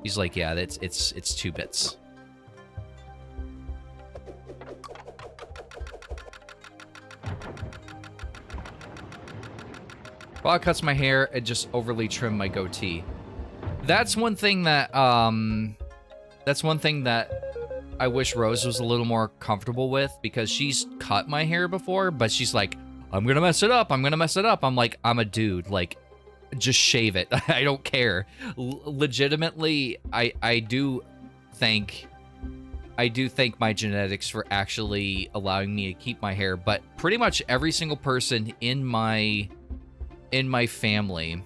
He's like, yeah, it's 2 bits. Well, I cuts my hair and just overly trim my goatee. That's one thing that I wish Rose was a little more comfortable with, because she's cut my hair before, but she's like, I'm gonna mess it up. I'm gonna mess it up. I'm like, I'm a dude. Like, just shave it. I don't care. Legitimately, I do thank my genetics for actually allowing me to keep my hair, but pretty much every single person in my family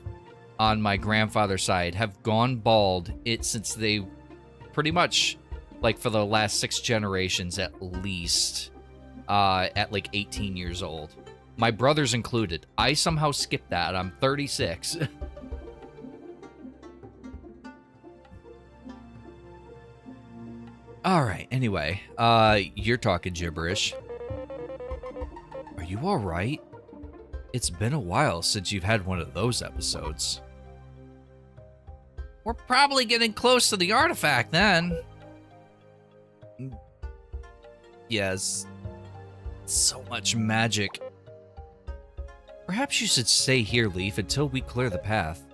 on my grandfather's side have gone bald since they pretty much, like, for the last 6 generations at least, at like 18 years old. My brothers included. I somehow skipped that. I'm 36. All right, anyway, you're talking gibberish. Are you all right? It's been a while since you've had one of those episodes. We're probably getting close to the artifact then. Yes. So much magic. Perhaps you should stay here, Leaf, until we clear the path.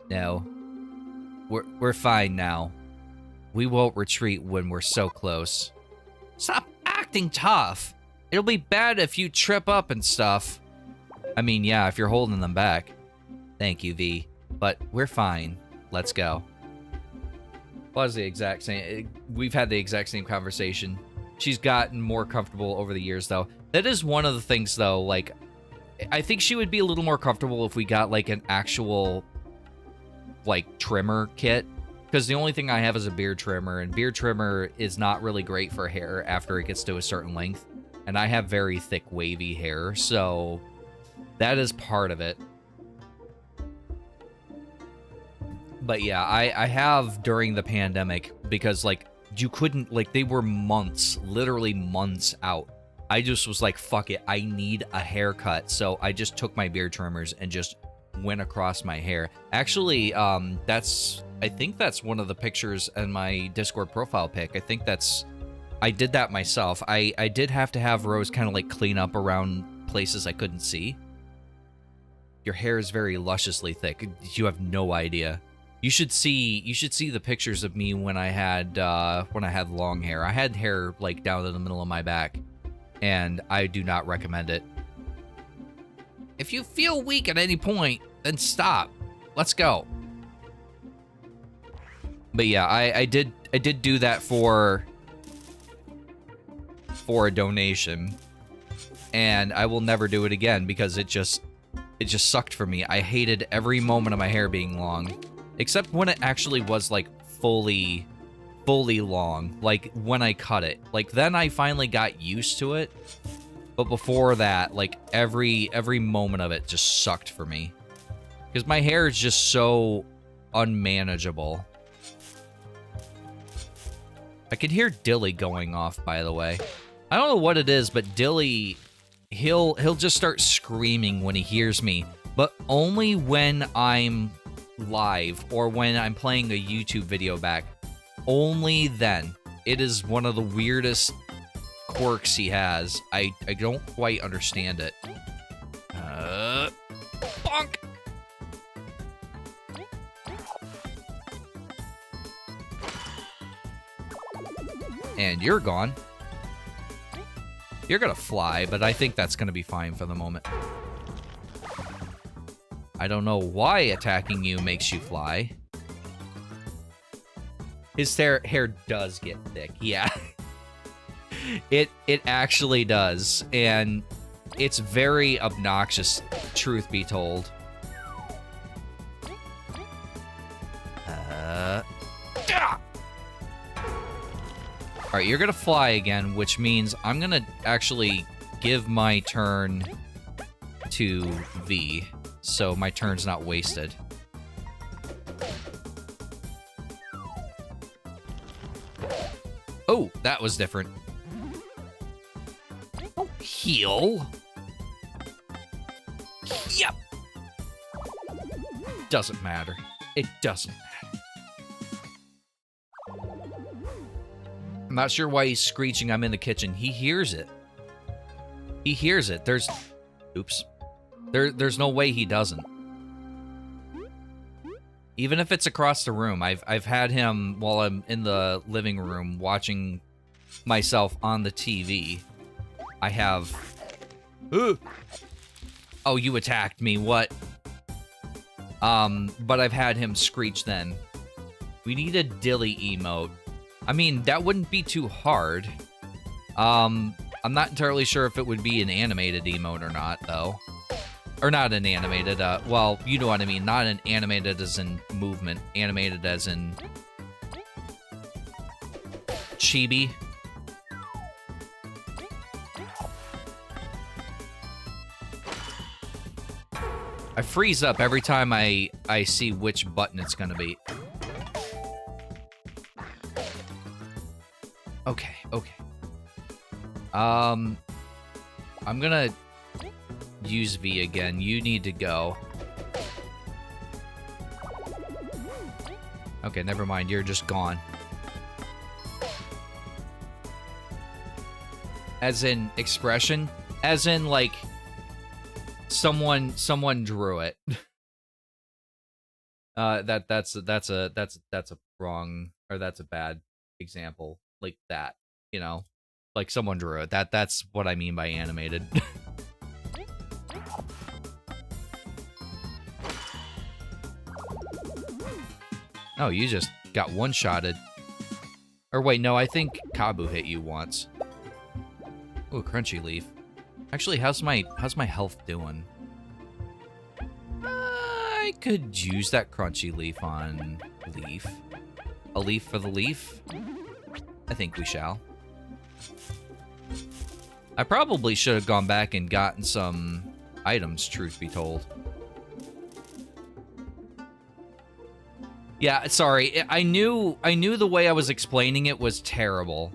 No. We're fine now. We won't retreat when we're so close. Stop acting tough. It'll be bad if you trip up and stuff. I mean, yeah, if you're holding them back. Thank you, V. But we're fine. Let's go. Was the exact same. We've had the exact same conversation. She's gotten more comfortable over the years, though. That is one of the things, though, like, I think she would be a little more comfortable if we got, like, an actual, like, trimmer kit. Because the only thing I have is a beard trimmer, and beard trimmer is not really great for hair after it gets to a certain length. And I have very thick, wavy hair, so that is part of it. But yeah, I have during the pandemic, because, like, you couldn't, like, they were months, literally months out. I just was like, fuck it, I need a haircut. So I just took my beard trimmers and just went across my hair. Actually, I think that's one of the pictures in my Discord profile pic. I did that myself. I did have to have Rose kind of like clean up around places I couldn't see. Your hair is very lusciously thick. You have no idea. You should see the pictures of me when I had long hair. I had hair like down in the middle of my back, and I do not recommend it. If you feel weak at any point, then stop. Let's go. But yeah, I did do that for a donation, and I will never do it again because it just sucked for me. I hated every moment of my hair being long, except when it actually was like fully long, like when I cut it. Like then I finally got used to it. But before that, like every moment of it just sucked for me. Because my hair is just so unmanageable. I can hear Dilly going off, by the way. I don't know what it is, but Dilly, he'll just start screaming when he hears me. But only when I'm live or when I'm playing a YouTube video back. Only then. It is one of the weirdest quirks he has. I don't quite understand it. Bonk! And you're gone. You're gonna fly, but I think that's gonna be fine for the moment. I don't know why attacking you makes you fly. His hair does get thick, yeah. It actually does, and it's very obnoxious, truth be told. Alright, you're gonna fly again, which means I'm gonna actually give my turn to V, so my turn's not wasted. Oh, that was different. Oh, heal. Yep. Doesn't matter. It doesn't matter. I'm not sure why he's screeching I'm in the kitchen. He hears it. He hears it. Oops. There's no way he doesn't. Even if it's across the room, I've had him while I'm in the living room watching myself on the TV. I have... Oh, you attacked me. What? But I've had him screech then. We need a dilly emote. I mean, that wouldn't be too hard. I'm not entirely sure if it would be an animated emote or not, though. Or not an animated, well, you know what I mean. Not an animated as in movement. Animated as in... chibi. I freeze up every time I see which button it's gonna be. Okay, okay. I'm gonna use V again. You need to go. Okay, never mind. You're just gone. As in expression? As in, like, someone drew it. That's a wrong, or that's a bad example. Like that, you know? Like someone drew it. That's what I mean by animated. Oh, you just got one-shotted. Or wait, no, I think Kabbu hit you once. Ooh, crunchy leaf. Actually, how's my health doing? I could use that crunchy leaf on leaf. A leaf for the leaf? I think we shall. I probably should have gone back and gotten some items, truth be told. Yeah, sorry. I knew the way I was explaining it was terrible.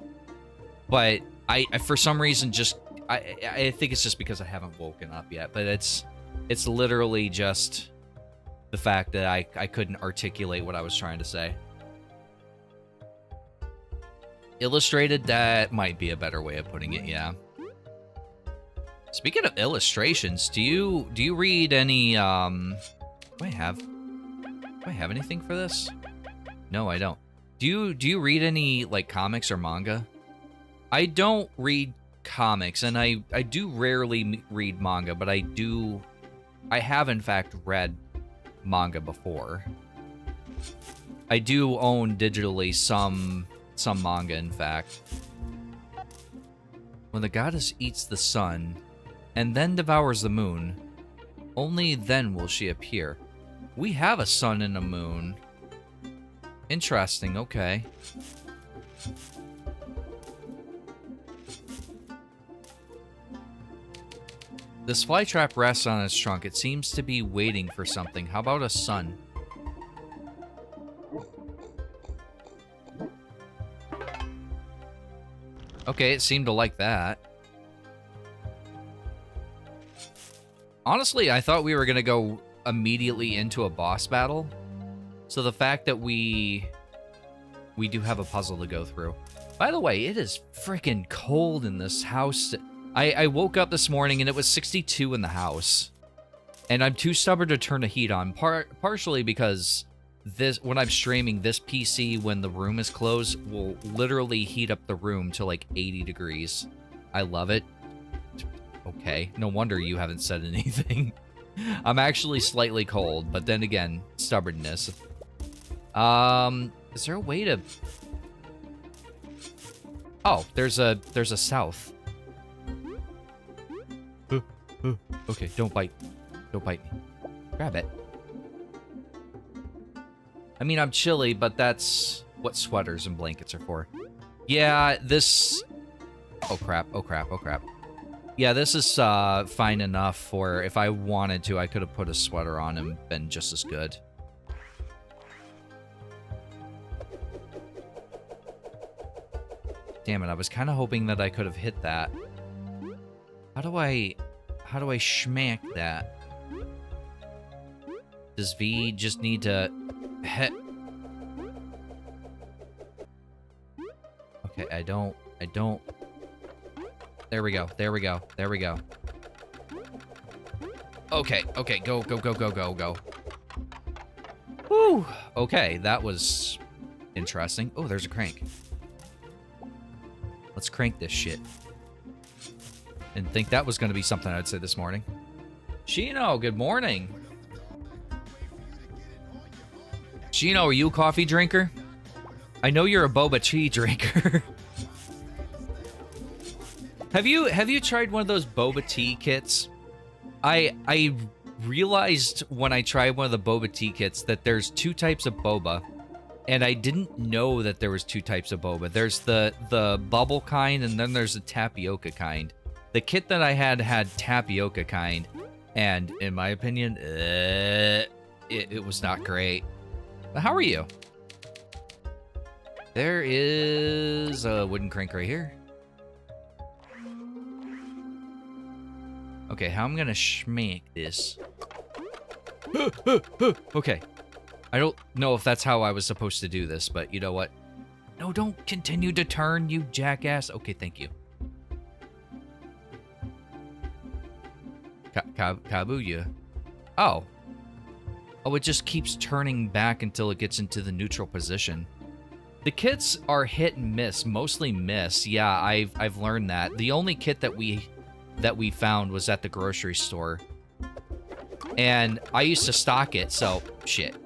But I for some reason just I think it's just because I haven't woken up yet, but it's literally just the fact that I couldn't articulate what I was trying to say. Illustrated, that might be a better way of putting it, yeah. Speaking of illustrations, do you read any do I have anything for this? No, I don't. Do you read any like comics or manga? I don't read comics, and I do rarely read manga, but I have in fact read manga before. I do own digitally some manga, in fact. When the goddess eats the sun and then devours the moon, only then will she appear. We have a sun and a moon. Interesting, okay. This flytrap rests on its trunk. It seems to be waiting for something. How about a sun? Okay, it seemed to like that. Honestly, I thought we were going to go immediately into a boss battle. So the fact that we do have a puzzle to go through. By the way, it is freaking cold in this house. I woke up this morning and it was 62 in the house. And I'm too stubborn to turn the heat on. Partially because when I'm streaming, this PC, when the room is closed, will literally heat up the room to like 80 degrees. I love it. Okay, no wonder you haven't said anything. I'm actually slightly cold, but then again, stubbornness. Is there a way to... Oh, there's a south. Okay, don't bite. Don't bite me. Grab it. I mean, I'm chilly, but that's what sweaters and blankets are for. Yeah, this... Oh, crap. Oh, crap. Oh, crap. Yeah, this is fine enough for... If I wanted to, I could have put a sweater on and been just as good. Damn it, I was kind of hoping that I could have hit that. How do I schmack that? Does V just need to hit? Okay, I don't... There we go, there we go, there we go. Okay, okay, go, go, go, go, go, go. Whew, okay, that was interesting. Oh, there's a crank. Let's crank this shit. Didn't think that was going to be something I'd say this morning. Shino, good morning. Shino, are you a coffee drinker? I know you're a boba tea drinker. Have you tried one of those boba tea kits? I realized when I tried one of the boba tea kits that there's two types of boba, and I didn't know that there was two types of boba. There's the bubble kind, and then there's the tapioca kind. The kit that I had tapioca kind, and in my opinion, it was not great. But how are you? There is a wooden crank right here. Okay, how I'm gonna schmank this. Okay. I don't know if that's how I was supposed to do this, but you know what? No, don't continue to turn, you jackass. Okay, thank you. Kabbu, you... Oh. Oh, it just keeps turning back until it gets into the neutral position. The kits are hit and miss, mostly miss. Yeah, I've learned that. The only kit that we found was at the grocery store. And I used to stock it, so shit.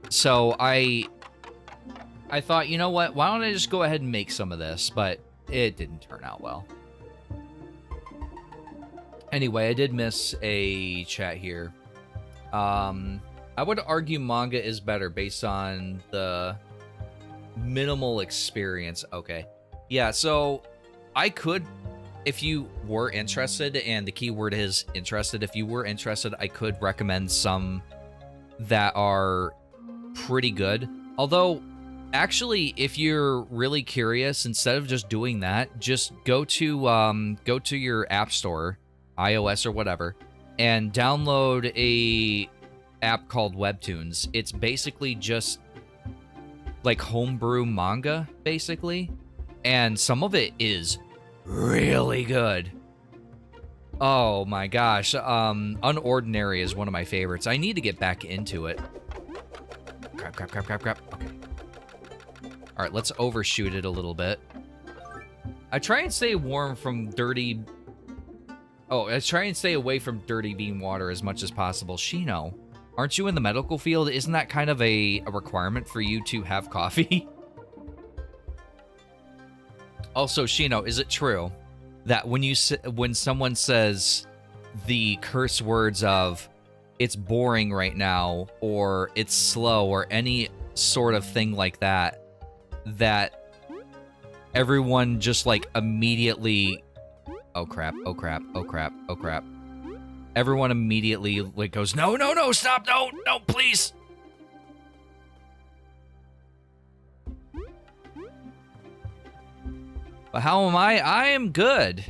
So I thought, you know what? Why don't I just go ahead and make some of this? But it didn't turn out well. Anyway, I did miss a chat here. I would argue manga is better based on the minimal experience. Okay. Yeah, so I could, if you were interested, and the keyword is interested, if you were interested, I could recommend some that are pretty good. Although, actually, if you're really curious, instead of just doing that, just go to your app store, iOS or whatever, and download a app called Webtoons. It's basically just like homebrew manga, basically, and some of it is really good. Oh my gosh, Unordinary is one of my favorites. I need to get back into it. Crap. Okay. All right, let's overshoot it a little bit. I try and stay warm from dirty... Oh, I try and stay away from dirty bean water as much as possible. Shino, aren't you in the medical field? Isn't that kind of a requirement for you to have coffee? Also, Shino, is it true that when someone says the curse words of "it's boring right now" or "it's slow" or any sort of thing like that, that everyone just like immediately, oh crap, oh crap, oh crap, oh crap. Everyone immediately like goes, no, stop, no, please. But how am I? I am good.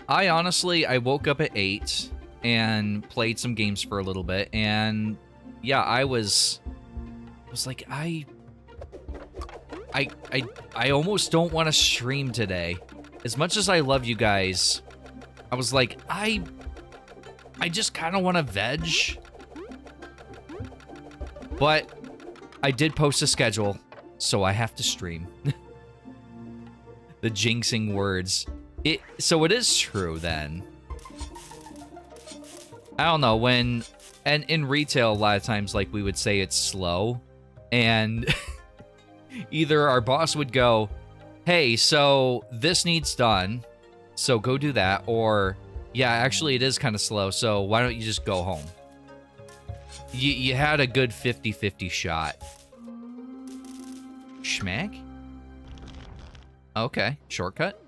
I honestly woke up at 8 and played some games for a little bit, and yeah, I was like, I almost don't want to stream today. As much as I love you guys, I was like, I just kind of want to veg. But I did post a schedule, so I have to stream. The jinxing words. So it is true then. I don't know, and in retail, a lot of times, like, we would say it's slow, and either our boss would go, hey, so this needs done, so go do that, or, yeah, actually it is kind of slow, so why don't you just go home? You had a good 50-50 shot. Schmack? Okay, shortcut.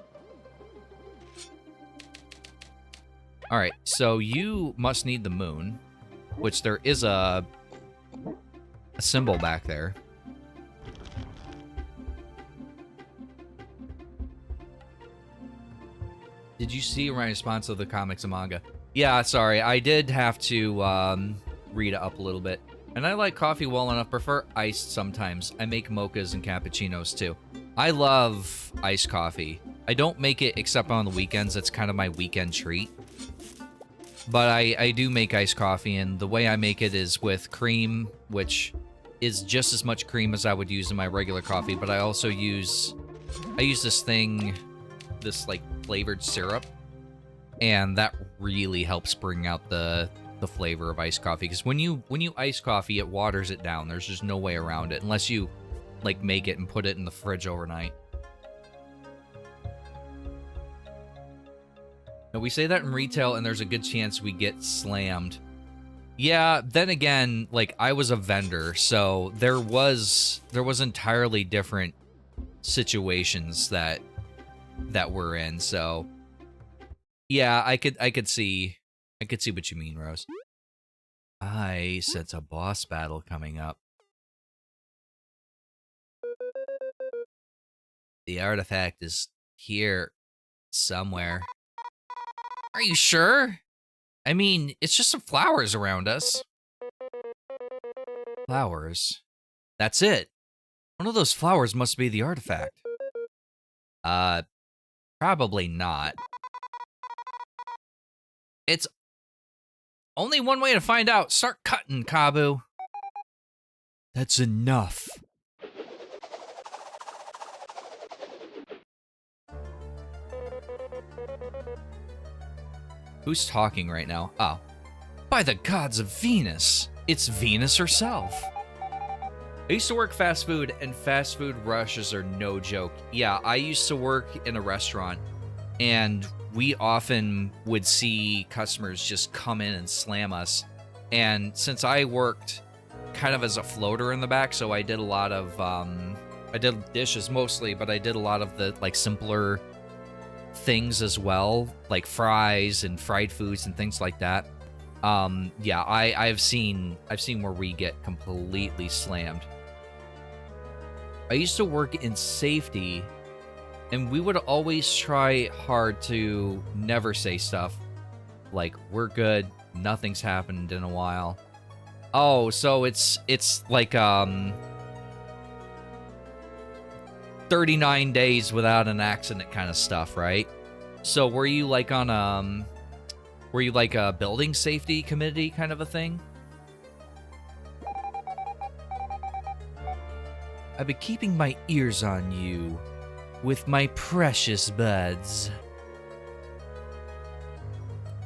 Alright, so you must need the moon, which there is a symbol back there. Did you see my response of the comics and manga? Yeah, sorry, I did have to read it up a little bit. And I like coffee well enough, prefer iced sometimes. I make mochas and cappuccinos too. I love iced coffee. I don't make it except on the weekends. It's kind of my weekend treat. But I do make iced coffee, and the way I make it is with cream, which is just as much cream as I would use in my regular coffee, but I also use this thing, this like flavored syrup, and that really helps bring out the flavor of iced coffee, because when you ice coffee, it waters it down. There's just no way around it unless you like make it and put it in the fridge overnight. Now, we say that in retail, and there's a good chance we get slammed. Yeah, then again, like, I was a vendor, so there was entirely different situations that we're in, so yeah, I could see what you mean, Rose. I sense a boss battle coming up. The artifact is here somewhere. Are you sure? I mean, it's just some flowers around us. Flowers? That's it. One of those flowers must be the artifact. Probably not. It's only one way to find out. Start cutting, Kabbu. That's enough. Who's talking right now? Oh. By the gods of Venus. It's Venus herself. I used to work fast food, and fast food rushes are no joke. Yeah, I used to work in a restaurant, and we often would see customers just come in and slam us. And since I worked kind of as a floater in the back, so I did a lot of, I did dishes mostly, but I did a lot of the, like, simpler things as well, like fries and fried foods and things like that. Yeah, I've seen where we get completely slammed. I used to work in safety, and we would always try hard to never say stuff like, we're good, nothing's happened in a while. Oh, so it's like 39 days without an accident kind of stuff, right? So were you like on were you like a building safety committee kind of a thing? I've been keeping my ears on you with my precious buds.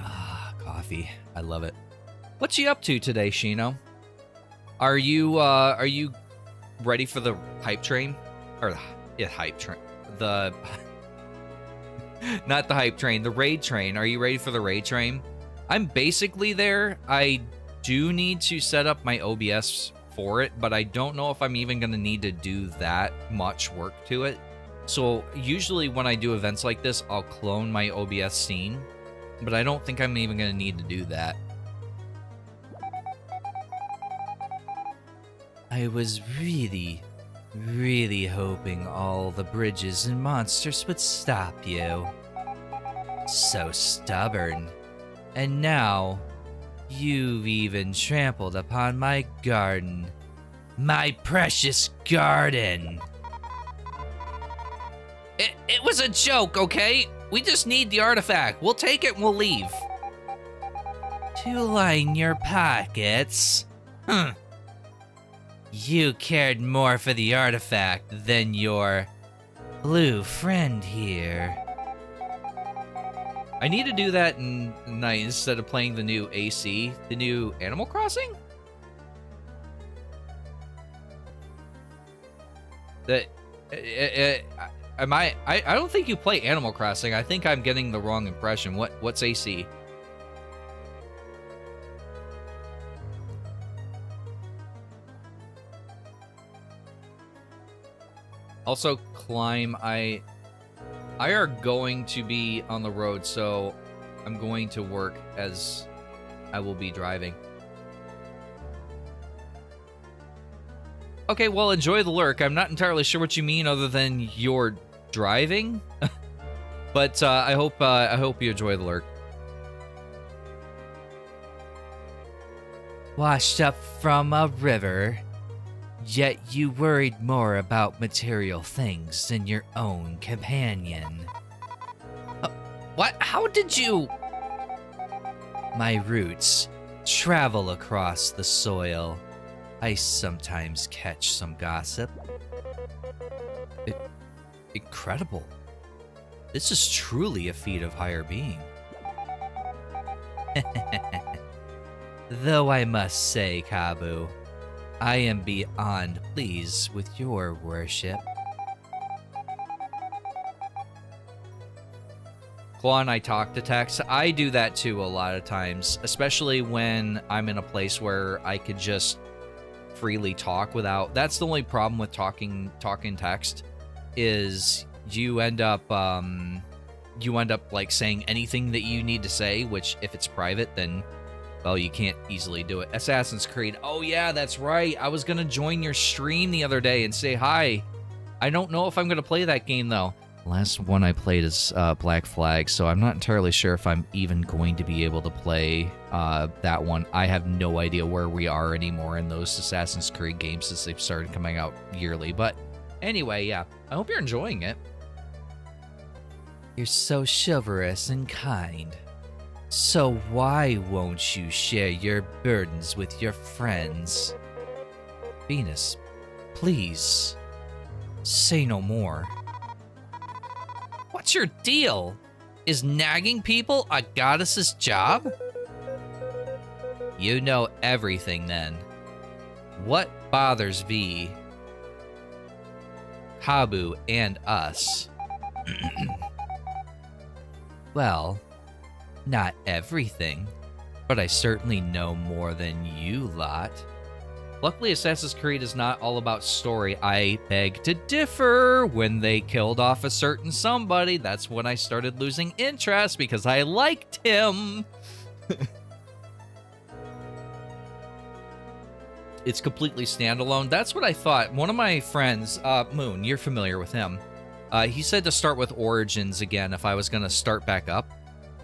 Ah, coffee. I love it. What's you up to today, Shino? Are you ready for the hype train? Or yeah, hype train. The not the hype train, the raid train. Are you ready for the raid train? I'm basically there. I do need to set up my OBS for it, but I don't know if I'm even going to need to do that much work to it. So usually when I do events like this, I'll clone my OBS scene, but I don't think I'm even going to need to do that. I was really hoping all the bridges and monsters would stop you. So stubborn. And now, you've even trampled upon my garden. My precious garden. It was a joke, okay? We just need the artifact. We'll take it and we'll leave. To line your pockets? You cared more for the artifact than your blue friend here. I need to do that night instead of playing the new AC, the new Animal Crossing? I don't think you play Animal Crossing. I think I'm getting the wrong impression. What's AC? Also, climb. I are going to be on the road, so I'm going to work as I will be driving. Okay, well, enjoy the lurk. I'm not entirely sure what you mean other than you're driving, but I hope you enjoy the lurk. Washed up from a river, Yet you worried more about material things than your own companion. What? How did you... My roots travel across the soil. I sometimes catch some gossip. Incredible. This is truly a feat of higher being. Though I must say, Kabbu, I am beyond pleased with your worship. Quan, I talk to text. I do that too a lot of times, especially when I'm in a place where I could just freely talk without... That's the only problem with talking text, is you end up like saying anything that you need to say, which if it's private, then, well, you can't easily do it. Assassin's Creed. Oh yeah, that's right. I was gonna join your stream the other day and say hi. I don't know if I'm gonna play that game though. Last one I played is Black Flag, so I'm not entirely sure if I'm even going to be able to play that one. I have no idea where we are anymore in those Assassin's Creed games since they've started coming out yearly. But anyway, yeah, I hope you're enjoying it. You're so chivalrous and kind. So why won't you share your burdens with your friends? Venus, please, say no more. What's your deal? Is nagging people a goddess's job? You know everything then. What bothers V, Kabbu, and us? Well, not everything, but I certainly know more than you lot. Luckily, Assassin's Creed is not all about story. I beg to differ. When they killed off a certain somebody, that's when I started losing interest because I liked him. It's completely standalone. That's what I thought. One of my friends, Moon, you're familiar with him. He said to start with Origins again if I was going to start back up.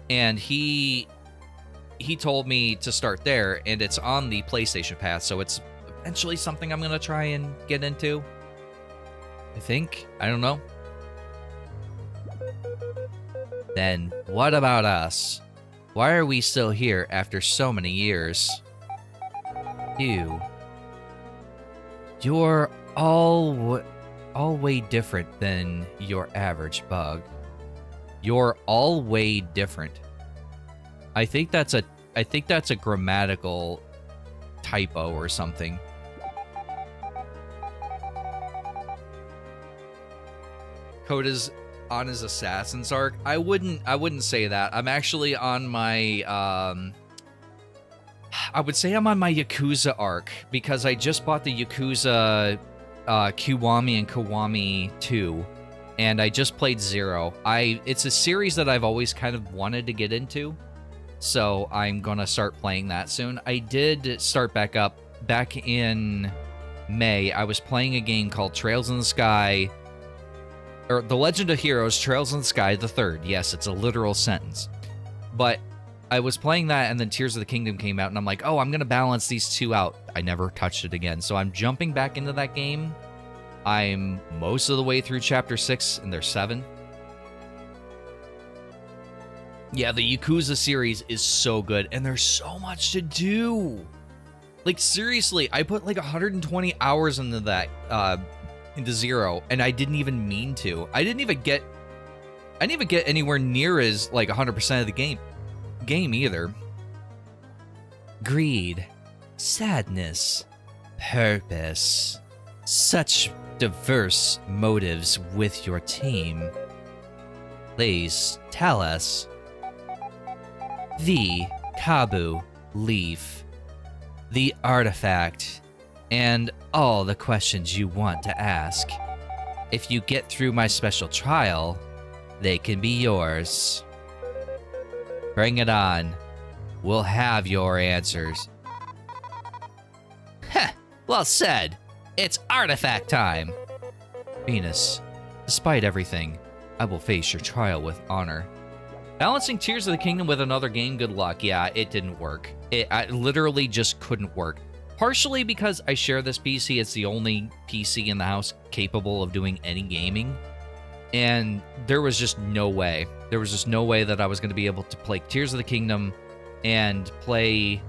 And he told me to start there, and it's on the PlayStation Pass, so it's eventually something I'm going to try and get into. I think. I don't know. Then, what about us? Why are we still here after so many years? You're all way different than your average bug. You're all way different. I think that's a grammatical typo or something. Coda's on his Assassin's arc. I wouldn't say that. I'm actually on my I would say I'm on my Yakuza arc because I just bought the Yakuza Kiwami and Kiwami 2 and I just played 0. It's a series that I've always kind of wanted to get into. So I'm gonna start playing that soon. I did start back up back in May. I was playing a game called Trails in the Sky, or The Legend of Heroes Trails in the Sky the Third. Yes, it's a literal sentence. But I was playing that and then Tears of the Kingdom came out and I'm like, oh, I'm gonna balance these two out. I never touched it again. So I'm jumping back into that game. I'm most of the way through chapter 6 and there's 7. Yeah, the Yakuza series is so good, and there's so much to do. Like, seriously, I put like 120 hours into that, into 0, and I didn't even mean to. I didn't even get anywhere near as, like, 100% of the game either. Greed, sadness, purpose, such diverse motives with your team. Please, tell us. The Kabbu Leaf, the artifact, and all the questions you want to ask. If you get through my special trial, they can be yours. Bring it on. We'll have your answers. Heh, well said. It's artifact time. Venus, despite everything, I will face your trial with honor. Balancing Tears of the Kingdom with another game, good luck. Yeah, it didn't work. I literally just couldn't work. Partially because I share this PC. It's the only PC in the house capable of doing any gaming. And there was just no way. There was just no way that I was going to be able to play Tears of the Kingdom and play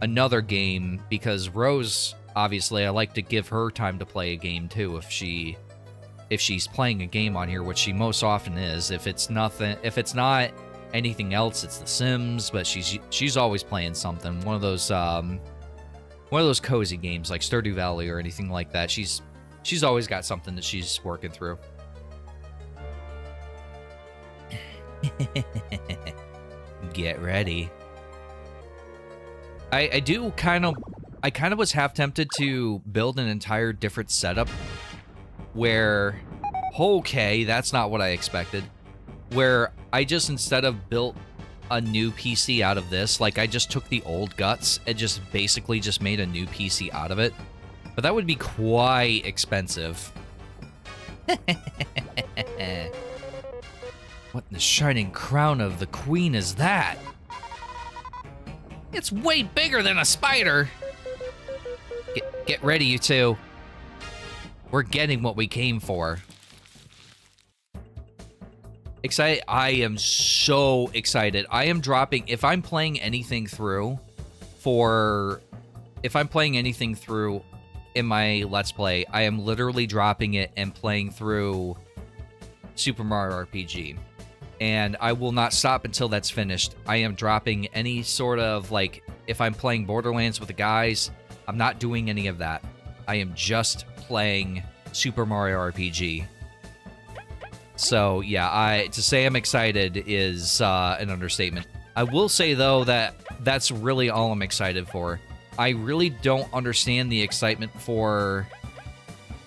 another game, because Rose, obviously, I like to give her time to play a game too if she's playing a game on here, which she most often is. If it's not anything else, it's The Sims, but she's always playing something. One of those cozy games like Stardew Valley or anything like that. She's always got something that she's working through. Get ready. I kind of was half tempted to build an entire different setup where, okay, that's not what I expected. Where I just, instead of built a new PC out of this, like I just took the old guts and just basically just made a new PC out of it. But that would be quite expensive. What in the shining crown of the queen is that? It's way bigger than a spider. Get ready, you two. We're getting what we came for. Excited. I am so excited. I am dropping, if I'm playing anything through in my Let's Play, I am literally dropping it and playing through Super Mario RPG. And I will not stop until that's finished. I am dropping any sort of, like, if I'm playing Borderlands with the guys, I'm not doing any of that. I am just playing Super Mario RPG. So, yeah, to say I'm excited is an understatement. I will say, though, that that's really all I'm excited for. I really don't understand the excitement for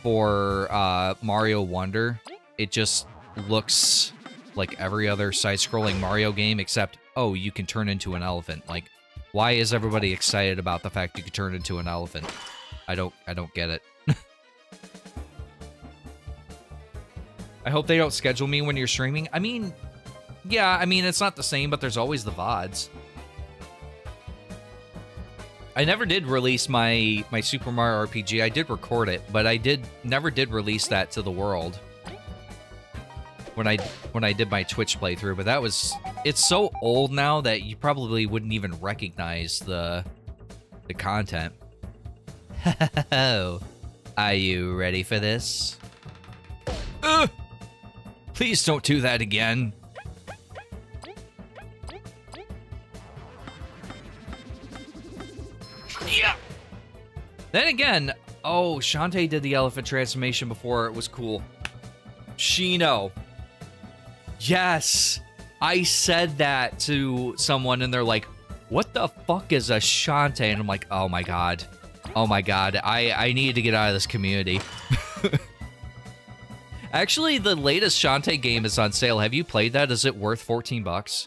Mario Wonder. It just looks like every other side-scrolling Mario game, except, oh, you can turn into an elephant. Like, why is everybody excited about the fact you can turn into an elephant? I don't get it. I hope they don't schedule me when you're streaming. I mean, yeah, I mean, it's not the same, but there's always the VODs. I never did release my Super Mario RPG. I did record it, but I never did release that to the world when I did my Twitch playthrough. But it's so old now that you probably wouldn't even recognize the content. Are you ready for this? Please don't do that again. Yeah. Then again, oh, Shantae did the elephant transformation before. It was cool. Shino. Yes. I said that to someone and they're like, what the fuck is a Shantae? And I'm like, oh my god. Oh my god. I need to get out of this community. Actually, the latest Shantae game is on sale. Have you played that? Is it worth 14 bucks?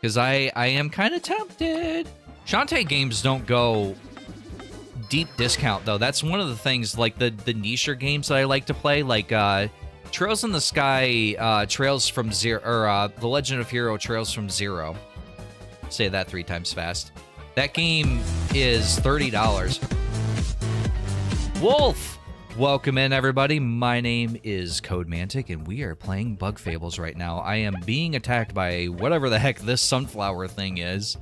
Because I am kind of tempted. Shantae games don't go deep discount, though. That's one of the things, like the nicher games that I like to play, like Trails in the Sky, Trails from Zero, or The Legend of Hero Trails from Zero. Say that 3 times fast. That game is $30. Wolf! Welcome in, everybody. My name is CodeMantic, and we are playing Bug Fables right now. I am being attacked by whatever the heck this sunflower thing is.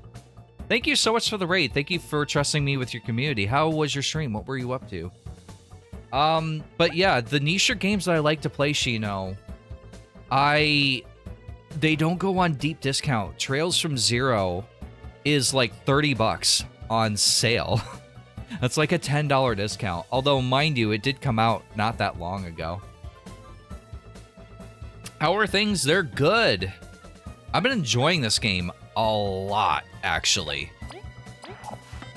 Thank you so much for the raid. Thank you for trusting me with your community. How was your stream? What were you up to? But yeah, the nicher games that I like to play, Shino, they don't go on deep discount. Trails from Zero is like 30 bucks on sale. That's like a $10 discount. Although, mind you, it did come out not that long ago. How are things? They're good. I've been enjoying this game a lot, actually.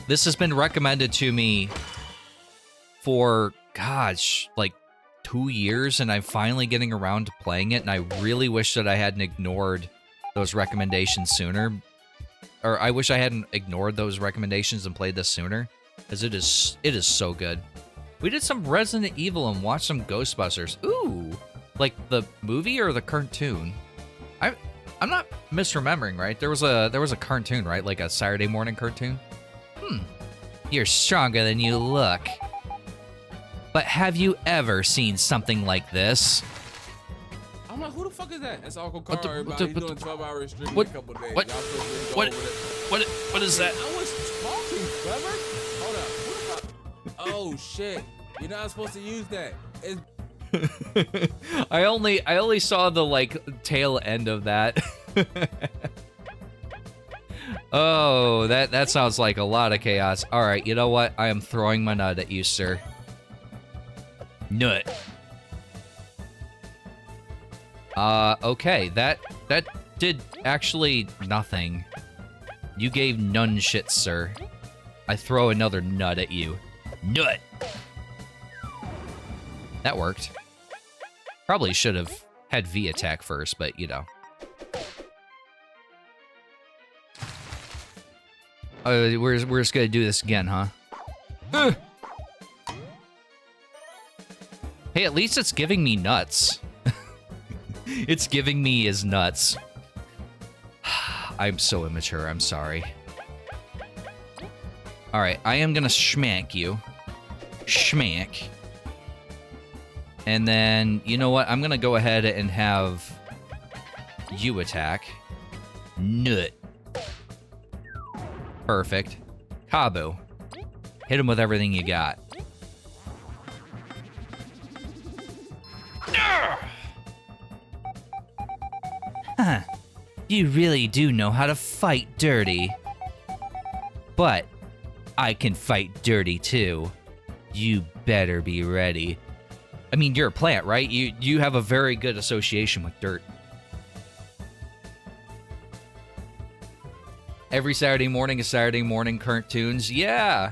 This has been recommended to me for, gosh, like 2 years, and I'm finally getting around to playing it, and I really wish that I hadn't ignored those recommendations sooner. Or I wish I hadn't ignored those recommendations and played this sooner, because it is so good. We did some Resident Evil and watched some Ghostbusters. Ooh, Like the movie or the cartoon? I'm not misremembering, right? There was a cartoon, right? Like a Saturday morning cartoon. You're stronger than you look. But have you ever seen something like this? I'm like, who the fuck is that? It's Uncle Carl. Everybody doing 12-hour streaming what, a couple days. What? Y'all What is that? I was talking, Clever. Hold up. Who the fuck? Oh shit! You're not supposed to use that. It's I only saw the like tail end of that. Oh, that sounds like a lot of chaos. All right, you know what? I am throwing my nut at you, sir. Nut. Okay, that did actually nothing. You gave none shit, sir. I throw another nut at you. Nut. That worked. Probably should have had V attack first, but you know. We're just gonna do this again, huh? Hey, at least it's giving me nuts. It's giving me his nuts. I'm so immature, I'm sorry. Alright, I am gonna schmack you. Schmack. And then, you know what? I'm gonna go ahead and have you attack. Nut. Perfect. Kabbu. Hit him with everything you got. Huh. You really do know how to fight dirty. But I can fight dirty too. You better be ready. I mean, you're a plant, right? You have a very good association with dirt. Every Saturday morning is Saturday morning cartoons. Yeah.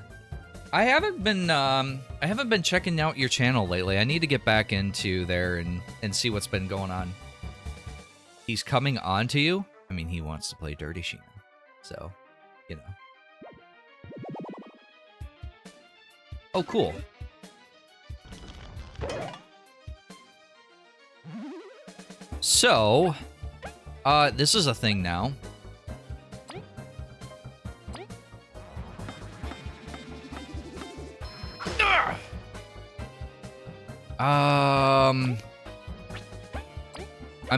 I haven't been checking out your channel lately. I need to get back into there and see what's been going on. He's coming on to you? I mean, he wants to play Dirty Sheena. So, you know. Oh, cool. So, this is a thing now. I'm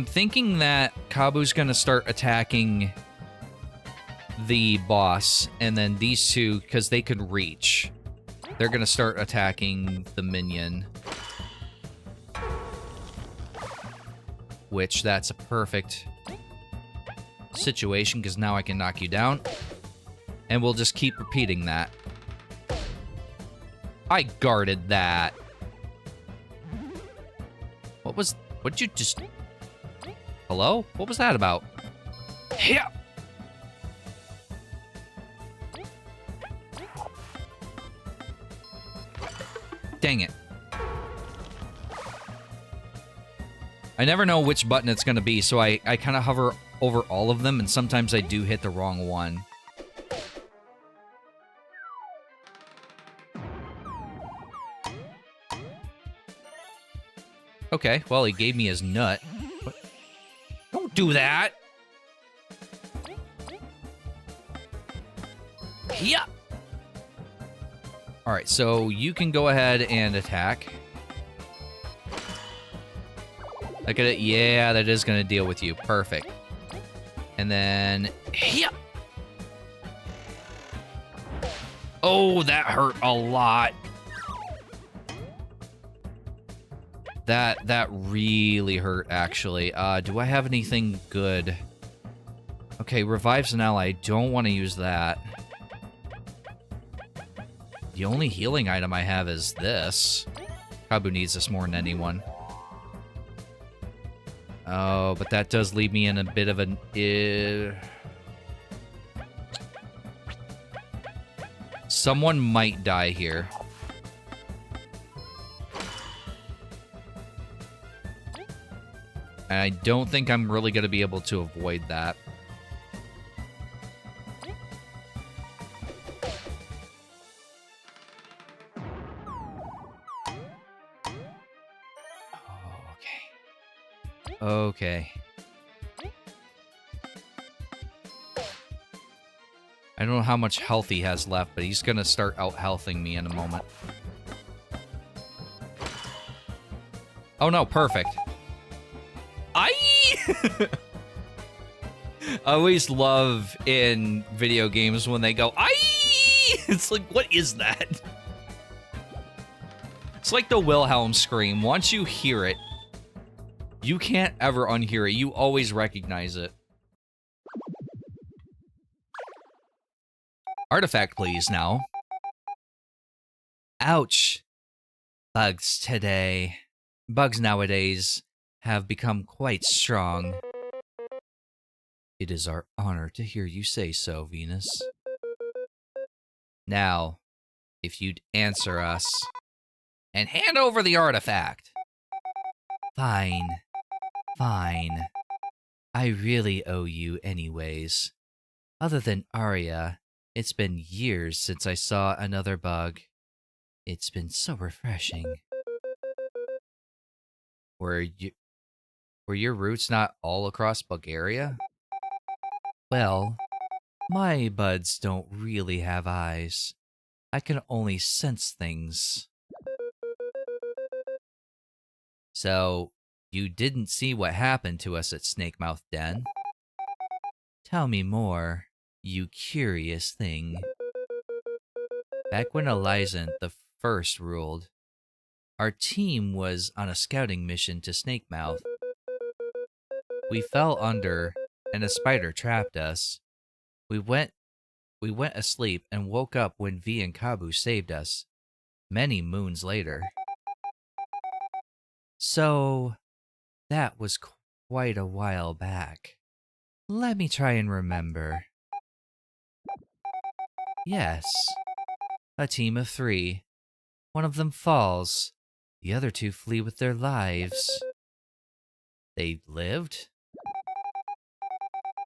thinking that Kabbu's gonna start attacking the boss, and then these two, because they could reach, they're gonna start attacking the minion. Which, that's a perfect situation, because now I can knock you down. And we'll just keep repeating that. I guarded that. What'd you just... Hello? What was that about? Yeah. Dang it. I never know which button it's gonna be, so I kind of hover over all of them, and sometimes I do hit the wrong one. Okay, well, he gave me his nut. What? Don't do that! Yeah! Alright, so you can go ahead and attack. Look at it. Yeah, that is going to deal with you. Perfect. And then... Yeah! Oh, that hurt a lot. That really hurt, actually. Do I have anything good? Okay, revives an ally. I don't want to use that. The only healing item I have is this. Kabbu needs this more than anyone. Oh, but that does leave me in a bit of an... Someone might die here. And I don't think I'm really going to be able to avoid that. Okay. I don't know how much health he has left, but he's gonna start out-healthing me in a moment. Oh no, perfect. I always love in video games when they go, "Aye!" It's like, what is that? It's like the Wilhelm scream. Once you hear it, you can't ever unhear it. You always recognize it. Artifact, please, now. Ouch. Bugs today. Bugs nowadays have become quite strong. It is our honor to hear you say so, Venus. Now, if you'd answer us and hand over the artifact. Fine. Fine. I really owe you anyways. Other than Arya, it's been years since I saw another bug. It's been so refreshing. Were your roots not all across Bulgaria? Well, my buds don't really have eyes. I can only sense things. So, you didn't see what happened to us at Snakemouth Den? Tell me more, you curious thing. Back when Elizant the First ruled, our team was on a scouting mission to Snakemouth. We fell under, and a spider trapped us. We went asleep and woke up when V and Kabbu saved us, many moons later. So, that was quite a while back. Let me try and remember. Yes, a team of 3. One of them falls. The other 2 flee with their lives. They lived?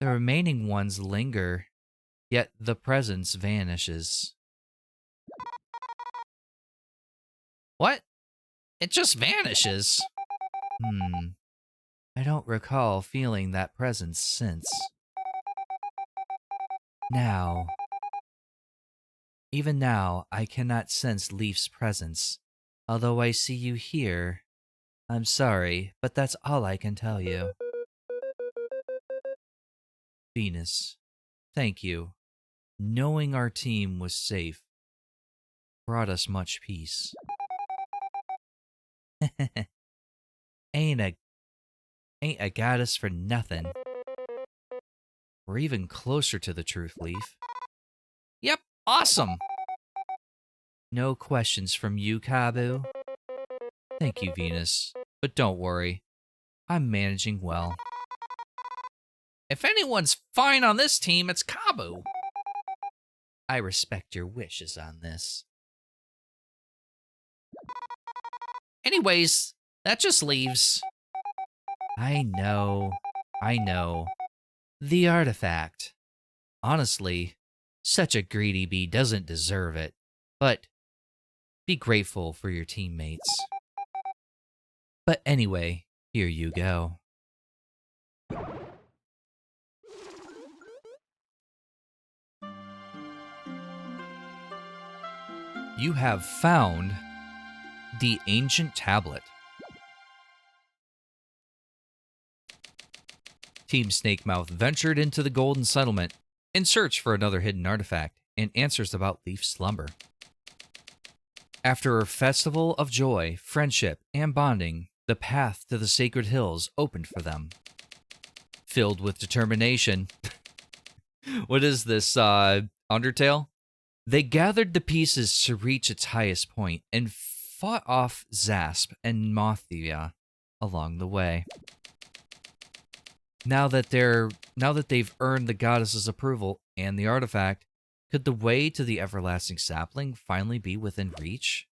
The remaining ones linger, yet the presence vanishes. What? It just vanishes? I don't recall feeling that presence since. Even now, I cannot sense Leaf's presence. Although I see you here, I'm sorry, but that's all I can tell you. Venus, thank you. Knowing our team was safe brought us much peace. Ain't a goddess for nothing. We're even closer to the truth, Leaf. Yep, awesome. No questions from you, Kabbu? Thank you, Venus. But don't worry, I'm managing well. If anyone's fine on this team, it's Kabbu. I respect your wishes on this. Anyways, that just leaves. I know. The artifact. Honestly, such a greedy bee doesn't deserve it. But be grateful for your teammates. But anyway, here you go. You have found the ancient tablet. Team Snakemouth ventured into the Golden Settlement in search for another hidden artifact and answers about Leaf's slumber. After a festival of joy, friendship, and bonding, the path to the Sacred Hills opened for them. Filled with determination. What is this, Undertale? They gathered the pieces to reach its highest point and fought off Zasp and Mothia along the way. Now that they've earned the goddess's approval and the artifact, could the way to the everlasting sapling finally be within reach?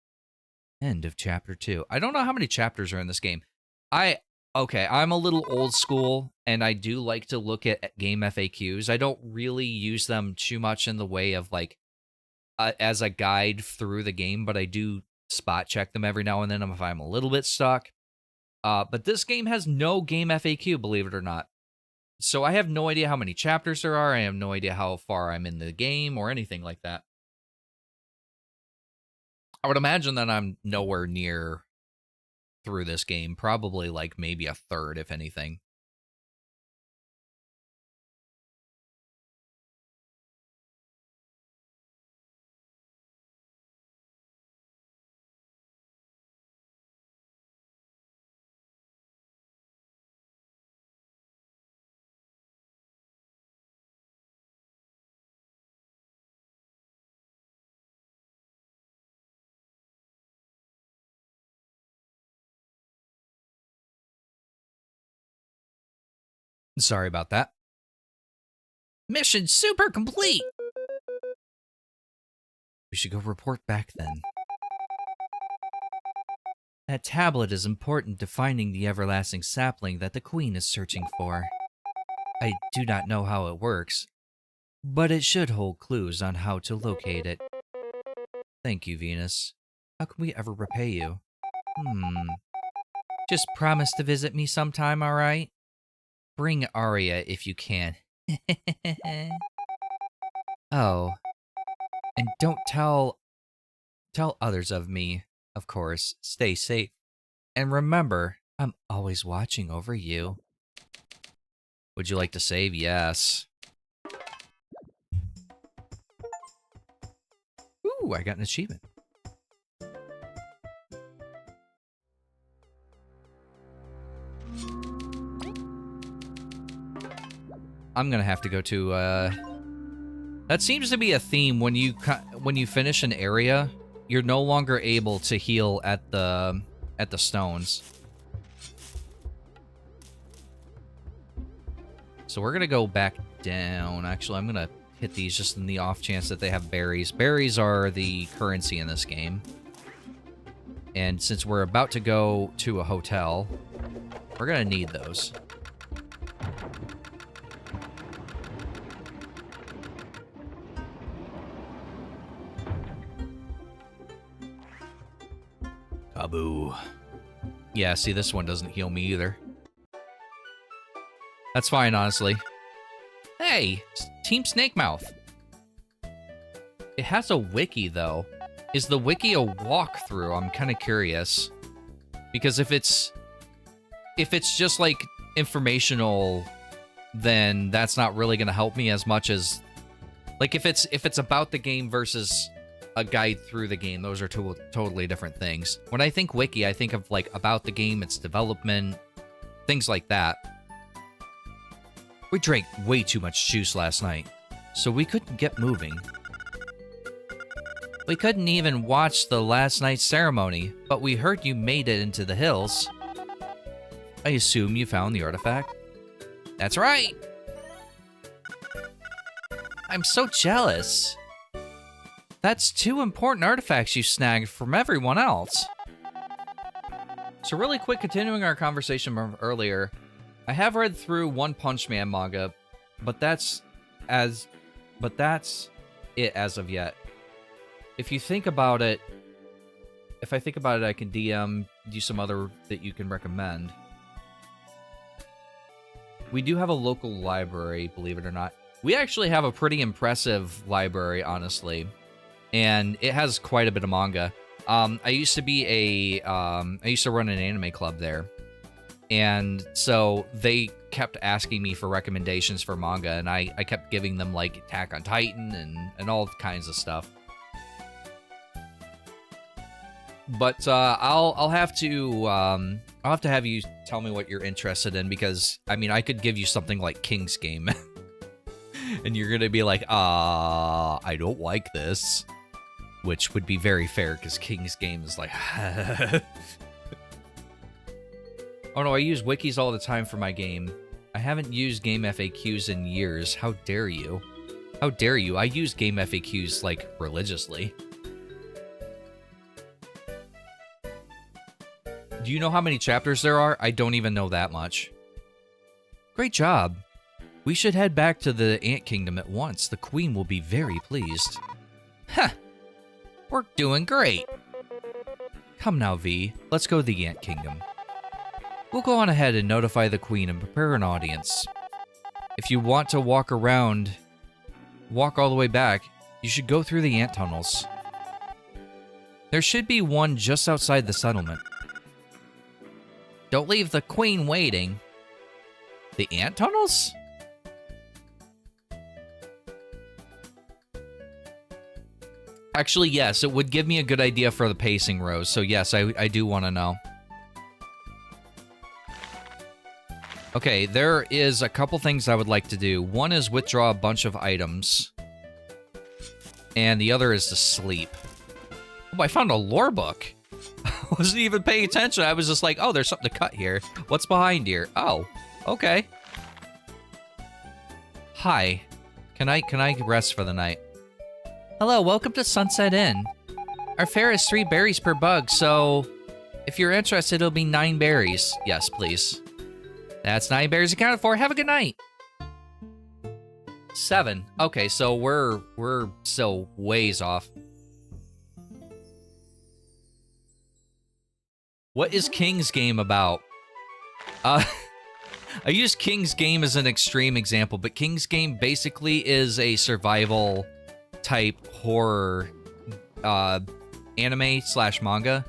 End of chapter 2. I don't know how many chapters are in this game. I'm a little old school, and I do like to look at game FAQs. I don't really use them too much in the way of, like, as a guide through the game, but I do spot check them every now and then if I'm a little bit stuck. But this game has no game FAQ, believe it or not. So I have no idea how many chapters there are. I have no idea how far I'm in the game or anything like that. I would imagine that I'm nowhere near through this game. Probably like maybe a third, if anything. Sorry about that. Mission super complete! We should go report back then. That tablet is important to finding the everlasting sapling that the Queen is searching for. I do not know how it works, but it should hold clues on how to locate it. Thank you, Venus. How can we ever repay you? Just promise to visit me sometime, alright? Bring Arya if you can. Oh. And don't tell others of me, of course. Stay safe. And remember, I'm always watching over you. Would you like to save? Yes. Ooh, I got an achievement. I'm gonna have to go to, that seems to be a theme. When you finish an area, you're no longer able to heal at the stones. So we're gonna go back down. Actually, I'm gonna hit these just in the off chance that they have berries. Berries are the currency in this game. And since we're about to go to a hotel, we're gonna need those. Kabbu. Yeah, see, this one doesn't heal me either. That's fine, honestly. Hey, Team Snakemouth. It has a wiki, though. Is the wiki a walkthrough? I'm kind of curious. Because if it's just, like, informational, then that's not really going to help me as much as... Like, if it's about the game versus a guide through the game, those are two totally different things. When I think wiki, I think of, like, about the game, its development, things like that. We drank way too much juice last night, so we couldn't get moving. We couldn't even watch the last night's ceremony, but we heard you made it into the hills. I assume you found the artifact? That's right! I'm so jealous. That's 2 important artifacts you snagged from everyone else. So really quick, continuing our conversation from earlier, I have read through One Punch Man manga, but that's it as of yet. If you think about it, if I think about it, I can DM you some other that you can recommend. We do have a local library, believe it or not. We actually have a pretty impressive library, honestly, and it has quite a bit of manga. I used to run an anime club there. And so they kept asking me for recommendations for manga, and I kept giving them, like, Attack on Titan and all kinds of stuff. But I'll have to have you tell me what you're interested in, because I mean, I could give you something like King's Game, and you're gonna be like, I don't like this, which would be very fair because King's Game is like. Oh no, I use wikis all the time for my game. I haven't used game FAQs in years. How dare you? How dare you? I use game FAQs, like, religiously. Do you know how many chapters there are? I don't even know that much. Great job. We should head back to the Ant Kingdom at once. The Queen will be very pleased. Huh. We're doing great. Come now, V. Let's go to the Ant Kingdom. We'll go on ahead and notify the queen and prepare an audience. If you want to walk all the way back, you should go through the ant tunnels. There should be one just outside the settlement. Don't leave the queen waiting. The ant tunnels? Actually, yes, it would give me a good idea for the pacing, Rose. So yes, I do want to know. Okay, there is a couple things I would like to do. One is withdraw a bunch of items. And the other is to sleep. Oh, I found a lore book. I wasn't even paying attention. I was just like, oh, there's something to cut here. What's behind here? Oh, okay. Hi. Can I rest for the night? Hello, welcome to Sunset Inn. Our fare is 3 berries per bug, so if you're interested, it'll be 9 berries. Yes, please. That's 9 berries accounted for. Have a good night. 7. Okay, so we're still ways off. What is King's Game about? I use King's Game as an extreme example, but King's Game basically is a survival type horror anime / manga.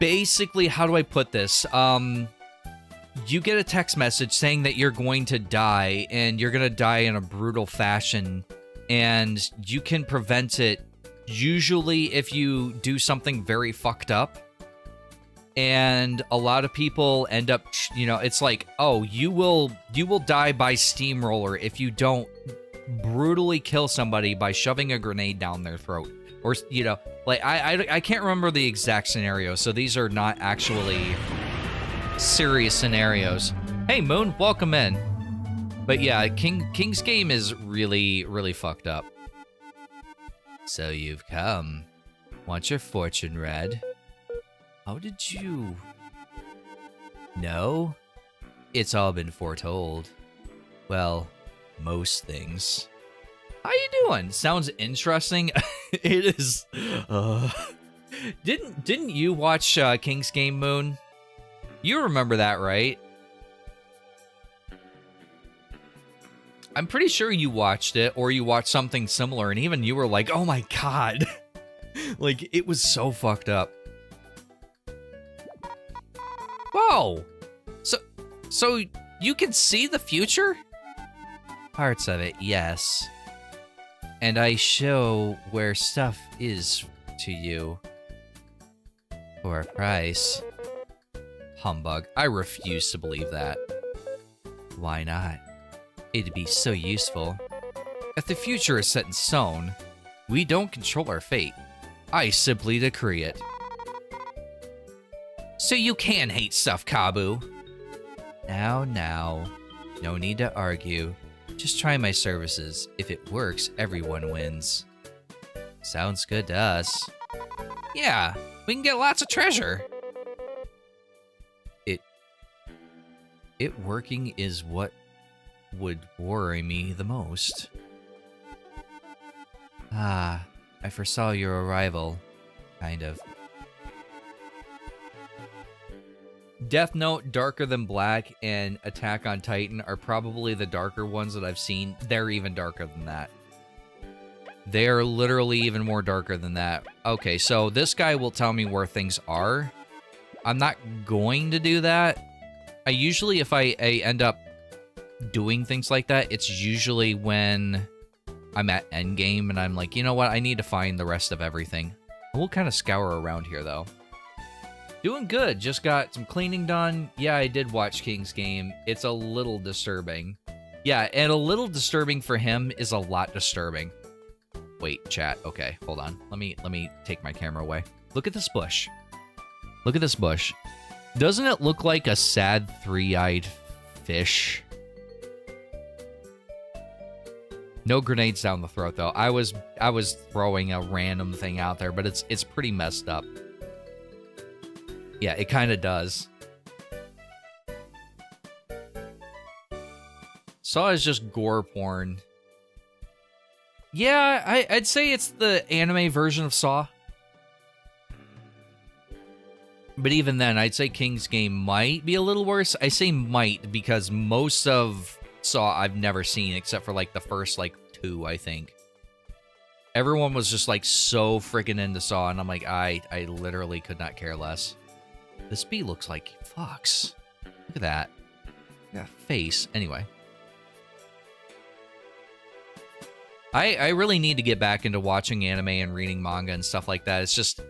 Basically, how do I put this? You get a text message saying that you're going to die, and you're going to die in a brutal fashion, and you can prevent it usually if you do something very fucked up. And a lot of people end up, it's like, oh, you will die by steamroller if you don't brutally kill somebody by shoving a grenade down their throat. Or, like, I can't remember the exact scenario, so these are not actually serious scenarios. Hey, Moon, welcome in. But yeah, King's Game is really, really fucked up. So you've come. Want your fortune read? How did you... No? It's all been foretold. Well, most things. How you doing? Sounds interesting. It is... Didn't you watch King's Game, Moon? You remember that, right? I'm pretty sure you watched it, or you watched something similar, and even you were like, oh my god. Like, it was so fucked up. Whoa! So you can see the future? Parts of it, yes. And I show where stuff is to you. For a price. Humbug. I refuse to believe that. Why not? It'd be so useful. If the future is set in stone, we don't control our fate. I simply decree it. So you can hate stuff, Kabbu. Now. No need to argue. Just try my services. If it works, everyone wins. Sounds good to us. Yeah, we can get lots of treasure. It working is what would worry me the most. Ah, I foresaw your arrival. Kind of. Death Note, Darker Than Black, and Attack on Titan are probably the darker ones that I've seen. They're even darker than that. They're literally even more darker than that. Okay, so this guy will tell me where things are. I'm not going to do that. I usually, if I end up doing things like that, it's usually when I'm at endgame and I'm like, you know what, I need to find the rest of everything. We'll kind of scour around here, though. Doing good. Just got some cleaning done. Yeah, I did watch King's Game. It's a little disturbing. Yeah, and a little disturbing for him is a lot disturbing. Wait, chat. Okay, hold on. Let me take my camera away. Look at this bush. Look at this bush. Doesn't it look like a sad three-eyed fish? No grenades down the throat, though. I was throwing a random thing out there, but it's pretty messed up. Yeah, it kind of does. Saw is just gore porn. Yeah, I'd say it's the anime version of Saw. But even then, I'd say King's Game might be a little worse. I say might because most of Saw I've never seen except for like the first like 2, I think. Everyone was just like so freaking into Saw, and I'm like, I literally could not care less. This bee looks like he fucks. Look at that. That face. Anyway. I really need to get back into watching anime and reading manga and stuff like that. It's just,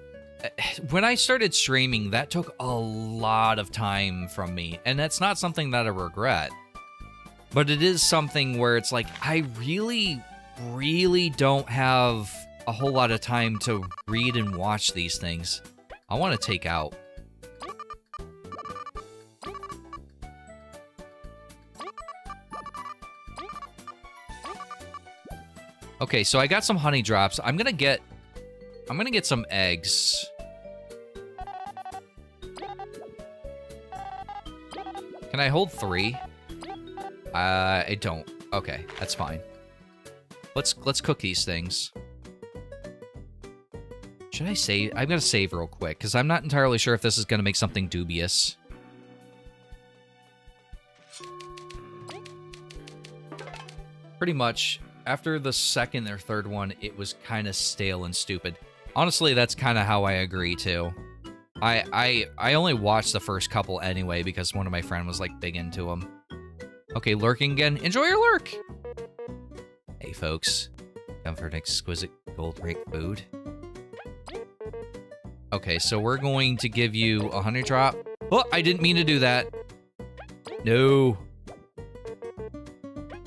when I started streaming, that took a lot of time from me. And that's not something that I regret. But it is something where it's like, I really don't have a whole lot of time to read and watch these things. I want to take out. Okay, so I got some honey drops. I'm gonna get some eggs. Can I hold 3? I don't. Okay, that's fine. Let's cook these things. Should I save? I'm gonna save real quick because I'm not entirely sure if this is gonna make something dubious. Pretty much. After the second or third one, it was kind of stale and stupid. Honestly, that's kind of how I agree, too. I only watched the first couple anyway because one of my friends was, like, big into them. Okay, lurking again. Enjoy your lurk! Hey, folks. Come for an exquisite gold-rate food. Okay, so we're going to give you a honey drop. Oh, I didn't mean to do that. No.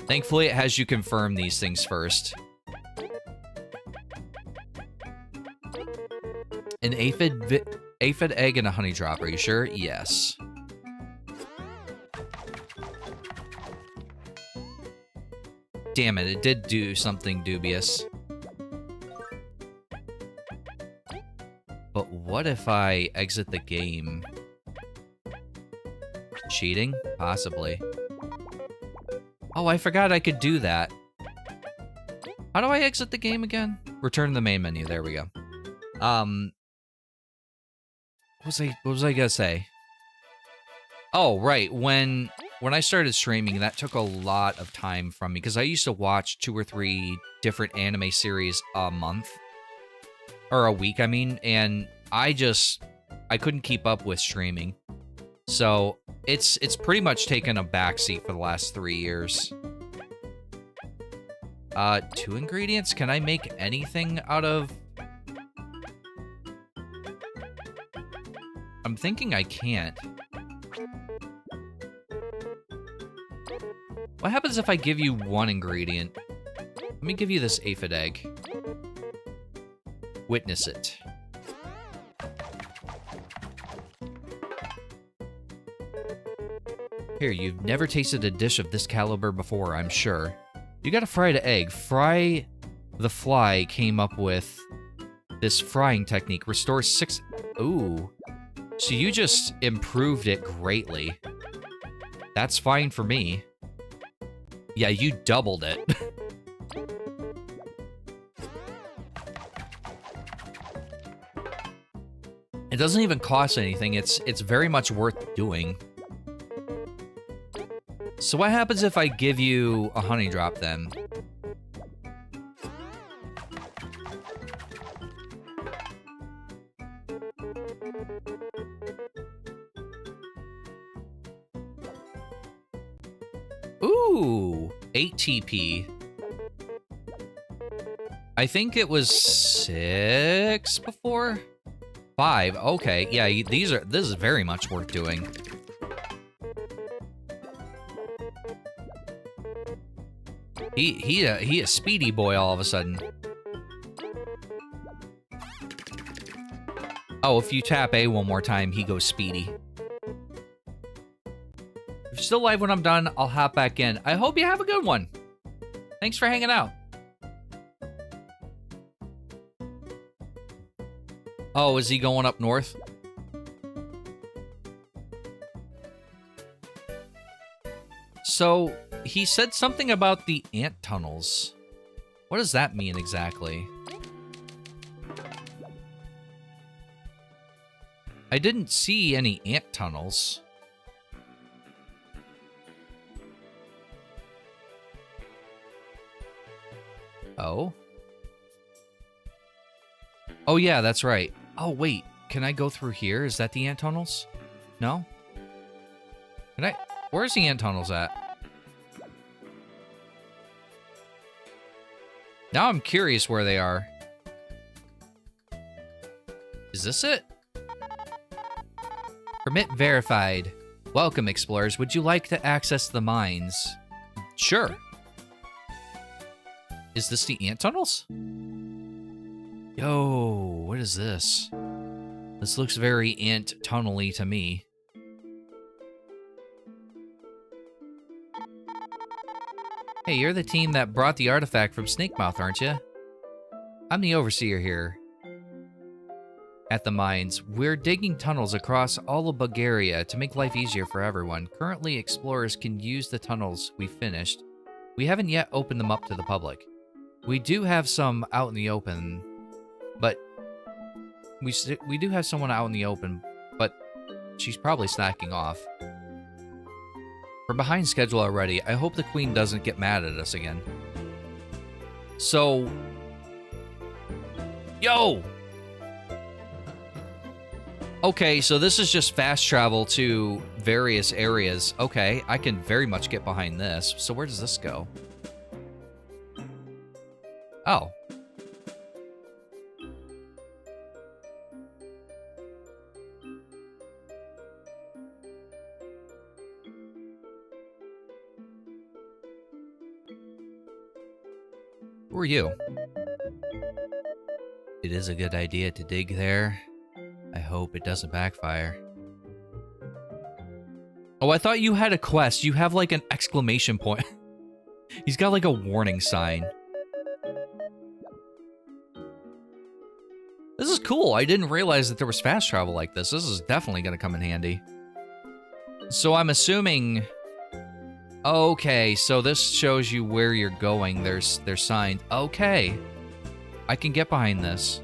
Thankfully, it has you confirm these things first. An aphid egg and a honey drop. Are you sure? Yes. Damn it, it did do something dubious. But what if I exit the game? Cheating? Possibly. Oh, I forgot I could do that. How do I exit the game again? Return to the main menu. There we go. What was I gonna say? Oh, right. When I started streaming, that took a lot of time from me because I used to watch 2 or 3 different anime series a month. Or a week, I mean, and I couldn't keep up with streaming. So, it's pretty much taken a backseat for the last 3 years. 2 ingredients? Can I make anything out of... I'm thinking I can't. What happens if I give you 1 ingredient? Let me give you this aphid egg. Witness it. Here, you've never tasted a dish of this caliber before, I'm sure. You got a fried egg. Fry the Fly came up with this frying technique. Restores 6... Ooh. So you just improved it greatly. That's fine for me. Yeah, you doubled it. It doesn't even cost anything. It's very much worth doing. So what happens if I give you a honey drop then? Ooh, 8 TP. I think it was 6 before? 5, okay. Yeah, this is very much worth doing. He a speedy boy all of a sudden. Oh, if you tap A one more time, he goes speedy. If you're still live when I'm done, I'll hop back in. I hope you have a good one. Thanks for hanging out. Oh, is he going up north? So, he said something about the ant tunnels. What does that mean exactly? I didn't see any ant tunnels. Oh. Oh, yeah, that's right. Oh, wait. Can I go through here? Is that the ant tunnels? No? Can I? Where's the ant tunnels at? Now I'm curious where they are. Is this it? Permit verified. Welcome, explorers. Would you like to access the mines? Sure. Is this the ant tunnels? Yo, what is this? This looks very ant tunnel-y to me. Hey, you're the team that brought the artifact from Snakemouth, aren't you? I'm the overseer here. At the mines, we're digging tunnels across all of Bulgaria to make life easier for everyone. Currently, explorers can use the tunnels we finished. We haven't yet opened them up to the public. We do have some out in the open, but we do have someone out in the open, but she's probably snacking off. We're behind schedule already. I hope the queen doesn't get mad at us again. So, yo! Okay, so this is just fast travel to various areas. Okay, I can very much get behind this. So where does this go? Oh. Who are you? It is a good idea to dig there. I hope it doesn't backfire. Oh, I thought you had a quest. You have like an exclamation point. He's got like a warning sign. This is cool. I didn't realize that there was fast travel like this. This is definitely going to come in handy. So I'm assuming... Okay, so this shows you where you're going. They're signed. Okay. I can get behind this.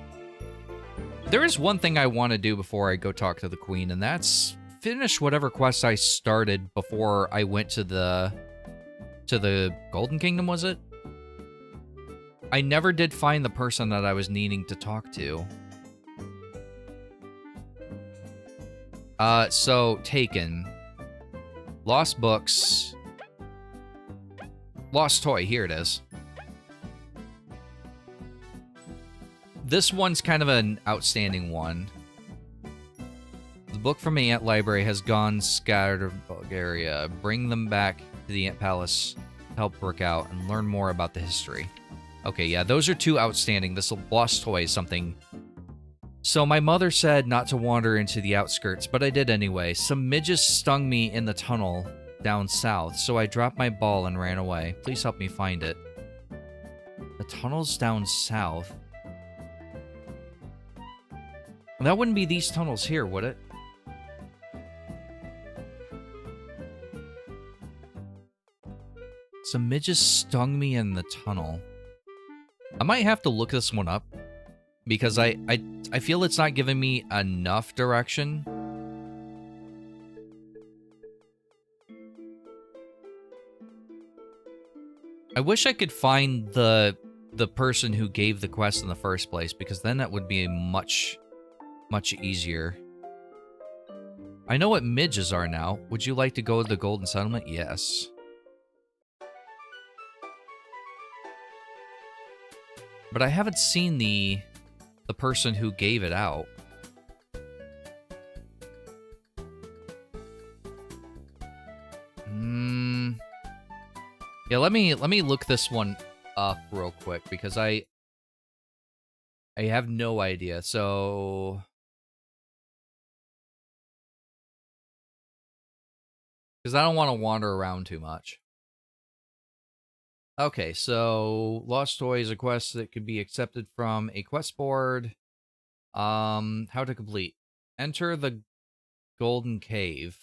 There is one thing I want to do before I go talk to the queen, and that's finish whatever quest I started before I went to the Golden Kingdom, was it? I never did find the person that I was needing to talk to. So, Taken. Lost Books. Lost Toy, here it is. This one's kind of an outstanding one. The book from the Ant Library has gone scattered of Bulgaria. Bring them back to the Ant Palace to help work out and learn more about the history. Okay, yeah, those are two outstanding. This Lost Toy is something. So my mother said not to wander into the outskirts, but I did anyway. Some midges stung me in the tunnel down south, so I dropped my ball and ran away. Please help me find it. The tunnel's down south. That wouldn't be these tunnels here, would it? Some midges stung me in the tunnel. I might have to look this one up because I feel it's not giving me enough direction. I wish I could find the person who gave the quest in the first place, because then that would be much easier. I know what midges are now. Would you like to go to the Golden Settlement? Yes. But I haven't seen the person who gave it out. Yeah, let me look this one up real quick because I have no idea. So because I don't want to wander around too much. Okay, so Lost Toy is a quest that could be accepted from a quest board. How to complete. Enter the Golden Cave.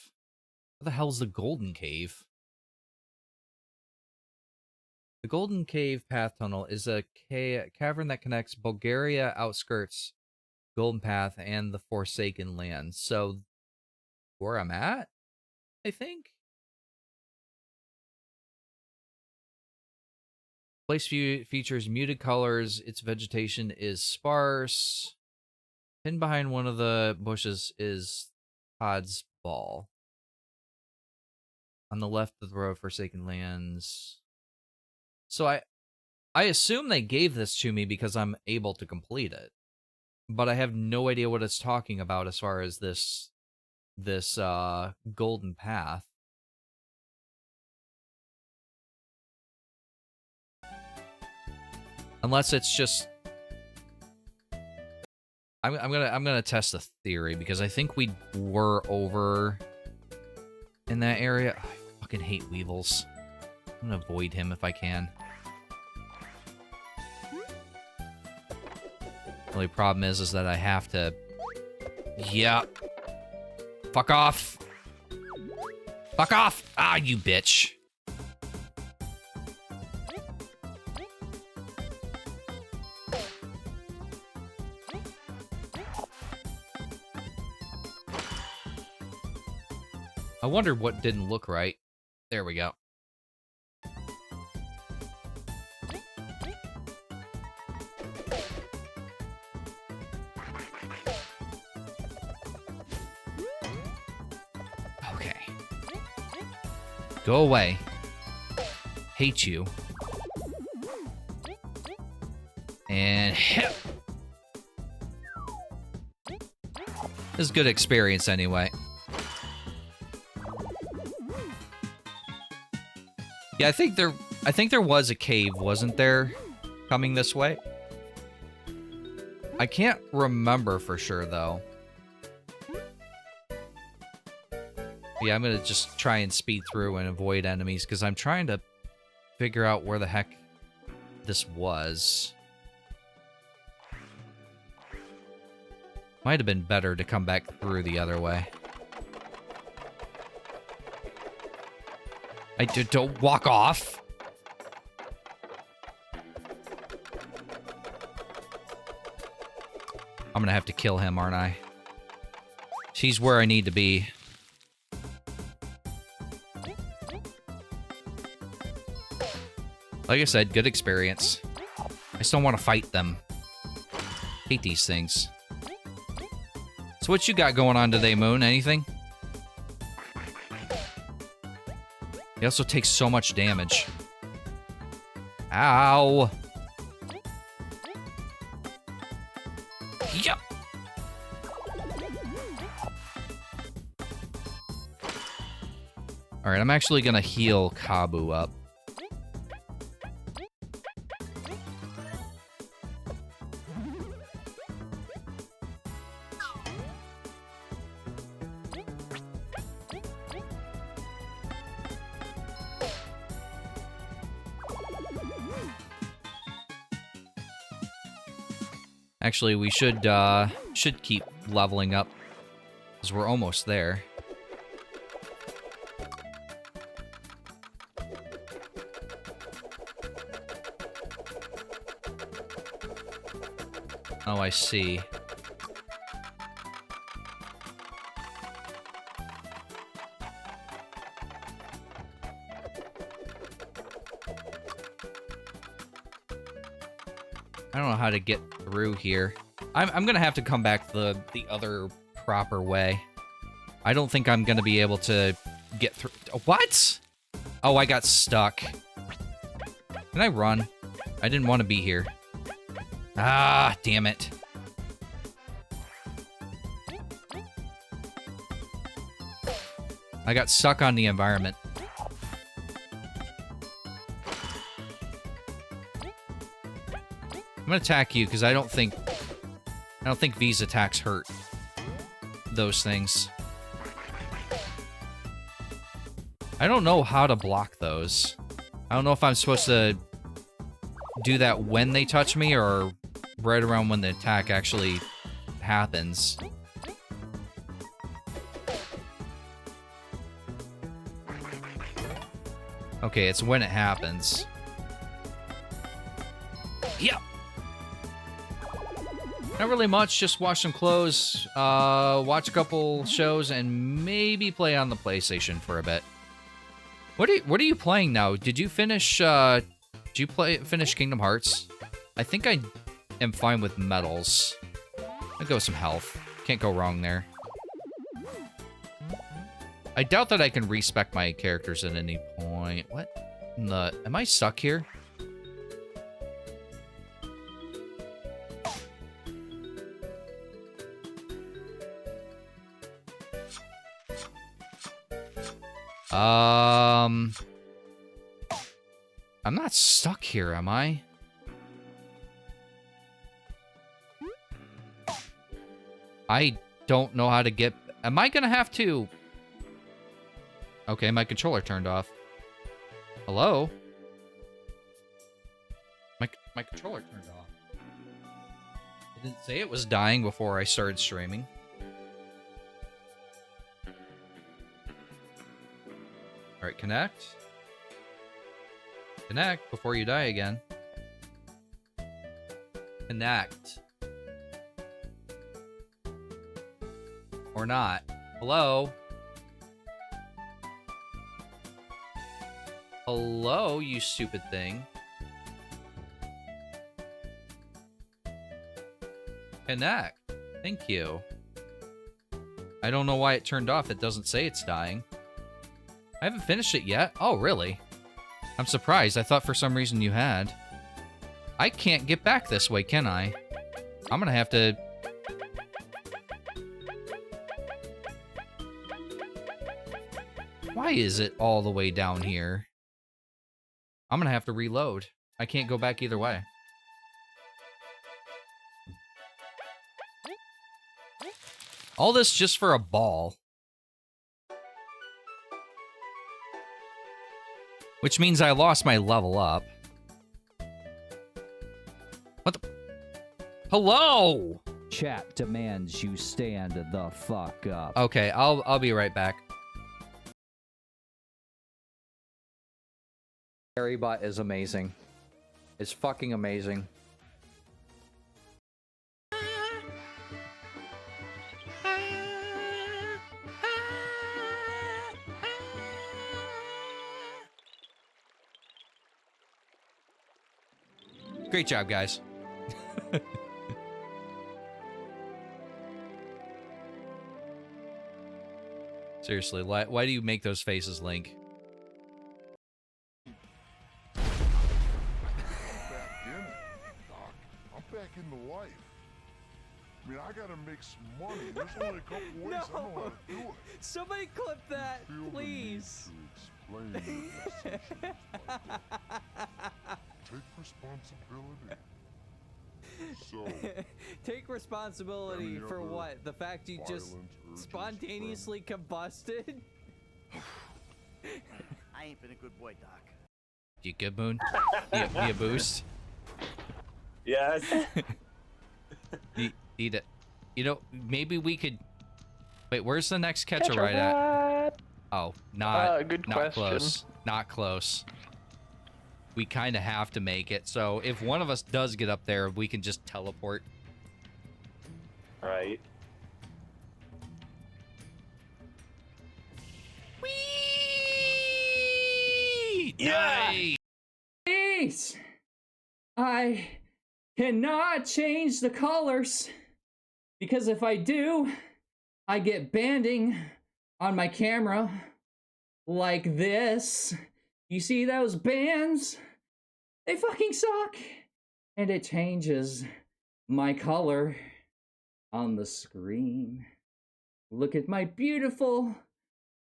What the hell's the Golden Cave? The Golden Cave Path Tunnel is a cavern that connects Bulgaria outskirts Golden Path, and the Forsaken Land. So, where I'm at, I think. Place features muted colors. Its vegetation is sparse. Hidden behind one of the bushes is Todd's ball. On the left of the road, Forsaken Lands. So I assume they gave this to me because I'm able to complete it. But I have no idea what it's talking about as far as this golden path. Unless it's just I'm gonna test a theory because I think we were over in that area. I fucking hate Weevils. I'm gonna avoid him if I can. The only problem is that I have to. Yeah. Fuck off. Fuck off. Ah, you bitch. I wonder what didn't look right. There we go. Okay. Go away. Hate you. And hit. This is good experience anyway. Yeah, I think there was a cave, wasn't there? Coming this way? I can't remember for sure though. Yeah, I'm gonna just try and speed through and avoid enemies because I'm trying to figure out where the heck this was. Might have been better to come back through the other way. Don't walk off. I'm gonna have to kill him, aren't I? He's where I need to be. Like I said, good experience. I just don't want to fight them. Hate these things. So what you got going on today, Moon? Anything? He also takes so much damage. Ow! Yep. Alright, I'm actually gonna heal Kabbu up. Actually, we should keep leveling up, because we're almost there. Oh, I see. I don't know how to get through here. I'm gonna have to come back the other proper way. I don't think I'm gonna be able to get through. What? Oh, I got stuck. Can I run? I didn't want to be here. Ah, damn it. I got stuck on the environment. I'm gonna attack you because I don't think V's attacks hurt those things. I don't know how to block those. I don't know if I'm supposed to do that when they touch me or right around when the attack actually happens. Okay, it's when it happens. Yep. Not really much, just wash some clothes, watch a couple shows, and maybe play on the PlayStation for a bit. What are you playing now? Did you finish, finish Kingdom Hearts? I think I am fine with medals. I'll go with some health. Can't go wrong there. I doubt that I can respec my characters at any point. What in the... Am I stuck here? I'm not stuck here, am I? I don't know how to get... Am I gonna have to... Okay, my controller turned off. Hello? My controller turned off. It didn't say it was dying before I started streaming. Alright, connect. Connect before you die again. Connect. Or not. Hello? Hello, you stupid thing. Connect. Thank you. I don't know why it turned off. It doesn't say it's dying. I haven't finished it yet. Oh, really? I'm surprised. I thought for some reason you had. I can't get back this way, can I? I'm gonna have to... Why is it all the way down here? I'm gonna have to reload. I can't go back either way. All this just for a ball. Which means I lost my level up. What the... Hello! Chat demands you stand the fuck up. Okay, I'll be right back. Bot is amazing. It's fucking amazing. Great job, guys. Seriously, why do you make those faces, Link? In life. I mean, I gotta make some money. There's only a couple ways I know how to do it. Somebody clip that, Feel the please. need to explain your decisions, take responsibility. So, Take responsibility any for other what? The fact you just violent urges spontaneously combusted? I ain't been a good boy, Doc. You good, Moon? Need a boost? Yes. Need it. You know, maybe we could... Wait, where's the next catch a ride at? Oh, not good not question. close. Not close. We kind of have to make it, so if one of us does get up there, we can just teleport. Right. Whee! Yeah! Nice! Please! I cannot change the colors, because if I do, I get banding on my camera like this. You see those bands? They fucking suck. And it changes my color on the screen. Look at my beautiful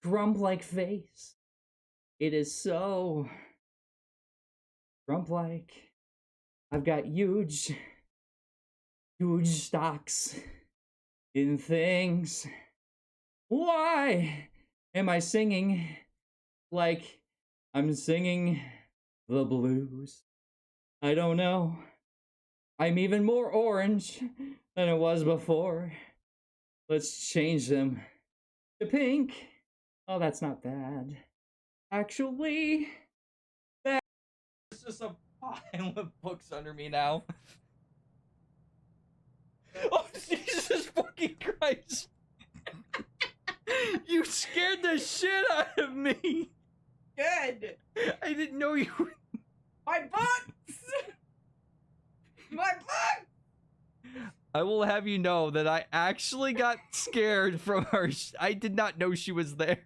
Grump-like face. It is so Grump-like. I've got huge stocks in things. Why am I singing like I'm singing the blues? I don't know. I'm even more orange than it was before. Let's change them to pink. Oh, that's not bad. Actually, there's just a pile of books under me now. Jesus fucking Christ. You scared the shit out of me. Good. I didn't know you were... My books! My book! I will have you know that I actually got scared from her. I did not know she was there.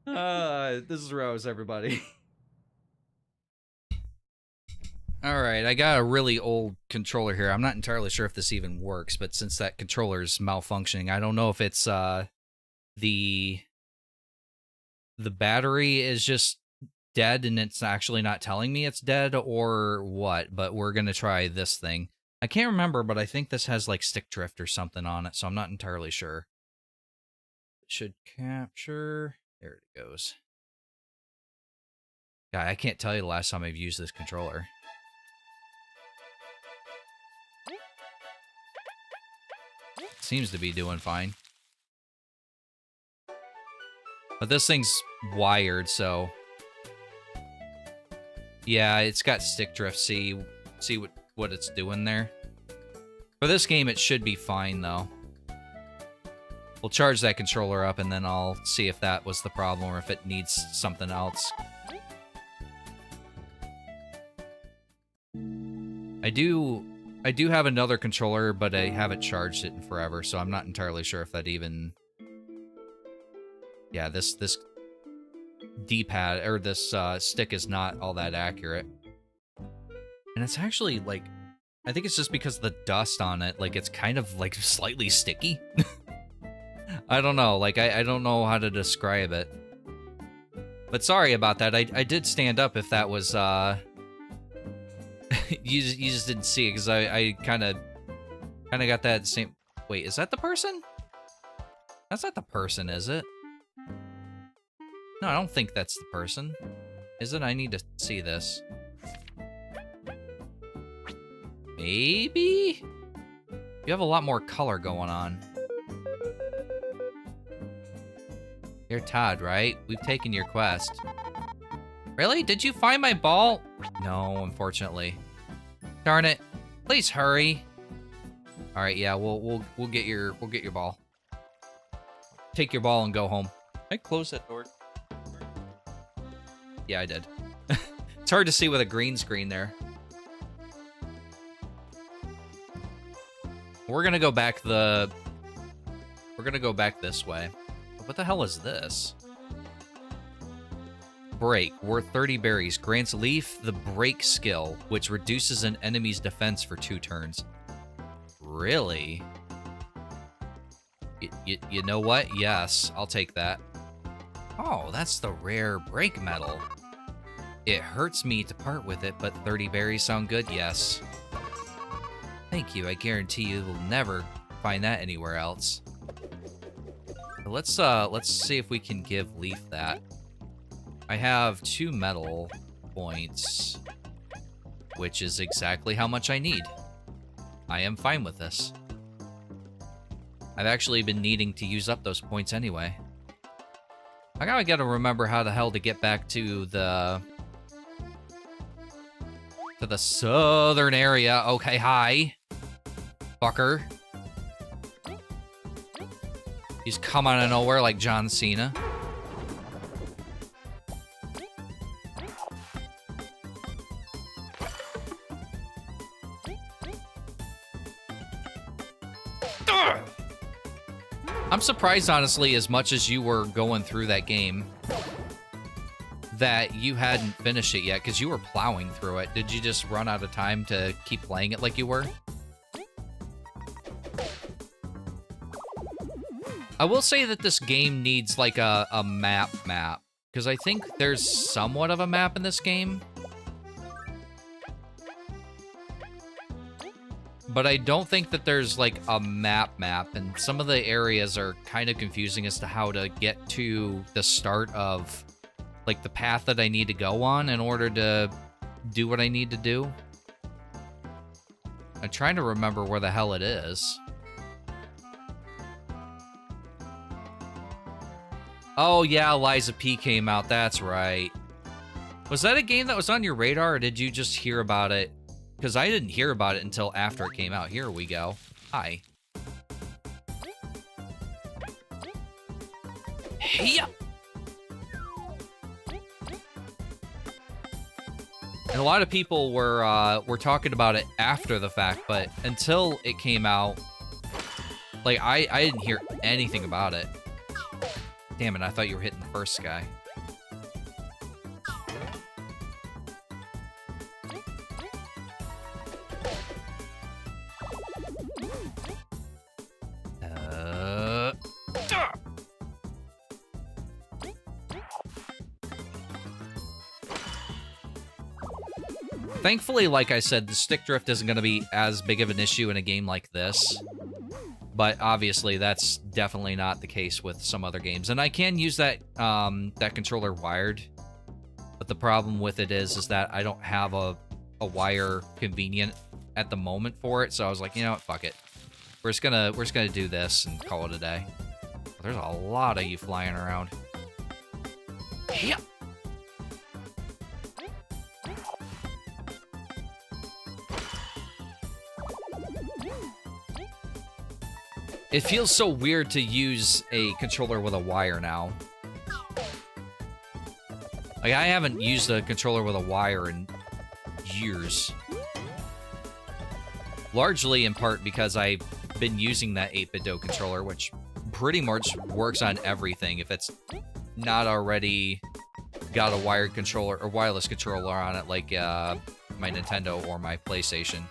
This is Rose, everybody. Alright, I got a really old controller here. I'm not entirely sure if this even works, but since that controller's malfunctioning, I don't know if it's the battery is just dead and it's actually not telling me it's dead or what, but we're gonna try this thing. I can't remember, but I think this has like stick drift or something on it, so I'm not entirely sure. It should capture... There it goes. God, I can't tell you the last time I've used this controller. Seems to be doing fine. But this thing's wired, so... Yeah, it's got stick drift. See what it's doing there? For this game, it should be fine, though. We'll charge that controller up, and then I'll see if that was the problem, or if it needs something else. I do have another controller, but I haven't charged it in forever, so I'm not entirely sure if that even... Yeah, this D-pad, or this stick is not all that accurate. And it's actually, like... I think it's just because of the dust on it, like, it's kind of, like, slightly sticky. I don't know, like, I don't know how to describe it. But sorry about that, I did stand up if that was, you just didn't see it, because I kind of got that same... Wait, is that the person? That's not the person, is it? No, I don't think that's the person. Is it? I need to see this. Maybe? You have a lot more color going on. You're Todd, right? We've taken your quest. Really? Did you find my ball? No, unfortunately. Darn it. Please hurry. All right, yeah, we'll get your ball. Take your ball and go home. I close that door. Yeah, I did. It's hard to see with a green screen there. We're gonna go back this way. What the hell is this? Break. Worth 30 berries. Grants Leaf the break skill, which reduces an enemy's defense for 2 turns. Really? You know what? Yes, I'll take that. Oh, that's the rare break metal. It hurts me to part with it, but 30 berries sound good? Yes. Thank you. I guarantee you will never find that anywhere else. Let's see if we can give Leaf that. I have 2 metal points, which is exactly how much I need. I am fine with this. I've actually been needing to use up those points anyway. I gotta remember how the hell to get back to the southern area. Okay, hi, fucker. He's come out of nowhere like John Cena. Ugh! I'm surprised, honestly, as much as you were going through that game, that you hadn't finished it yet, because you were plowing through it. Did you just run out of time to keep playing it like you were? I will say that this game needs, like, a map, because I think there's somewhat of a map in this game. But I don't think that there's, like, a map, and some of the areas are kind of confusing as to how to get to the start of, like, the path that I need to go on in order to do what I need to do. I'm trying to remember where the hell it is. Oh, yeah, Liza P came out. That's right. Was that a game that was on your radar, or did you just hear about it? because I didn't hear about it until after it came out. Here we go. Hi. Hey! And a lot of people were talking about it after the fact, but until it came out, like, I didn't hear anything about it. Damn it, I thought you were hitting the first guy. Thankfully, like I said, the stick drift isn't going to be as big of an issue in a game like this. But obviously, that's definitely not the case with some other games. And I can use that that controller wired. But the problem with it is that I don't have a wire convenient at the moment for it. So I was like, you know what, fuck it. We're just gonna do this and call it a day. There's a lot of you flying around. Yeah. It feels so weird to use a controller with a wire now. Like, I haven't used a controller with a wire in years. Largely in part because I've been using that 8BitDo controller, which pretty much works on everything if it's not already got a wired controller or wireless controller on it, like my Nintendo or my PlayStation.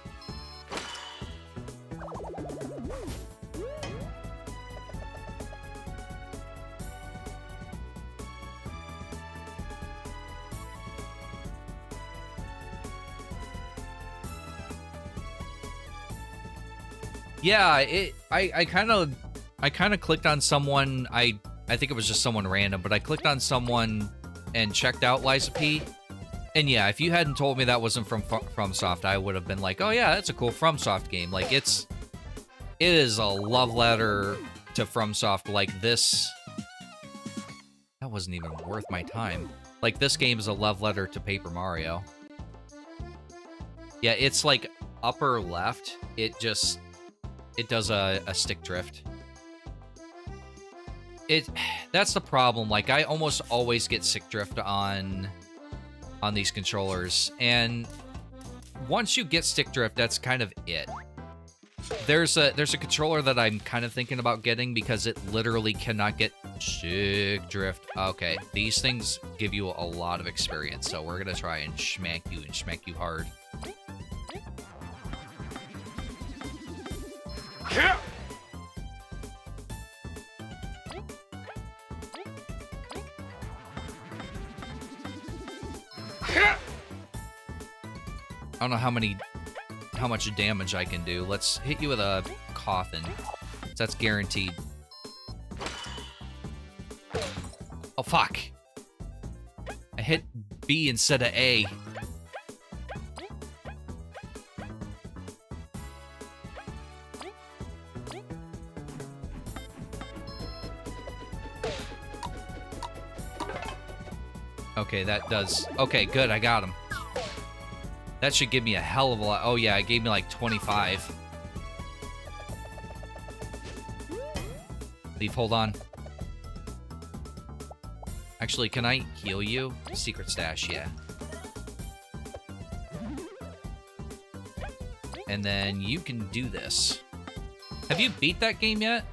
Yeah, I kind of clicked on someone. I think it was just someone random, but I clicked on someone and checked out Liza P. And yeah, if you hadn't told me that wasn't from FromSoft, I would have been like, oh yeah, that's a cool FromSoft game. Like, it is a love letter to FromSoft. Like, this, that wasn't even worth my time. Like, this game is a love letter to Paper Mario. Yeah, it's like upper left. It does a stick drift. That's the problem. Like, I almost always get stick drift on these controllers, and once you get stick drift, that's kind of it. There's a controller that I'm kind of thinking about getting because it literally cannot get stick drift. Okay, these things give you a lot of experience, so we're gonna try and smack you hard. I don't know how much damage I can do. Let's hit you with a coffin. That's guaranteed. Oh, fuck. I hit B instead of A. Okay, that does... Okay, good, I got him. That should give me a hell of a lot. Oh, yeah, it gave me like 25. Leaf, hold on. Actually, can I heal you? Secret stash, yeah. And then you can do this. Have you beat that game yet?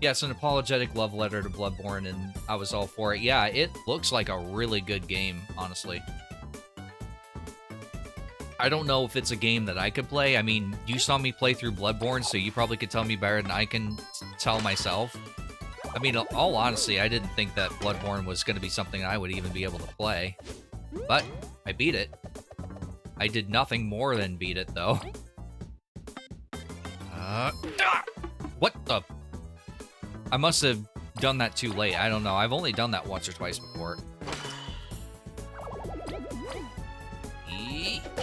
Yeah, it's an apologetic love letter to Bloodborne, and I was all for it. Yeah, it looks like a really good game, honestly. I don't know if it's a game that I could play. I mean, you saw me play through Bloodborne, so you probably could tell me better than I can tell myself. I mean, all honesty, I didn't think that Bloodborne was going to be something I would even be able to play. But I beat it. I did nothing more than beat it, though. What the... I must have done that too late. I don't know. I've only done that once or twice before.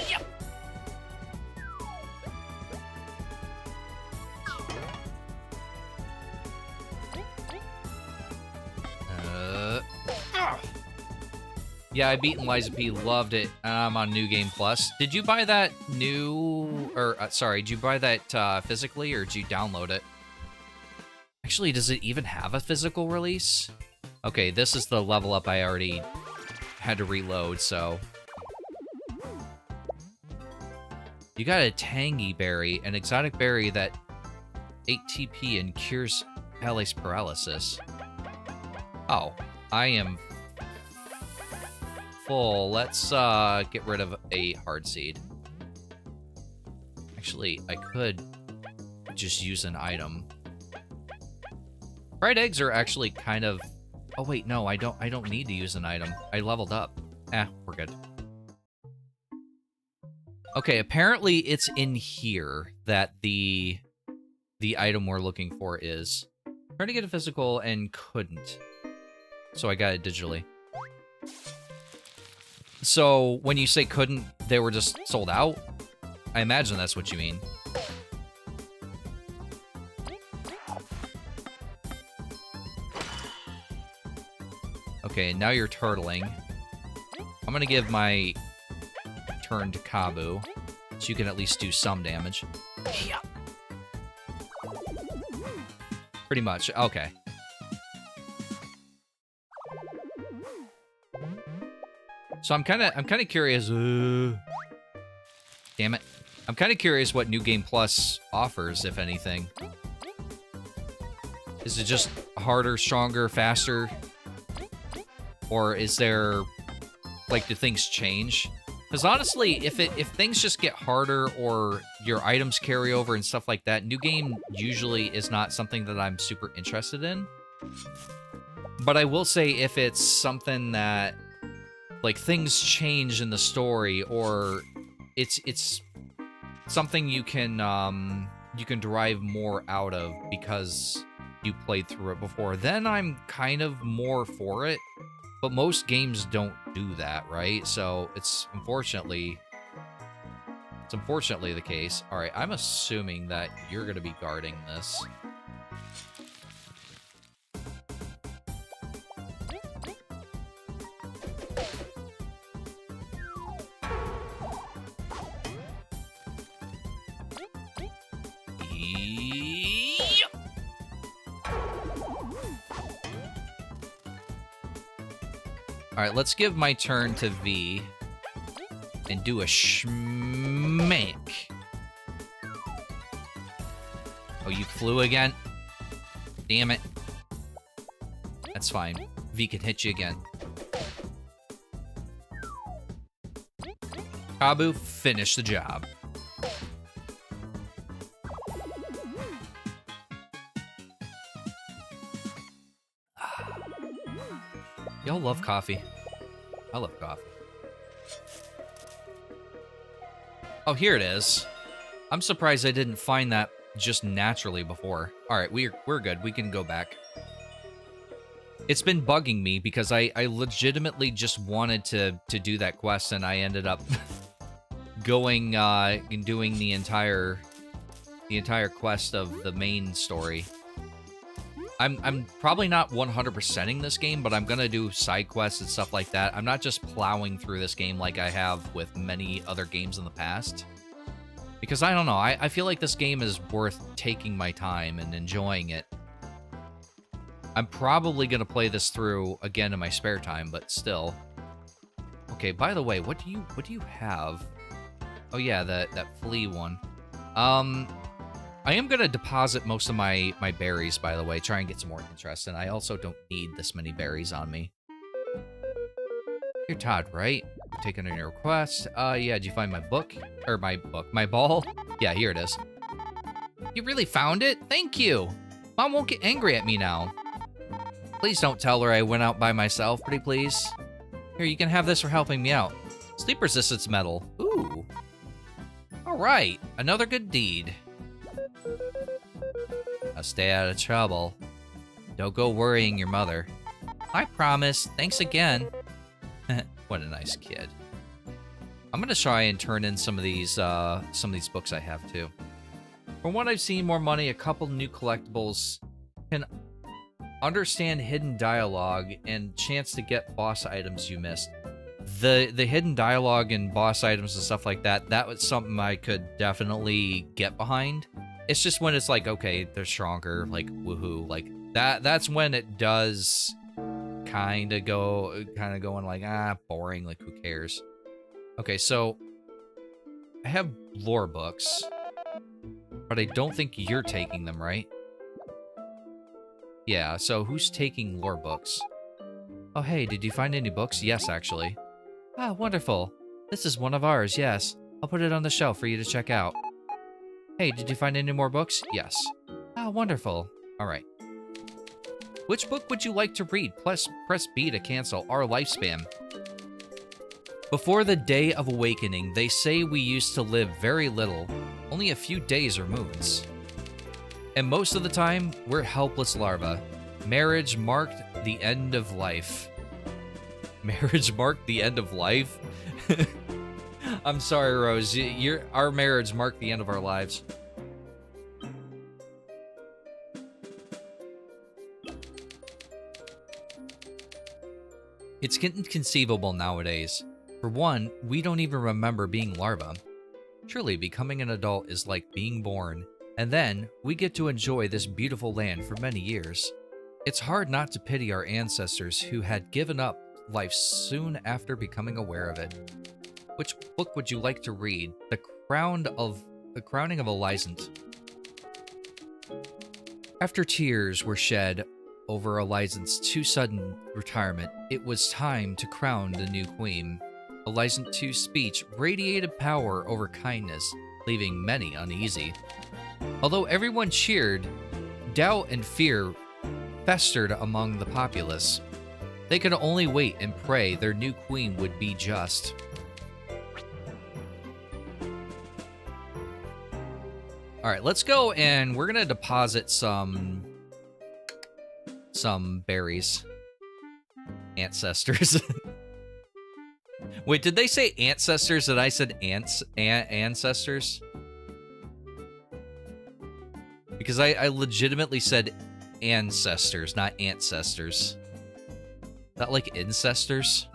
Yep. Yeah, I beat Liza P. Loved it. I'm on New Game Plus. Did you buy that sorry, did you buy that physically or did you download it? Actually, does it even have a physical release? Okay, this is the level up I already had to reload, so. You got a tangy berry, an exotic berry that 8 TP and cures paralysis. Oh, I am full. Let's get rid of a hard seed. Actually, I could just use an item. Fried eggs are actually kind of... Oh wait, no, I don't need to use an item. I leveled up. We're good. Okay, apparently it's in here that the item we're looking for is. Trying to get a physical and couldn't. So I got it digitally. So when you say couldn't, they were just sold out? I imagine that's what you mean. Okay, now you're turtling. I'm gonna give my turn to Kabbu, so you can at least do some damage. Yeah. Pretty much, okay. So I'm kind of curious. Damn it! I'm kind of curious what New Game Plus offers, if anything. Is it just harder, stronger, faster, or is there, like, do things change? Because honestly, if things just get harder or your items carry over and stuff like that, New Game usually is not something that I'm super interested in. But I will say if it's something that, like, things change in the story, or it's something you can derive more out of because you played through it before, then I'm kind of more for it. But most games don't do that, right? So it's unfortunately the case. All right, I'm assuming that you're going to be guarding this. Alright, let's give my turn to V and do a schmank. Oh, you flew again? Damn it. That's fine. V can hit you again. Kabbu, finish the job. Y'all love coffee. I love coffee. Oh, here it is. I'm surprised I didn't find that just naturally before. All right, we're good. We can go back. It's been bugging me because I legitimately just wanted to do that quest, and I ended up going and doing the entire quest of the main story. I'm probably not 100%ing this game, but I'm gonna do side quests and stuff like that. I'm not just plowing through this game like I have with many other games in the past. Because I don't know, I feel like this game is worth taking my time and enjoying it. I'm probably gonna play this through again in my spare time, but still. Okay, by the way, what do you have? Oh yeah, that flea one. I am going to deposit most of my berries, by the way, try and get some more interest, and I also don't need this many berries on me. You're Todd, right? Taking on your request. Yeah, did you find my book? Or my ball? Yeah, here it is. You really found it? Thank you! Mom won't get angry at me now. Please don't tell her I went out by myself, pretty please. Here, you can have this for helping me out. Sleep resistance medal. Ooh. Alright, another good deed. Now stay out of trouble. Don't go worrying your mother. I promise. Thanks again. What a nice kid. I'm gonna try and turn in some of these books I have too. From what I've seen, more money, a couple new collectibles, can understand hidden dialogue, and chance to get boss items you missed. the hidden dialogue and boss items and stuff like that, that was something I could definitely get behind. It's just when it's like, okay, they're stronger, like, woohoo, like, that's when it does kind of going like, boring, like, who cares? Okay, so I have lore books, but I don't think you're taking them, right? Yeah, so who's taking lore books? Oh, hey, did you find any books? Yes, actually. Ah, wonderful. This is one of ours, yes. I'll put it on the shelf for you to check out. Hey, did you find any more books? Yes. Ah, wonderful. All right. Which book would you like to read? Press B to cancel our lifespan. Before the Day of Awakening, they say we used to live very little, only a few days or moons. And most of the time, we're helpless larvae. Marriage marked the end of life. Marriage marked the end of life? I'm sorry, Rose. Our marriage marked the end of our lives. It's inconceivable nowadays. For one, we don't even remember being larvae. Surely becoming an adult is like being born, and then we get to enjoy this beautiful land for many years. It's hard not to pity our ancestors who had given up life soon after becoming aware of it. Which book would you like to read? The Crowning of Elizant. After tears were shed over Elizant's too sudden retirement, it was time to crown the new queen. Elizant II's speech radiated power over kindness, leaving many uneasy. Although everyone cheered, doubt and fear festered among the populace. They could only wait and pray their new queen would be just. Alright, let's go and we're gonna deposit some berries. Ancestors. Wait, did they say ancestors and I said ancestors? Because I legitimately said ancestors, not ancestors. Not like incestors?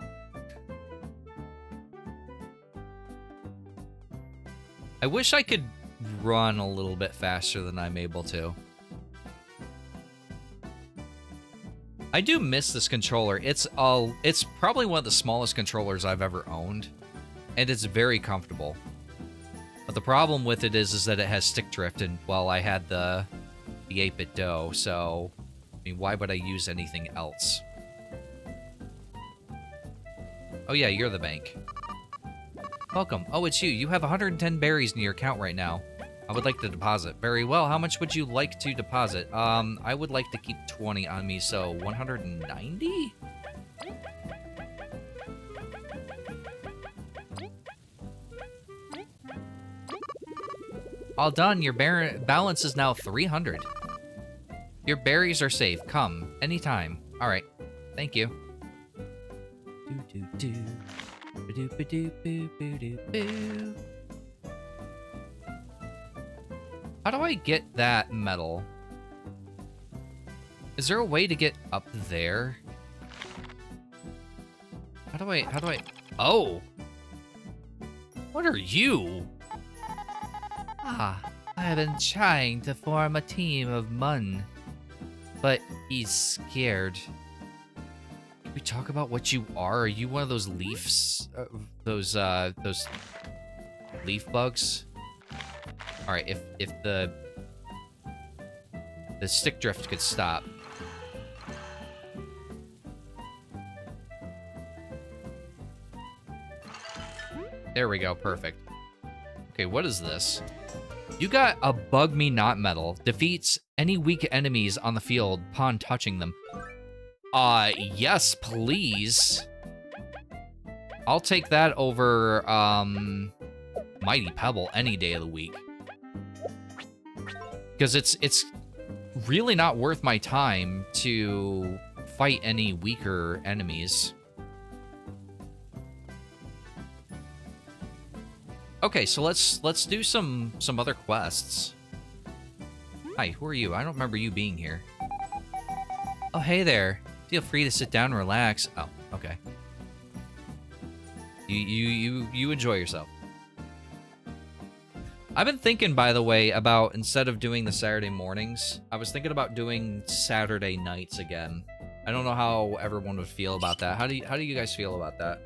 I wish I could run a little bit faster than I'm able to. I do miss this controller. It's probably one of the smallest controllers I've ever owned, and it's very comfortable. But the problem with it is that it has stick drift, and well, I had the 8-bit dough, so I mean, why would I use anything else? Oh yeah, you're the bank. Welcome. Oh, it's you. You have 110 berries in your account right now. I would like to deposit. Very well. How much would you like to deposit? I would like to keep 20 on me, so 190? All done. Your balance is now 300. Your berries are safe. Come anytime. All right. Thank you. How do I get that medal? Is there a way to get up there? How do I... Oh! What are you? Ah, I have been trying to form a team of Mun, but he's scared. Can we talk about what you are? Are you one of those leaves? Those leaf bugs? Alright, if the stick drift could stop. There we go, perfect. Okay, what is this? You got a Bug Me Not medal. Defeats any weak enemies on the field upon touching them. Yes, please. I'll take that over, Mighty Pebble any day of the week. Because it's really not worth my time to fight any weaker enemies. Okay, so let's do some other quests. Hi, who are you? I don't remember you being here. Oh, hey there. Feel free to sit down and relax. Oh, okay. You enjoy yourself. I've been thinking, by the way, about instead of doing the Saturday mornings, I was thinking about doing Saturday nights again. I don't know how everyone would feel about that. How do you guys feel about that?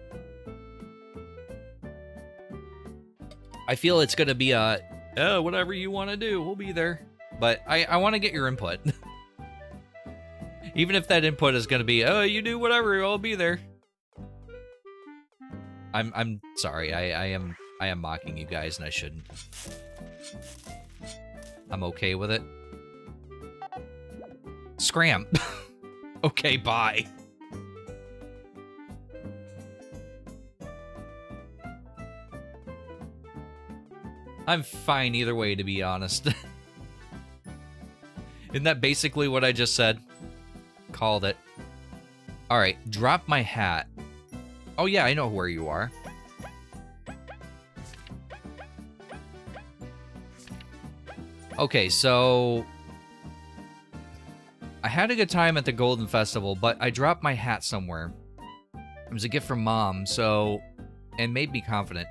I feel it's gonna be a whatever you want to do, we'll be there. But I want to get your input. Even if that input is gonna be, you do whatever, I'll be there. I'm sorry. I am mocking you guys, and I shouldn't. I'm okay with it. Scram. Okay, bye. I'm fine either way, to be honest. Isn't that basically what I just said? Called it. Alright, drop my hat. Oh yeah, I know where you are. Okay, so... I had a good time at the Golden Festival, but I dropped my hat somewhere. It was a gift from Mom, so... and made me confident.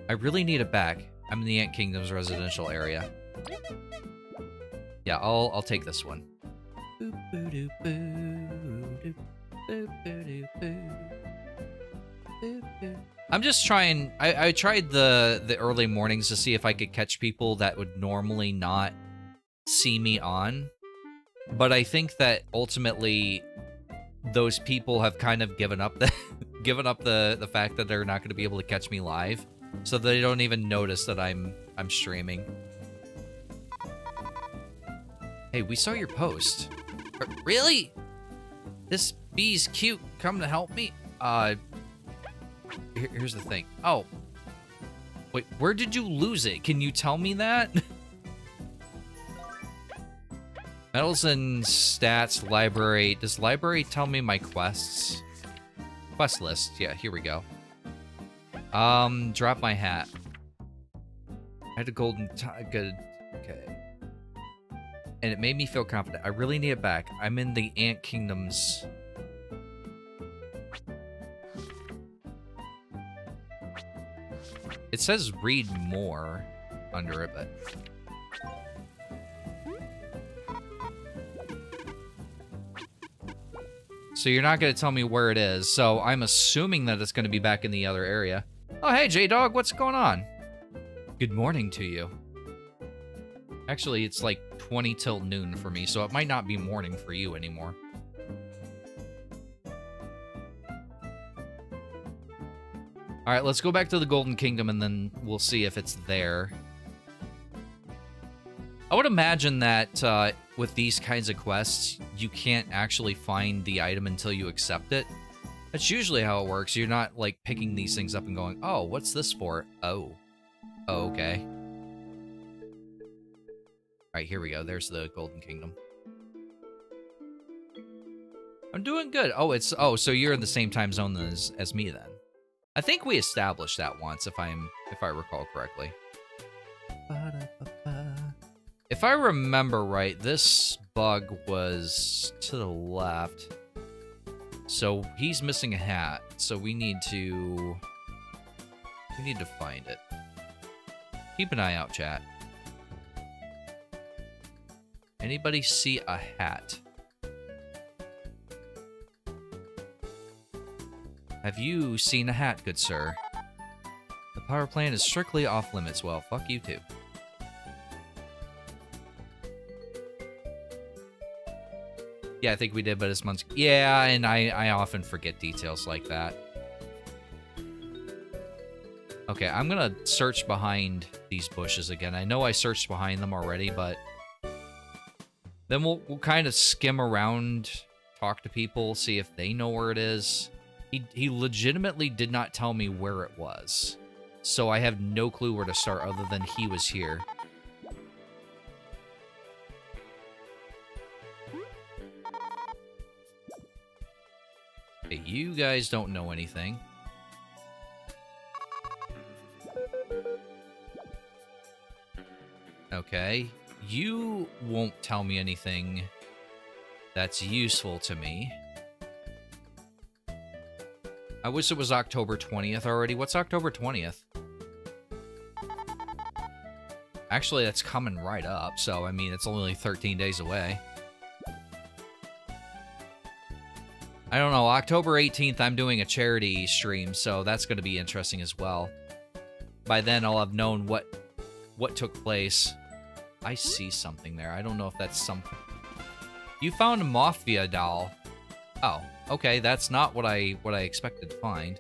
I really need it back. I'm in the Ant Kingdom's residential area. Yeah, I'll take this one. I'm just trying... I tried the early mornings to see if I could catch people that would normally not see me on. But I think that ultimately those people have kind of given up the fact that they're not going to be able to catch me live. So they don't even notice that I'm streaming. Hey, we saw your post. Really? This bee's cute. Come to help me? Here's the thing. Oh. Wait, where did you lose it? Can you tell me that? Medals and stats, library. Does library tell me my quests? Quest list. Yeah, here we go. Drop my hat. I had a golden good. Okay. And it made me feel confident. I really need it back. I'm in the Ant Kingdom's... It says read more under it, but... So you're not going to tell me where it is, so I'm assuming that it's going to be back in the other area. Oh, hey, J-Dog, what's going on? Good morning to you. Actually, it's like 20 till noon for me, so it might not be morning for you anymore. Alright, let's go back to the Golden Kingdom, and then we'll see if it's there. I would imagine that with these kinds of quests, you can't actually find the item until you accept it. That's usually how it works. You're not, like, picking these things up and going, oh, what's this for? Oh. Oh, okay. Alright, here we go. There's the Golden Kingdom. I'm doing good. Oh, so you're in the same time zone as me, then. I think we established that once, if I recall correctly. If I remember right, this bug was to the left. So he's missing a hat. So we need to find it. Keep an eye out, chat. Anybody see a hat? Have you seen a hat, good sir? The power plant is strictly off limits. Well, fuck you too. Yeah, I think we did, but it's months. Yeah, and I often forget details like that. Okay, I'm gonna search behind these bushes again. I know I searched behind them already, but then we'll kind of skim around, talk to people, see if they know where it is. He legitimately did not tell me where it was, so I have no clue where to start other than he was here. Okay, you guys don't know anything. Okay, you won't tell me anything that's useful to me. I wish it was October 20th already. What's October 20th? Actually, that's coming right up, so, I mean, it's only 13 days away. I don't know, October 18th, I'm doing a charity stream, so that's going to be interesting as well. By then, I'll have known what took place. I see something there. I don't know if that's something. You found a Mafia doll. Oh, okay, that's not what I expected to find.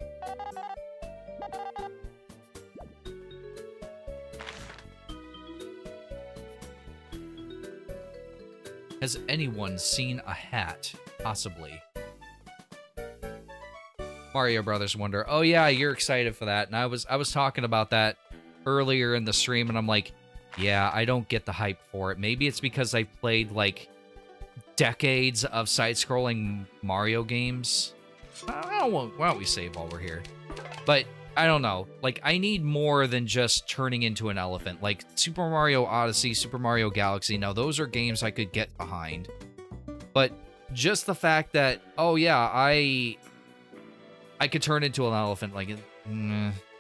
Has anyone seen a hat? Possibly. Mario Brothers Wonder. Oh yeah, you're excited for that. And I was talking about that earlier in the stream, and I'm like, yeah, I don't get the hype for it. Maybe it's because I played like decades of side-scrolling Mario games. Why don't we save while we're here? But I don't know. Like, I need more than just turning into an elephant. Like, Super Mario Odyssey, Super Mario Galaxy, now those are games I could get behind. But just the fact that, oh yeah, I could turn into an elephant, like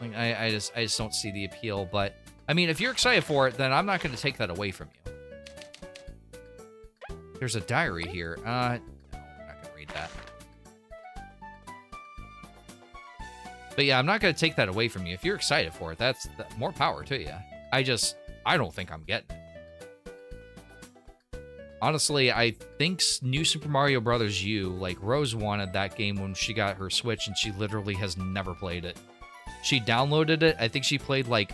I just don't see the appeal. But, I mean, if you're excited for it, then I'm not going to take that away from you. There's a diary here. No, I'm not going to read that. But yeah, I'm not going to take that away from you. If you're excited for it, that's more power to you. I don't think I'm getting it. Honestly, I think New Super Mario Bros. U, like, Rose wanted that game when she got her Switch, and she literally has never played it. She downloaded it. I think she played, like,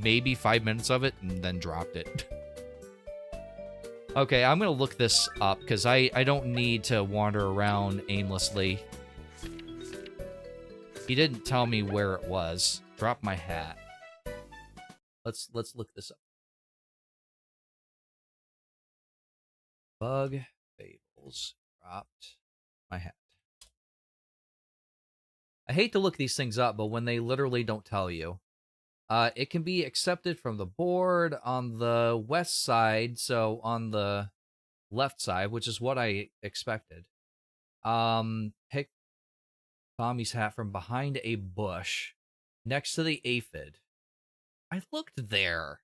maybe 5 minutes of it, and then dropped it. Okay, I'm going to look this up, because I don't need to wander around aimlessly. He didn't tell me where it was. Drop my hat. Let's look this up. Bug Fables. Dropped my hat. I hate to look these things up, but when they literally don't tell you. It can be accepted from the board on the west side, so on the left side, which is what I expected. Pick Tommy's hat from behind a bush next to the aphid. I looked there.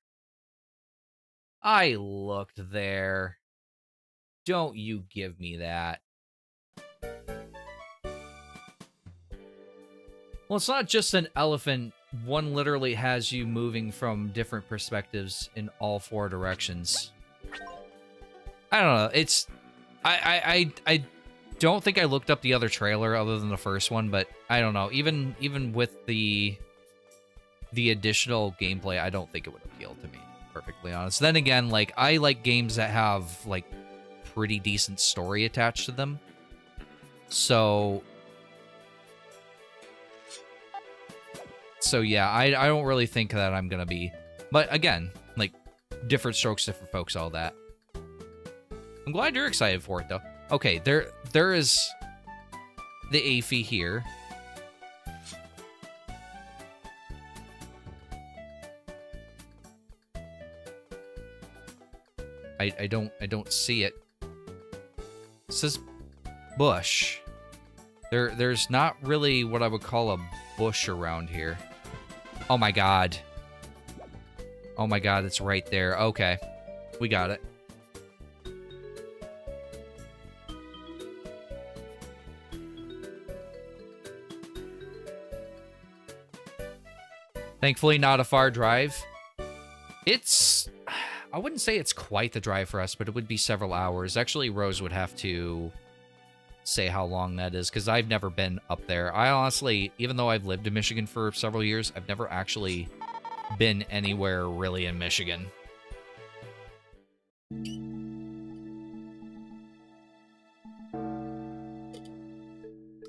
Don't you give me that. Well, it's not just an elephant. One literally has you moving from different perspectives in all four directions. I don't know. It's... I don't think I looked up the other trailer other than the first one, but I don't know. Even with the additional gameplay, I don't think it would appeal to me, perfectly honest. Then again, like, I like games that have, like, pretty decent story attached to them. So yeah, I don't really think that I'm gonna be... But again, like, different strokes, different folks, all that. I'm glad you're excited for it, though. Okay, there is the Aphie here. I don't see it. It says bush. There's not really what I would call a bush around here. Oh my god. Oh my god, it's right there. Okay. We got it. Thankfully, not a far drive. It's... I wouldn't say it's quite the drive for us, but it would be several hours. Actually, Rose would have to say how long that is, because I've never been up there. I honestly, even though I've lived in Michigan for several years, I've never actually been anywhere really in Michigan.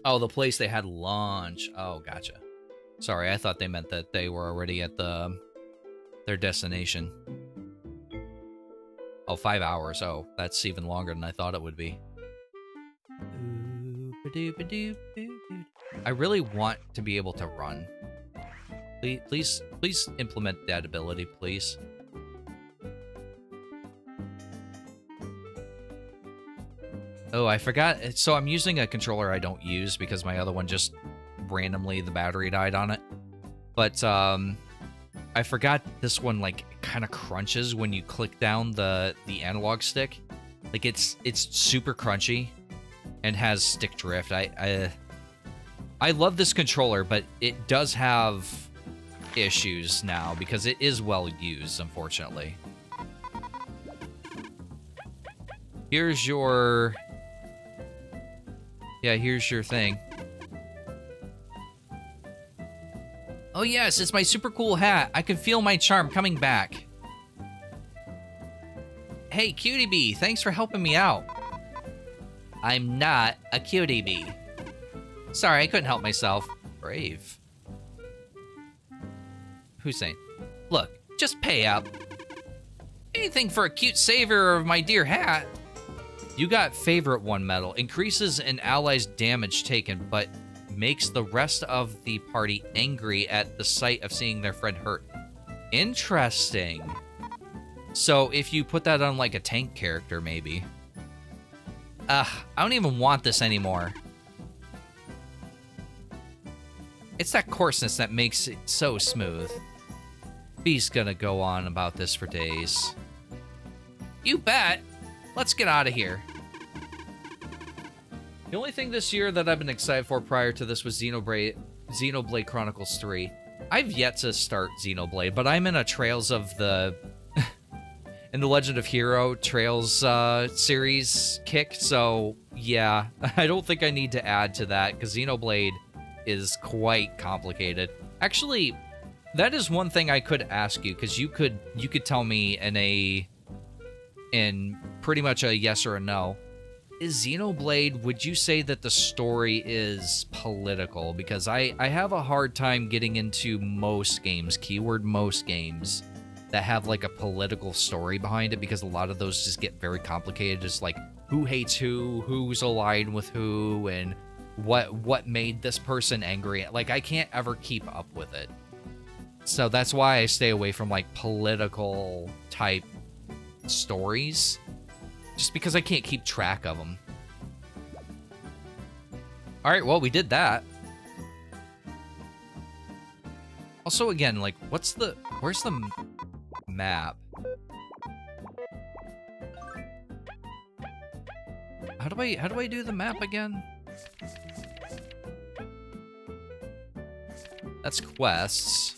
Oh, the place they had lunch. Oh, gotcha. Sorry, I thought they meant that they were already at their destination. Oh, 5 hours. Oh, that's even longer than I thought it would be. I really want to be able to run. Please implement that ability, please. Oh, I forgot. So I'm using a controller I don't use because my other one just randomly the battery died on it. But I forgot this one like kind of crunches when you click down the analog stick. Like it's super crunchy and has stick drift. I love this controller, but it does have issues now because it is well used, unfortunately. Here's your... Yeah, here's your thing. Oh yes, it's my super cool hat. I can feel my charm coming back. Hey, Cutie Bee, thanks for helping me out. I'm not a cutie bee. Sorry, I couldn't help myself. Brave. Hussein. Look, just pay up. Anything for a cute savior of my dear hat. You got favorite one medal. Increases an ally's damage taken, but makes the rest of the party angry at the sight of seeing their friend hurt. Interesting. So if you put that on like a tank character, maybe. I don't even want this anymore. It's that coarseness that makes it so smooth. Bee's gonna go on about this for days. You bet. Let's get out of here. The only thing this year that I've been excited for prior to this was Xenoblade Chronicles 3. I've yet to start Xenoblade, but I'm in a Trails of the... in the Legend of Hero Trails series kick, so yeah. I don't think I need to add to that, because Xenoblade is quite complicated. Actually, that is one thing I could ask you, because you could tell me in pretty much a yes or a no. Is Xenoblade, would you say that the story is political? Because I have a hard time getting into most games, keyword most games, that have like a political story behind it, because a lot of those just get very complicated, just like who hates who, who's aligned with who, and what made this person angry. Like, I can't ever keep up with it. So that's why I stay away from like political type stories, just because I can't keep track of them. All right, well, we did that. Also, again, like, where's the map? How do I do the map again? That's quests.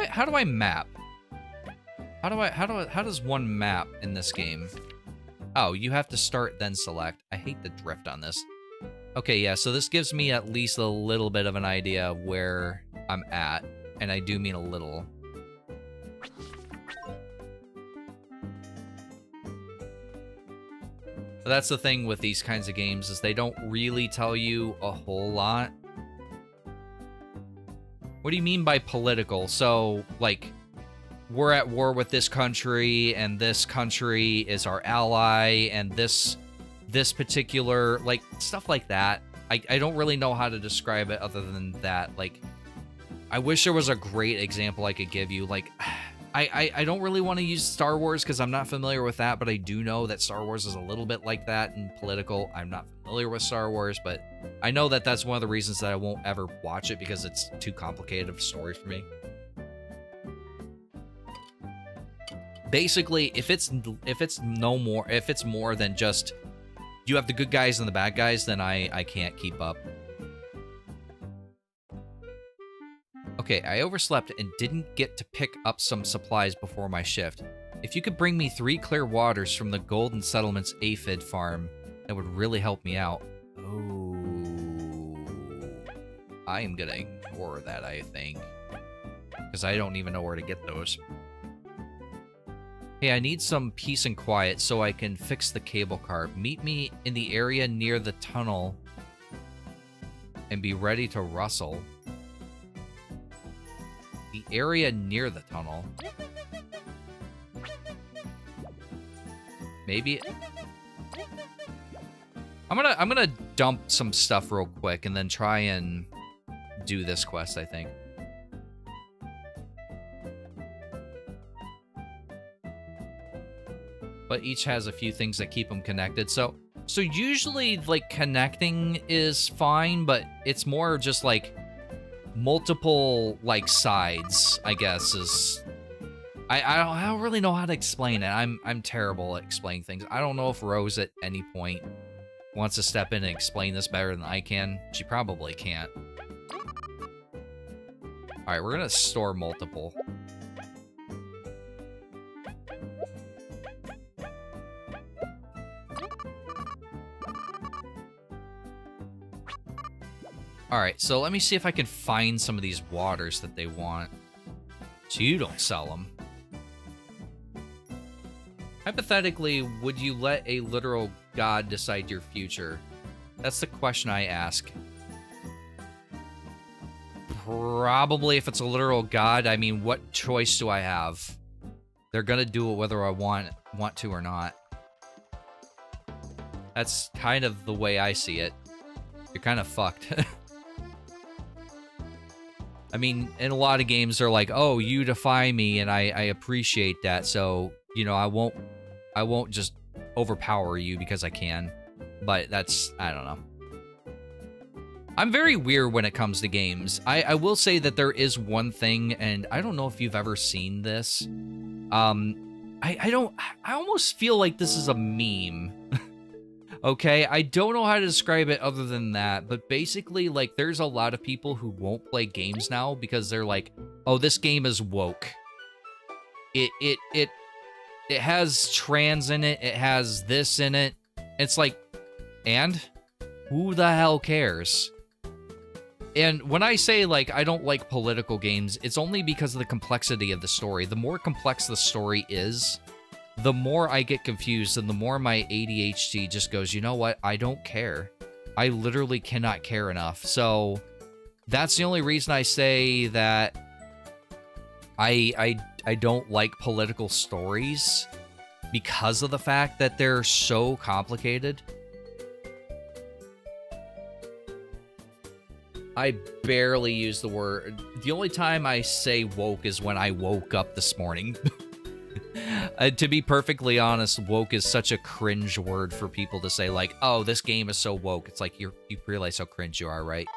How do I map? How does one map in this game? Oh, you have to start then select. I hate the drift on this. Okay, yeah, so this gives me at least a little bit of an idea of where I'm at, and I do mean a little. But that's the thing with these kinds of games, is they don't really tell you a whole lot. What do you mean by political? So, like, we're at war with this country, and this country is our ally, and this particular, like, stuff like that. I don't really know how to describe it other than that. Like, I wish there was a great example I could give you. Like, I don't really want to use Star Wars because I'm not familiar with that, but I do know that Star Wars is a little bit like that in political. I'm not familiar with Star Wars, but I know that that's one of the reasons that I won't ever watch it, because it's too complicated of a story for me. Basically, if it's more than just you have the good guys and the bad guys, then I can't keep up. Okay, I overslept and didn't get to pick up some supplies before my shift. If you could bring me 3 clear waters from the Golden Settlement's aphid farm, that would really help me out. Oh, I am gonna ignore that, I think, because I don't even know where to get those. Hey, I need some peace and quiet so I can fix the cable car. Meet me in the area near the tunnel and be ready to rustle. The area near the tunnel. Maybe I'm gonna dump some stuff real quick and then try and do this quest, I think. But each has a few things that keep them connected. So So usually, like, connecting is fine, but it's more just, like, multiple, like, sides, I guess, is... I don't really know how to explain it. I'm terrible at explaining things. I don't know if Rose at any point wants to step in and explain this better than I can. She probably can't. Alright, we're gonna store multiple. Alright, so let me see if I can find some of these waters that they want. So you don't sell them. Hypothetically, would you let a literal god decide your future? That's the question I ask. Probably if it's a literal god, I mean, what choice do I have? They're gonna do it whether I want to or not. That's kind of the way I see it. You're kind of fucked. I mean, in a lot of games, they're like, oh, you defy me, and I appreciate that, so, you know, I won't just overpower you because I can. But that's, I don't know. I'm very weird when it comes to games. I will say that there is one thing, and I don't know if you've ever seen this. I almost feel like this is a meme. Okay, I don't know how to describe it other than that, but basically, like, there's a lot of people who won't play games now because they're like, oh, this game is woke. It has trans in it, it has this in it. It's like, and? Who the hell cares? And when I say, like, I don't like political games, it's only because of the complexity of the story. The more complex the story is, the more I get confused and the more my ADHD just goes, you know what? I don't care. I literally cannot care enough. So that's the only reason I say that I don't like political stories, because of the fact that they're so complicated. I barely use the word. The only time I say woke is when I woke up this morning. To be perfectly honest, woke is such a cringe word for people to say, like, oh, this game is so woke. It's like, you realize how cringe you are, right?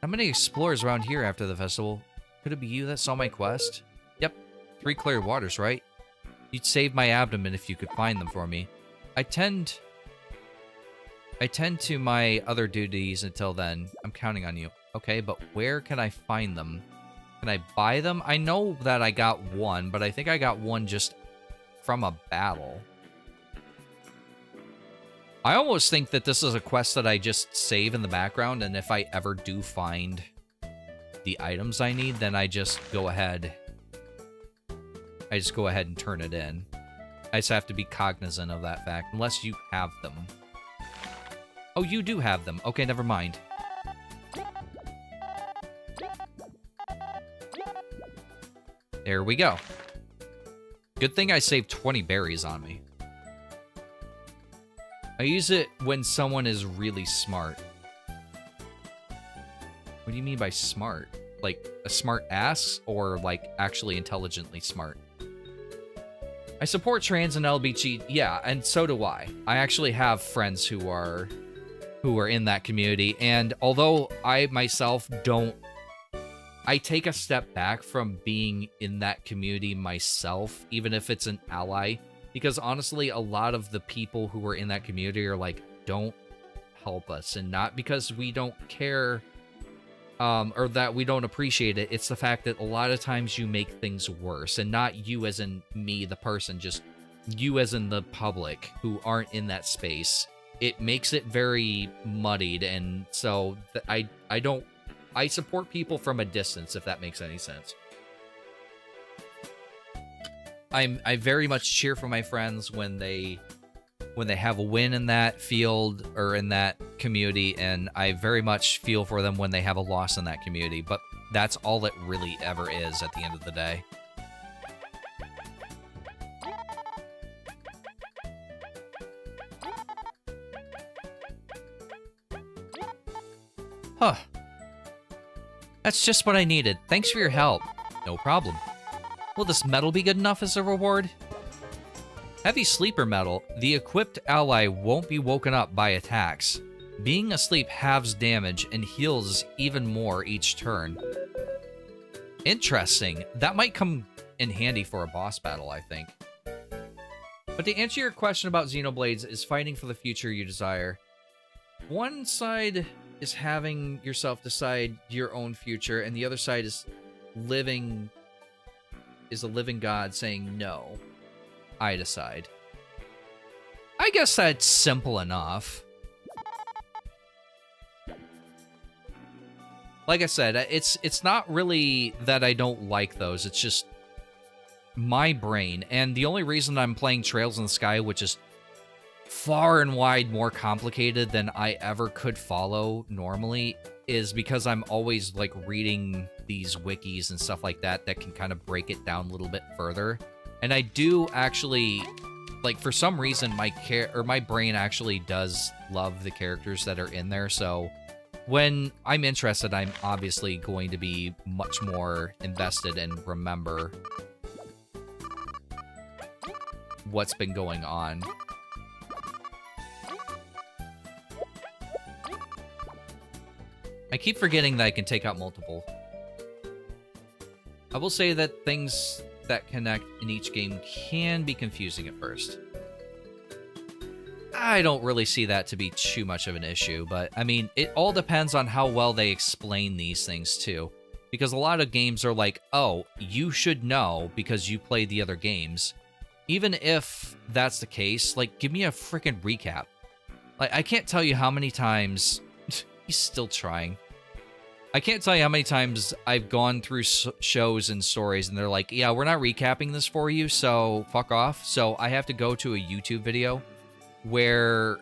How many explorers around here after the festival? Could it be you that saw my quest? Yep, 3 clear waters, right? You'd save my abdomen if you could find them for me. I tend to my other duties until then. I'm counting on you. Okay, but where can I find them? Can I buy them? I know that I got one, but I think I got one just from a battle. I almost think that this is a quest that I just save in the background, and if I ever do find the items I need, then I just go ahead. I just go ahead and turn it in. I just have to be cognizant of that fact, unless you have them. Oh, you do have them. Okay, never mind. There we go. Good thing I saved 20 berries on me. I use it when someone is really smart. What do you mean by smart? Like a smart ass, or like actually intelligently smart? I support trans and LBG. Yeah, and so do I. I actually have friends who are in that community, and although I myself don't, I take a step back from being in that community myself, even if it's an ally, because honestly, a lot of the people who are in that community are like, don't help us, and not because we don't care, or that we don't appreciate it. It's the fact that a lot of times you make things worse, and not you as in me, the person, just you as in the public who aren't in that space. It makes it very muddied, and so I support people from a distance, if that makes any sense. I very much cheer for my friends when they have a win in that field or in that community, and I very much feel for them when they have a loss in that community, but that's all it really ever is at the end of the day. Huh. That's just what I needed. Thanks for your help. No problem. Will this medal be good enough as a reward? Heavy sleeper metal. The equipped ally won't be woken up by attacks. Being asleep halves damage and heals even more each turn. Interesting. That might come in handy for a boss battle, I think. But to answer your question about Xenoblades, is fighting for the future you desire. One side is having yourself decide your own future, and the other side is a living God saying, no, I decide. I guess that's simple enough. Like I said, it's not really that I don't like those, it's just my brain. And the only reason I'm playing Trails in the Sky, which is far and wide more complicated than I ever could follow normally, is because I'm always like reading these wikis and stuff like that that can kind of break it down a little bit further. And I do actually, like, for some reason my brain actually does love the characters that are in there. So when I'm interested, I'm obviously going to be much more invested and remember what's been going on. I keep forgetting that I can take out multiple. I will say that things that connect in each game can be confusing at first. I don't really see that to be too much of an issue, but I mean, it all depends on how well they explain these things too. Because a lot of games are like, oh, you should know because you played the other games. Even if that's the case, like, give me a freaking recap. Like, I can't tell you how many times... He's still trying. I can't tell you how many times I've gone through shows and stories, and they're like, yeah, we're not recapping this for you, so fuck off. So I have to go to a YouTube video where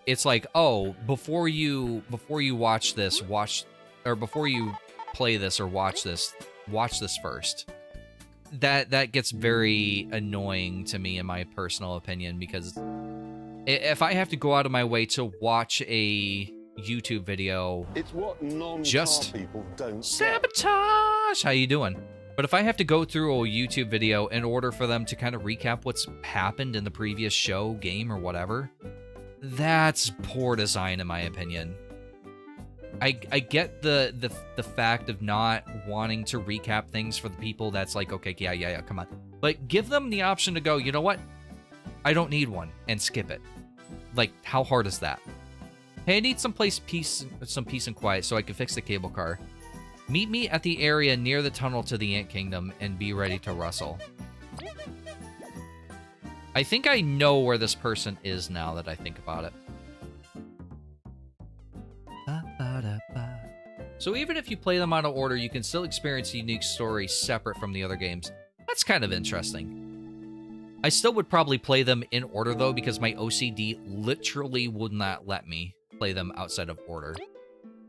it's like, oh, before you watch this, before you play this or watch this first. That gets very annoying to me, in my personal opinion, because if I have to go out of my way to watch a YouTube video, it's what just people don't sabotage. How you doing? But if I have to go through a YouTube video in order for them to kind of recap what's happened in the previous show, game, or whatever, that's poor design, in my opinion. I get the fact of not wanting to recap things for the people that's like, okay, yeah, come on. But give them the option to go, you know what? I don't need one, and skip it. Like, how hard is that? Hey, I need some peace and quiet so I can fix the cable car. Meet me at the area near the tunnel to the Ant Kingdom and be ready to rustle. I think I know where this person is now that I think about it. So even if you play them out of order, you can still experience a unique story separate from the other games. That's kind of interesting. I still would probably play them in order, though, because my OCD literally would not let me play them outside of order.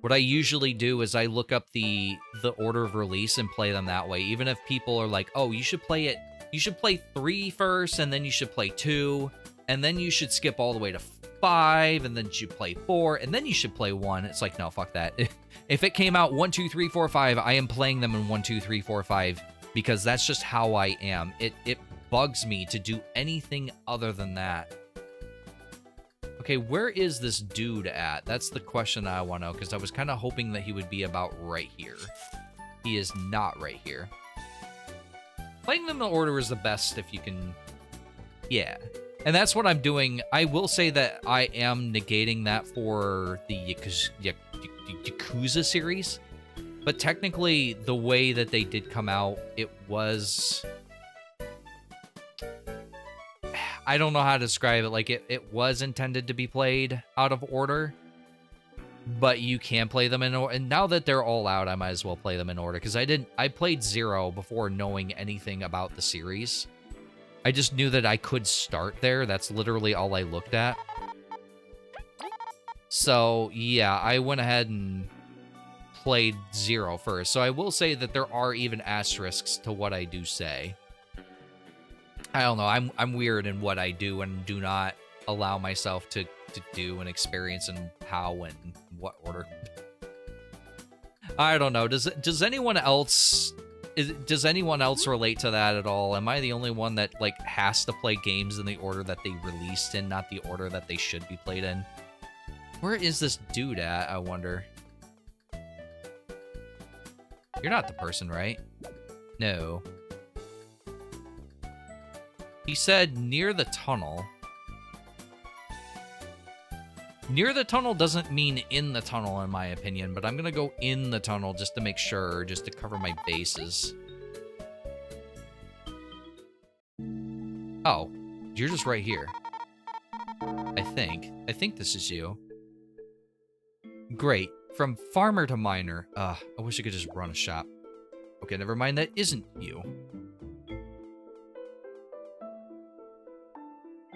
What I usually do is I look up the order of release and play them that way. Even if people are like, oh, you should play 3 first, and then you should play 2, and then you should skip all the way to 5, and then you should play 4, and then you should play 1. It's like, no, fuck that. If it came out 1, 2, 3, 4, 5, I am playing them in 1, 2, 3, 4, 5, because that's just how I am. It bugs me to do anything other than that. Okay, where is this dude at? That's the question I want to know, because I was kind of hoping that he would be about right here. He is not right here. Playing them in order is the best if you can... Yeah. And that's what I'm doing. I will say that I am negating that for the Yakuza series. But technically, the way that they did come out, it was... I don't know how to describe it. Like, it was intended to be played out of order, but you can play them in order. And now that they're all out, I might as well play them in order, because I played 0 before knowing anything about the series. I just knew that I could start there. That's literally all I looked at. So, yeah, I went ahead and played 0 first. So I will say that there are even asterisks to what I do say. I don't know. I'm weird in what I do and do not allow myself to do and experience and how and what order. I don't know. Does anyone else Does anyone else relate to that at all? Am I the only one that, like, has to play games in the order that they released in, not the order that they should be played in? Where is this dude at, I wonder? You're not the person, right? No. He said near the tunnel. Near the tunnel doesn't mean in the tunnel, in my opinion, but I'm gonna go in the tunnel just to make sure, just to cover my bases. Oh, you're just right here. I think this is you. Great. From farmer to miner. I wish I could just run a shop. Okay, never mind, that isn't you.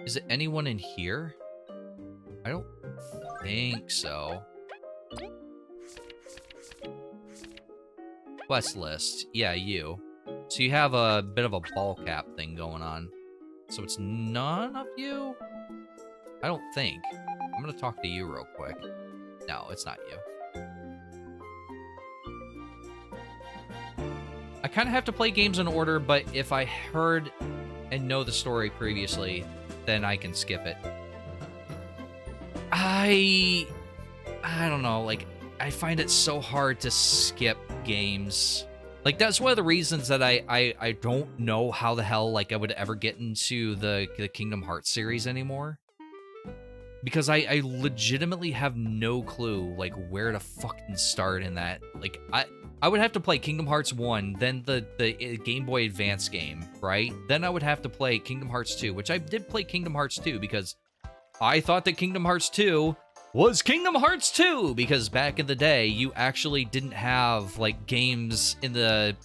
Is it anyone in here? I don't think so. Quest list. Yeah, you. So you have a bit of a ball cap thing going on. So it's none of you? I don't think. I'm gonna talk to you real quick. No, it's not you. I kind of have to play games in order, but if I heard and know the story previously, then I can skip it. I don't know, like, I find it so hard to skip games. Like, that's one of the reasons that I don't know how the hell, like, I would ever get into the Kingdom Hearts series anymore. Because I legitimately have no clue, like, where to fucking start in that. Like, I would have to play Kingdom Hearts 1, then the Game Boy Advance game, right? Then I would have to play Kingdom Hearts 2, which I did play Kingdom Hearts 2 because I thought that Kingdom Hearts 2 was Kingdom Hearts 2, because back in the day, you actually didn't have, like, games in the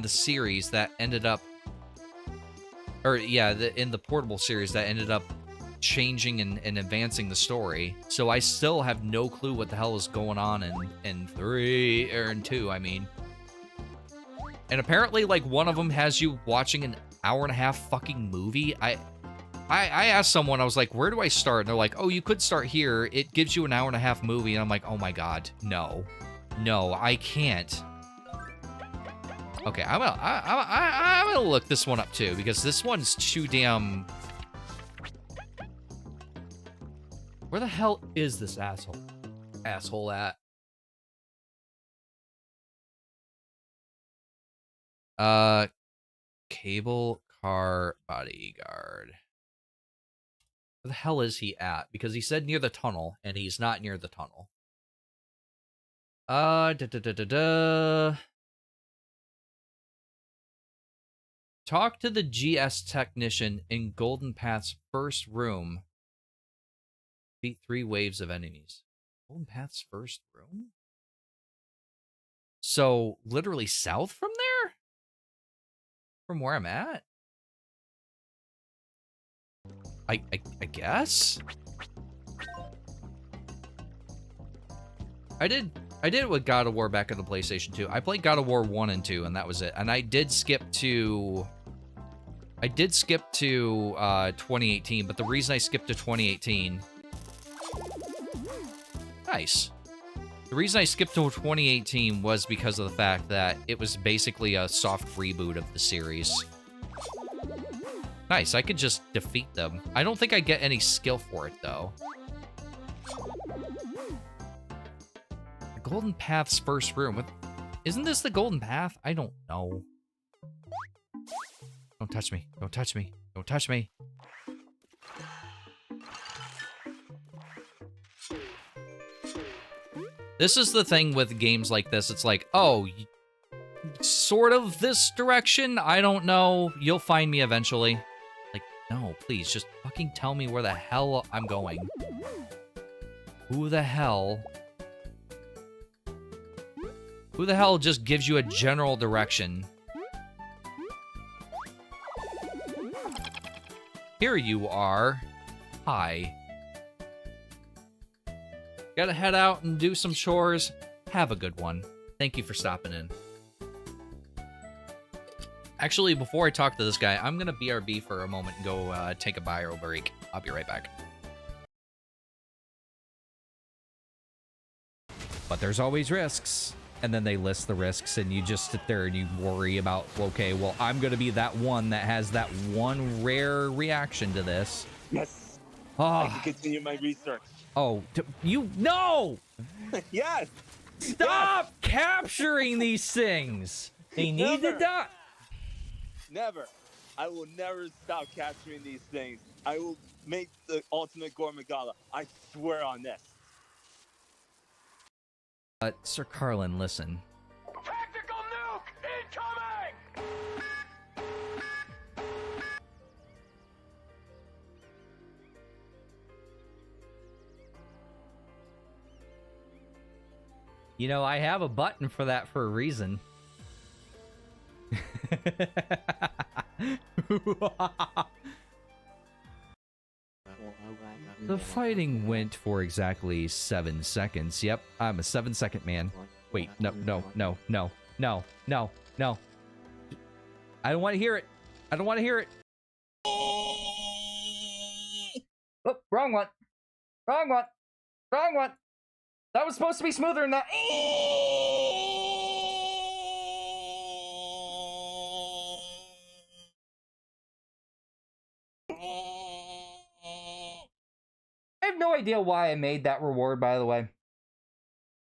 series that ended up, or yeah, in the portable series that ended up changing and advancing the story. So I still have no clue what the hell is going on in 3 or in 2, I mean. And apparently, like, one of them has you watching an hour-and-a-half fucking movie. I asked someone, I was like, where do I start? And they're like, oh, you could start here. It gives you an hour-and-a-half movie. And I'm like, oh my god, no. No, I can't. Okay, I'm gonna look this one up too, because this one's too damn... Where the hell is this asshole at? Cable car bodyguard. Where the hell is he at? Because he said near the tunnel, and he's not near the tunnel. Talk to the GS technician in Golden Path's first room. Beat 3 waves of enemies. Golden Path's first room? So, literally south from there? From where I'm at? I guess? I did it with God of War back on the PlayStation 2. I played God of War 1 and 2, and that was it. And I did skip to 2018, but the reason I skipped to 2018... Nice. The reason I skipped to 2018 was because of the fact that it was basically a soft reboot of the series. Nice, I could just defeat them. I don't think I get any skill for it, though. The Golden Path's first room. Isn't this the Golden Path? I don't know. Don't touch me. Don't touch me. Don't touch me. This is the thing with games like this. It's like, oh, sort of this direction? I don't know. You'll find me eventually. Like, no, please, just fucking tell me where the hell I'm going. Who the hell just gives you a general direction? Here you are. Hi. Gotta head out and do some chores. Have a good one. Thank you for stopping in. Actually, before I talk to this guy, I'm gonna BRB for a moment and go take a bio break. I'll be right back. But there's always risks. and then they list the risks, and you just sit there and you worry about, okay, well, I'm gonna be that one that has that one rare reaction to this. Yes. Oh, I can continue my research. No! Yes. Stop capturing these things. They need to Never. die. Never. I will never stop capturing these things. I will make the ultimate gourmet gala. I swear on this. Sir Carlin, listen. Tactical nuke incoming! You know, I have a button for that for a reason. The fighting went for exactly 7 seconds. Yep, I'm a 7-second man. Wait, no. I don't want to hear it. I don't want to hear it. Oh, wrong one. Wrong one. Wrong one. That was supposed to be smoother than that. I have no idea why I made that reward, by the way.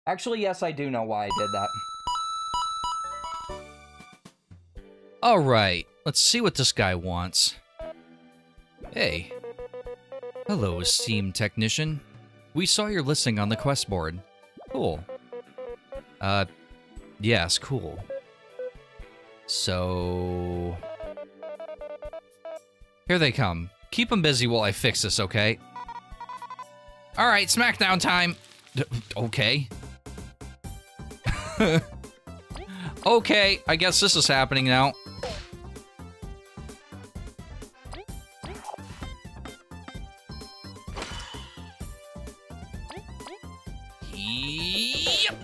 Actually, yes, I do know why I did that. All right, let's see what this guy wants. Hey. Hello, esteemed technician. We saw your listing on the quest board. Cool. Yes, cool. So... here they come. Keep them busy while I fix this, okay? Alright, SmackDown time! Okay. Okay, I guess this is happening now. Yep.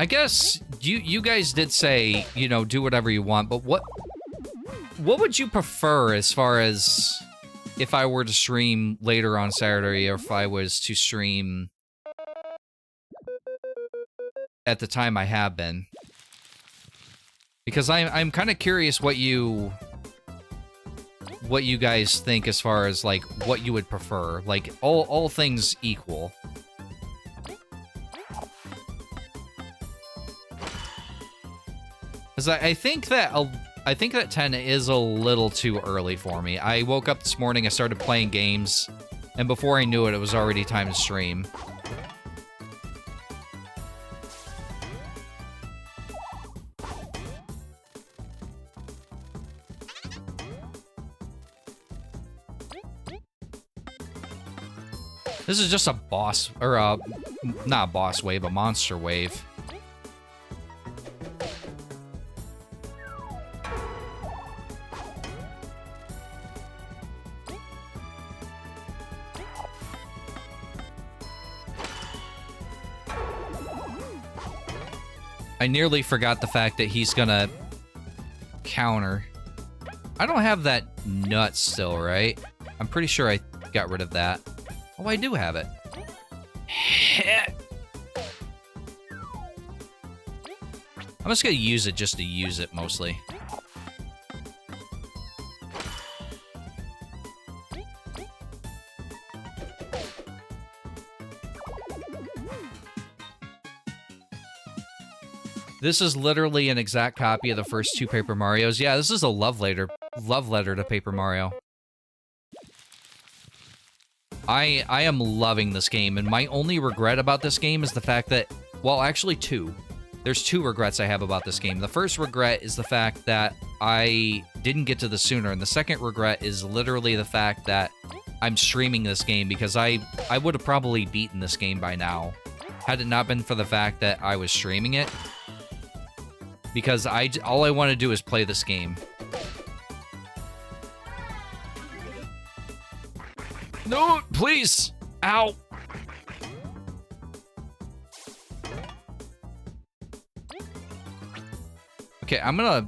I guess you guys did say, you know, do whatever you want, but what would you prefer as far as if I were to stream later on Saturday, or if I was to stream at the time I have been? Because I'm kind of curious what you guys think as far as like what you would prefer, like all things equal. Because I think that 10 is a little too early for me. I woke up this morning, I started playing games, and before I knew it, it was already time to stream. This is just a boss, or not a boss wave, a monster wave. I nearly forgot the fact that he's gonna counter. I don't have that nut still, right? I'm pretty sure I got rid of that. Oh, I do have it. I'm just gonna use it just to use it, mostly. This is literally an exact copy of the first 2 Paper Marios. Yeah, this is a love letter to Paper Mario. I am loving this game, and my only regret about this game is the fact that, well, actually 2. There's 2 regrets I have about this game. The first regret is the fact that I didn't get to this sooner, and the second regret is literally the fact that I'm streaming this game, because I would have probably beaten this game by now, had it not been for the fact that I was streaming it. Because all I want to do is play this game. No, please! Ow! Okay, I'm gonna...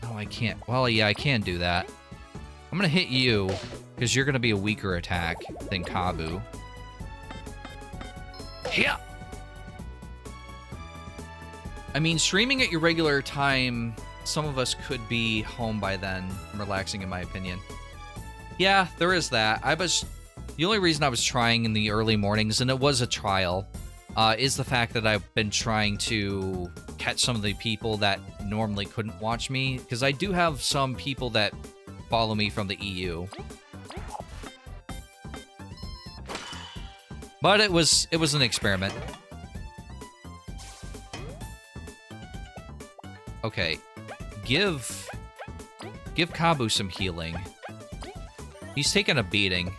No, I can't. Well, yeah, I can do that. I'm gonna hit you, because you're gonna be a weaker attack than Kabbu. Yeah! I mean, streaming at your regular time, some of us could be home by then, relaxing in my opinion. Yeah, there is that. The only reason I was trying in the early mornings, and it was a trial, is the fact that I've been trying to catch some of the people that normally couldn't watch me, because I do have some people that follow me from the EU. But it was an experiment. Okay, give Kabbu some healing. He's taking a beating.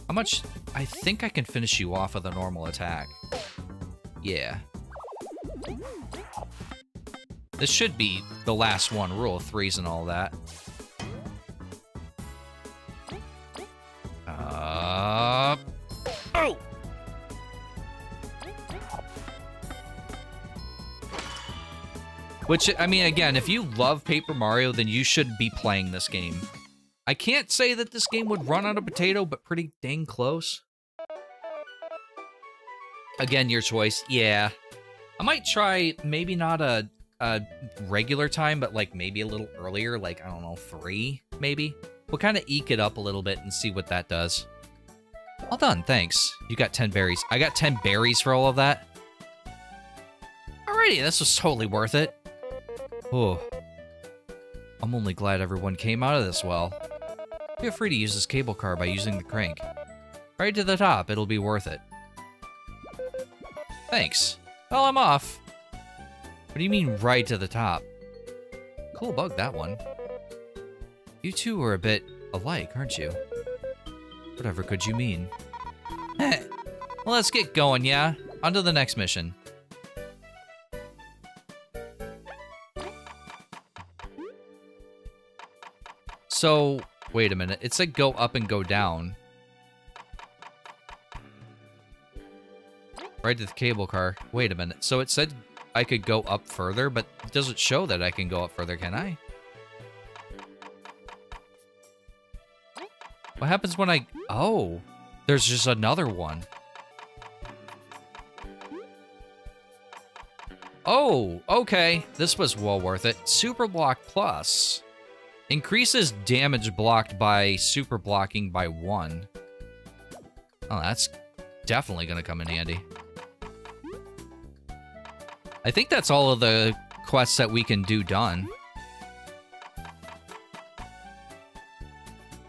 How much? I think I can finish you off with a normal attack. Yeah. This should be the last one, rule of threes and all that. Oh! Which, I mean, again, if you love Paper Mario, then you should be playing this game. I can't say that this game would run on a potato, but pretty dang close. Again, your choice. Yeah. I might try maybe not a regular time, but like maybe a little earlier, like, I don't know, 3, maybe? We'll kind of eke it up a little bit and see what that does. Well done, thanks. You got 10 berries. I got 10 berries for all of that. Alrighty, this was totally worth it. Oh. I'm only glad everyone came out of this well. Feel free to use this cable car by using the crank. Right to the top, it'll be worth it. Thanks. Well, I'm off. What do you mean, right to the top? Cool bug, that one. You two are a bit alike, aren't you? Whatever could you mean? Well, let's get going, yeah? On to the next mission. So, wait a minute. It said go up and go down. Right to the cable car. Wait a minute. So it said I could go up further, but it doesn't show that I can go up further, can I? What happens when I... Oh, there's just another one. Oh, okay. This was well worth it. Super Block Plus. Increases damage blocked by super blocking by 1. Oh, that's definitely going to come in handy. I think that's all of the quests that we can do done.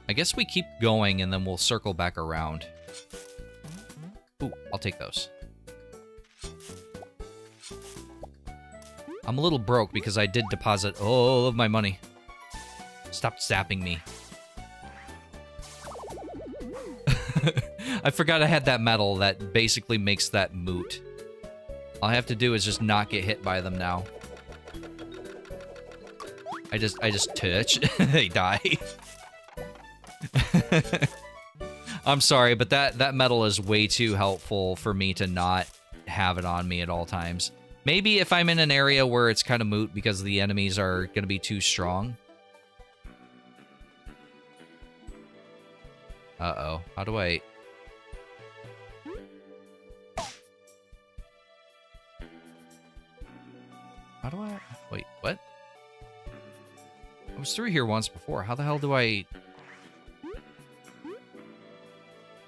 I guess we keep going and then we'll circle back around. Ooh, I'll take those. I'm a little broke because I did deposit all of my money. Stop zapping me. I forgot I had that medal that basically makes that moot. All I have to do is just not get hit by them now. I just touch. They die. I'm sorry, but that medal is way too helpful for me to not have it on me at all times. Maybe if I'm in an area where it's kind of moot because the enemies are going to be too strong. Uh-oh. How do I... How do I... Wait, what? I was through here once before. How the hell do I...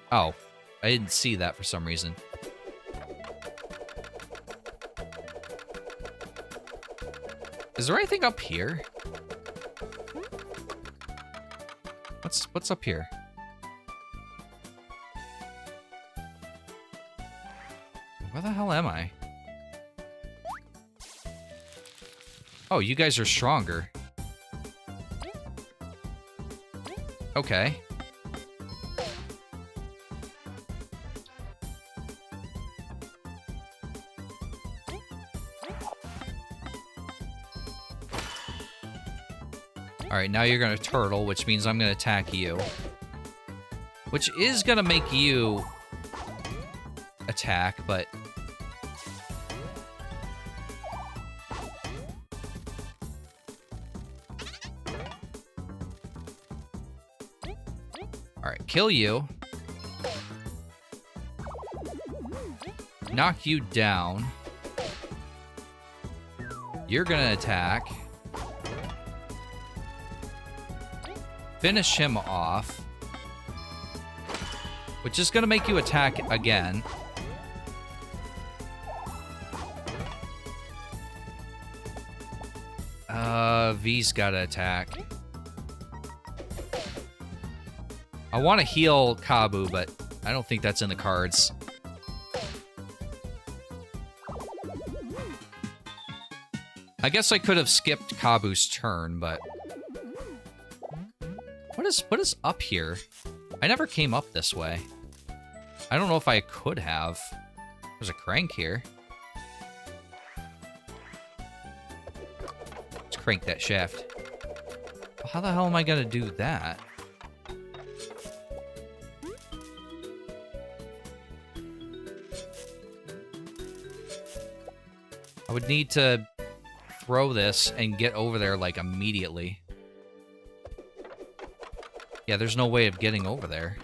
Oh. I didn't see that for some reason. Is there anything up here? What's up here? Where the hell am I? Oh, you guys are stronger. Okay. Alright, now you're gonna turtle, which means I'm gonna attack you. Which is gonna make you attack, but... Alright, kill you. Knock you down. You're gonna attack. Finish him off. Which is gonna make you attack again. V's gotta attack. I want to heal Kabbu, but I don't think that's in the cards. I guess I could have skipped Kabbu's turn, but... What is up here? I never came up this way. I don't know if I could have. There's a crank here. Let's crank that shaft. How the hell am I gonna do that? I would need to throw this and get over there, like, immediately. Yeah, there's no way of getting over there.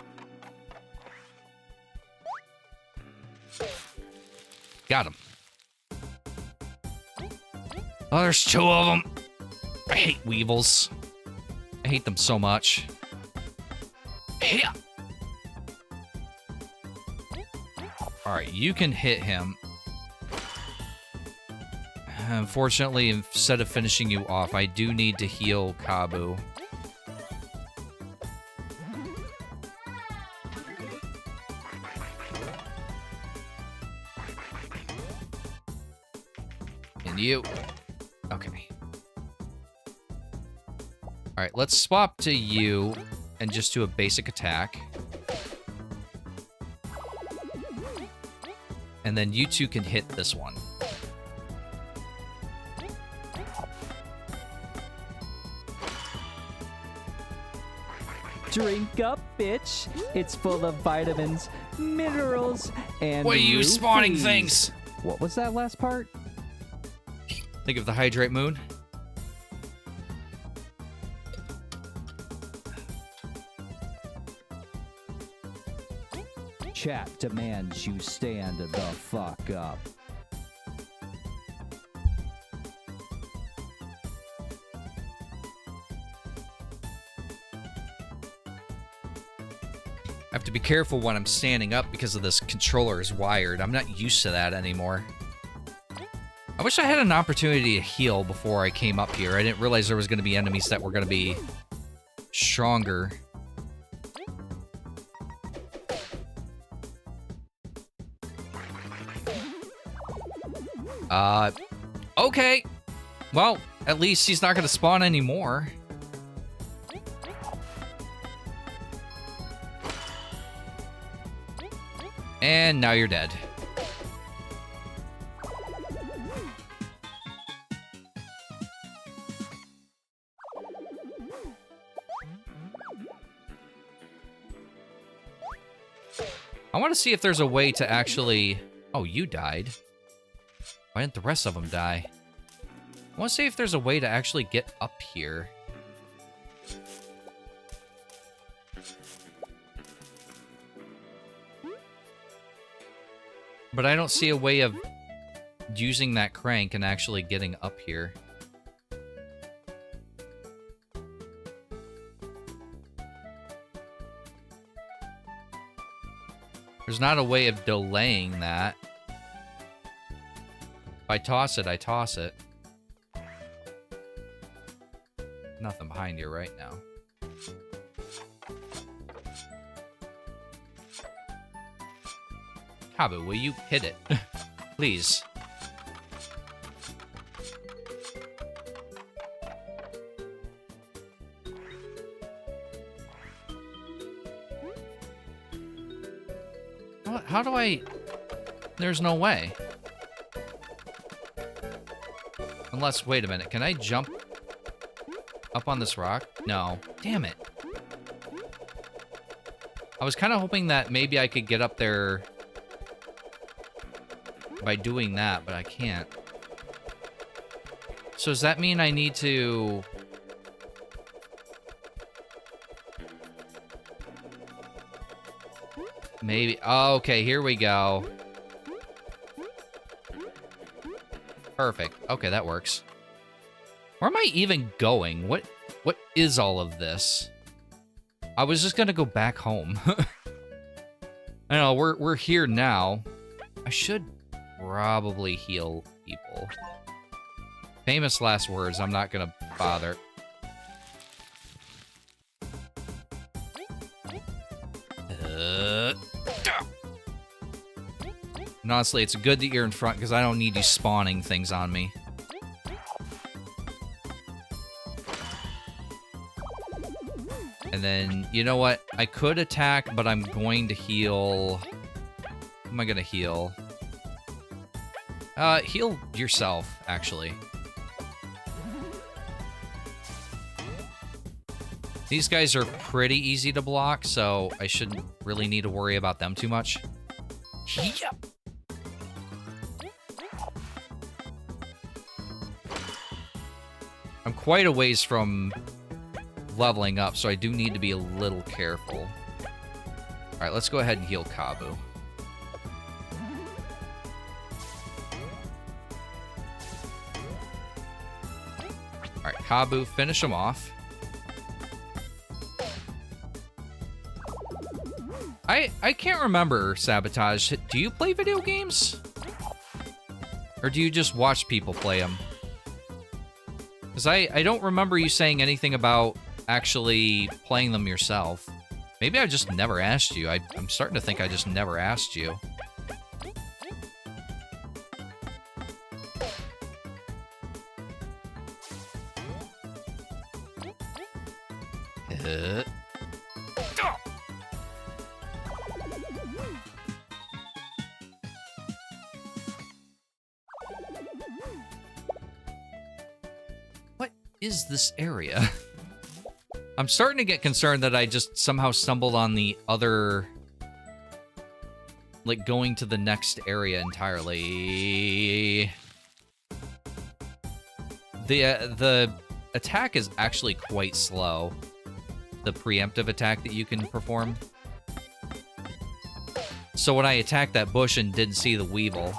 Got him. Oh, there's two of them. I hate weevils. I hate them so much. Yeah. Alright, you can hit him. Unfortunately, instead of finishing you off, I do need to heal Kabbu. And you. Okay. Alright, let's swap to you and just do a basic attack. And then you two can hit this one. Drink up, bitch. It's full of vitamins, minerals, and What are you spawning rupees. things? What was that last part? Think of the Hydrate Moon. Chat demands you stand the fuck up. I have to be careful when I'm standing up because of this controller is wired. I'm not used to that anymore. I wish I had an opportunity to heal before I came up here. I didn't realize there was going to be enemies that were going to be stronger. Okay. Well, at least he's not going to spawn anymore. And now you're dead. I want to see if there's a way to actually... Oh, you died. Why didn't the rest of them die? I want to see if there's a way to actually get up here. But I don't see a way of using that crank and actually getting up here. There's not a way of delaying that. If I toss it, I toss it. Nothing behind you right now. Kabbu, will you hit it? Please. How do I... There's no way. Unless, wait a minute, can I jump up on this rock? No. Damn it. I was kind of hoping that maybe I could get up there by doing that, but I can't. So does that mean I need to... Maybe... Oh, okay, here we go. Perfect. Okay, that works. Where am I even going? What is all of this? I was just gonna go back home. I know, we're here now. I should probably heal people. Famous last words, I'm not gonna bother. And honestly, it's good that you're in front because I don't need you spawning things on me. And then, you know what? I could attack, but I'm going to heal... Who am I going to heal? Heal yourself, actually. These guys are pretty easy to block, so I shouldn't really need to worry about them too much. Yep. I'm quite a ways from leveling up, so I do need to be a little careful. Alright, let's go ahead and heal Kabbu. Alright, Kabbu, finish him off. I can't remember, Sabotage. Do you play video games? Or do you just watch people play them? Because I don't remember you saying anything about actually playing them yourself. Maybe I just never asked you. I'm starting to think I just never asked you. What is this area? I'm starting to get concerned that I just somehow stumbled on the other... Like, going to the next area entirely. The attack is actually quite slow. The preemptive attack that you can perform. So when I attacked that bush and didn't see the Weevil,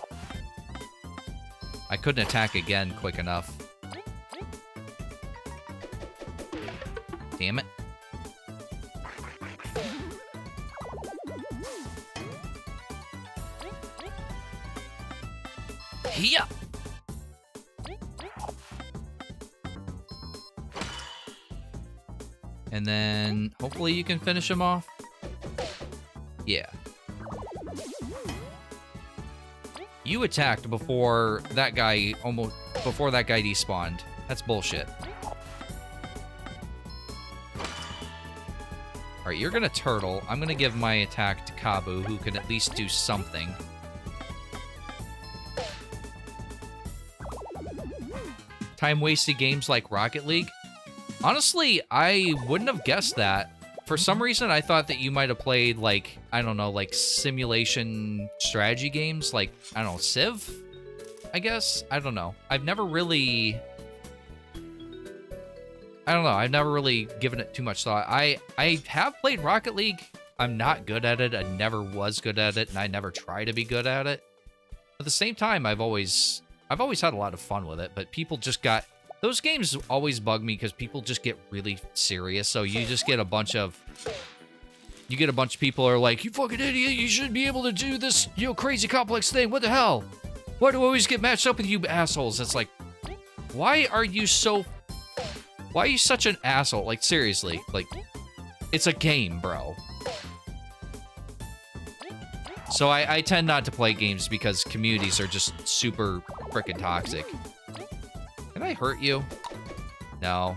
I couldn't attack again quick enough. Damn it. Yeah. And then hopefully you can finish him off. Yeah. You attacked before that guy despawned. That's bullshit. Alright, you're gonna turtle. I'm gonna give my attack to Kabbu, who can at least do something. Time-wasted games like Rocket League? Honestly, I wouldn't have guessed that. For some reason, I thought that you might have played, like, I don't know, like simulation strategy games, like, I don't know, Civ? I guess? I don't know. I've never really... I don't know. I've never really given it too much thought. I have played Rocket League. I'm not good at it. I never was good at it, and I never try to be good at it. At the same time, I've always had a lot of fun with it, but people just got... Those games always bug me because people just get really serious, so you just get a bunch of... You get a bunch of people who are like, you fucking idiot, you shouldn't be able to do this, you know, crazy complex thing, what the hell? Why do I always get matched up with you assholes? It's like, why are you such an asshole? Like, seriously, like, it's a game, bro. So I tend not to play games because communities are just super frickin' toxic. Can I hurt you? No.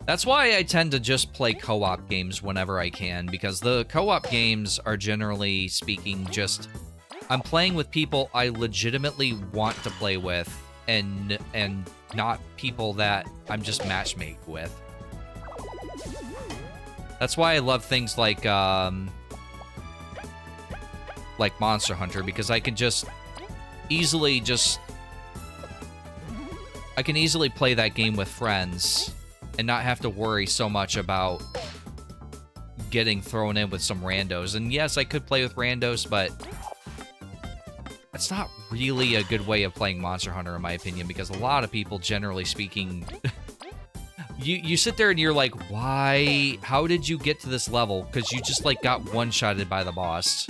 That's why I tend to just play co-op games whenever I can, because the co-op games are generally speaking just... I'm playing with people I legitimately want to play with, and not people that I'm just matchmake with. That's why I love things like Monster Hunter, because I can just easily I can easily play that game with friends and not have to worry so much about getting thrown in with some randos. And yes, I could play with randos, but that's not really a good way of playing Monster Hunter, in my opinion, because a lot of people, generally speaking, you sit there and you're like, why? How did you get to this level? Because you just, like, got one-shotted by the boss.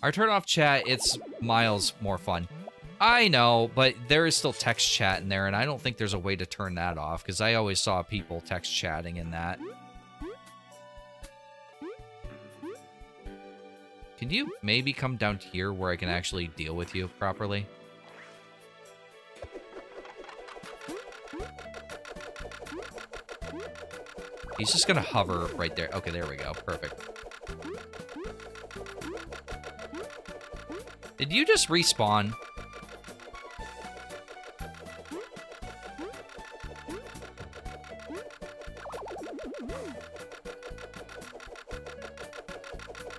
Our turn off chat, it's miles more fun. I know, but there is still text chat in there, and I don't think there's a way to turn that off, because I always saw people text chatting in that. Can you maybe come down here where I can actually deal with you properly? He's just gonna hover right there. Okay, there we go. Perfect. Did you just respawn?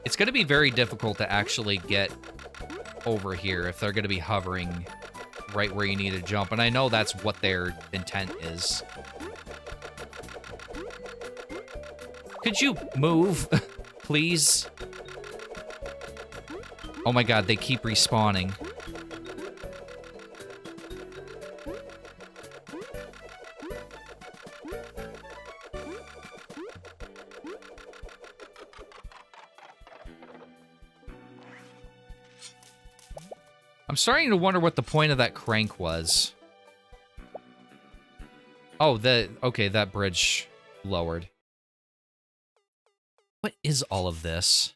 It's going to be very difficult to actually get over here if they're going to be hovering right where you need to jump. And I know that's what their intent is. Could you move, please? Oh my god, they keep respawning. I'm starting to wonder what the point of that crank was. Oh, okay, that bridge lowered. What is all of this?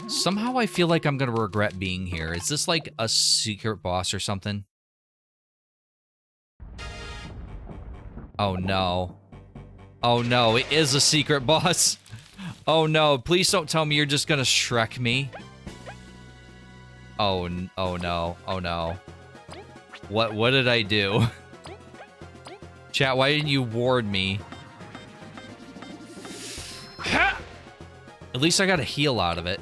Somehow I feel like I'm gonna regret being here. Is this like a secret boss or something? Oh no. Oh no, it is a secret boss. Oh no, please don't tell me you're just gonna Shrek me. Oh no, oh no. What did I do? Chat, why didn't you ward me? Ha! At least I got a heal out of it.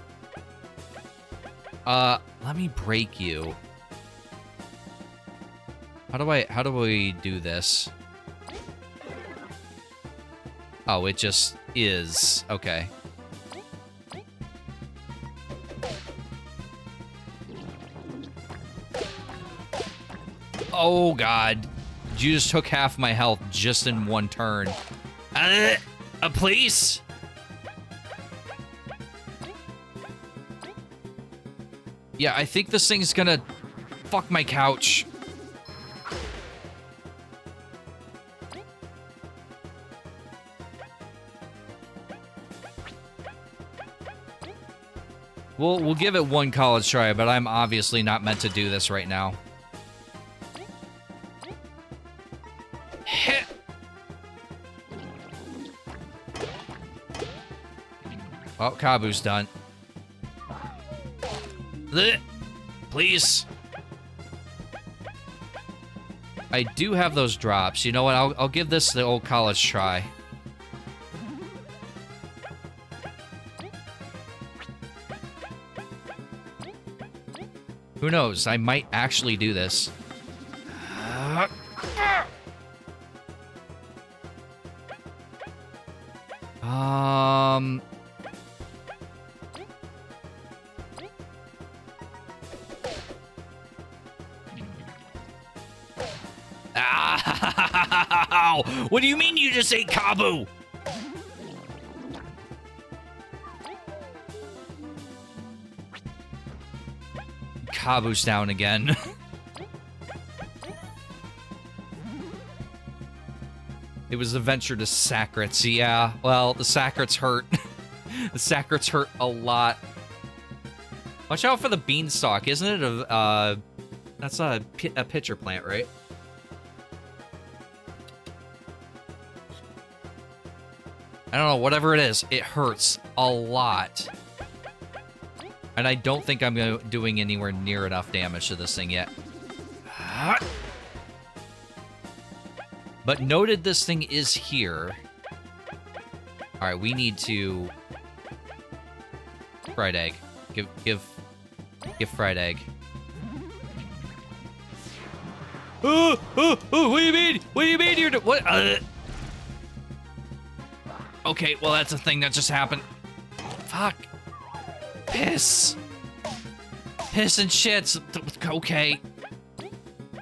Let me break you. How do we do this? Oh, it just is. Okay. Oh, God. You just took half my health just in one turn. Please? Yeah, I think this thing's gonna fuck my couch. We'll give it one college try, but I'm obviously not meant to do this right now. Oh, Kabbu's done. Please. I do have those drops. You know what? I'll give this the old college try. Who knows? I might actually do this. Ow! What do you mean you just ate Kabbu? Kabbu's down again. It was a venture to Sacrits. Yeah, well, the Sacrits hurt. The Sacrits hurt a lot. Watch out for the beanstalk, isn't it? That's a pitcher plant, right? I don't know, whatever it is, it hurts a lot. And I don't think I'm doing anywhere near enough damage to this thing yet. But noted this thing is here. Alright, we need to... Fried egg. Give fried egg. Oh, what do you mean? What do you mean you're... What? Okay, well, that's a thing that just happened. Fuck. Piss. Piss and shits. Okay.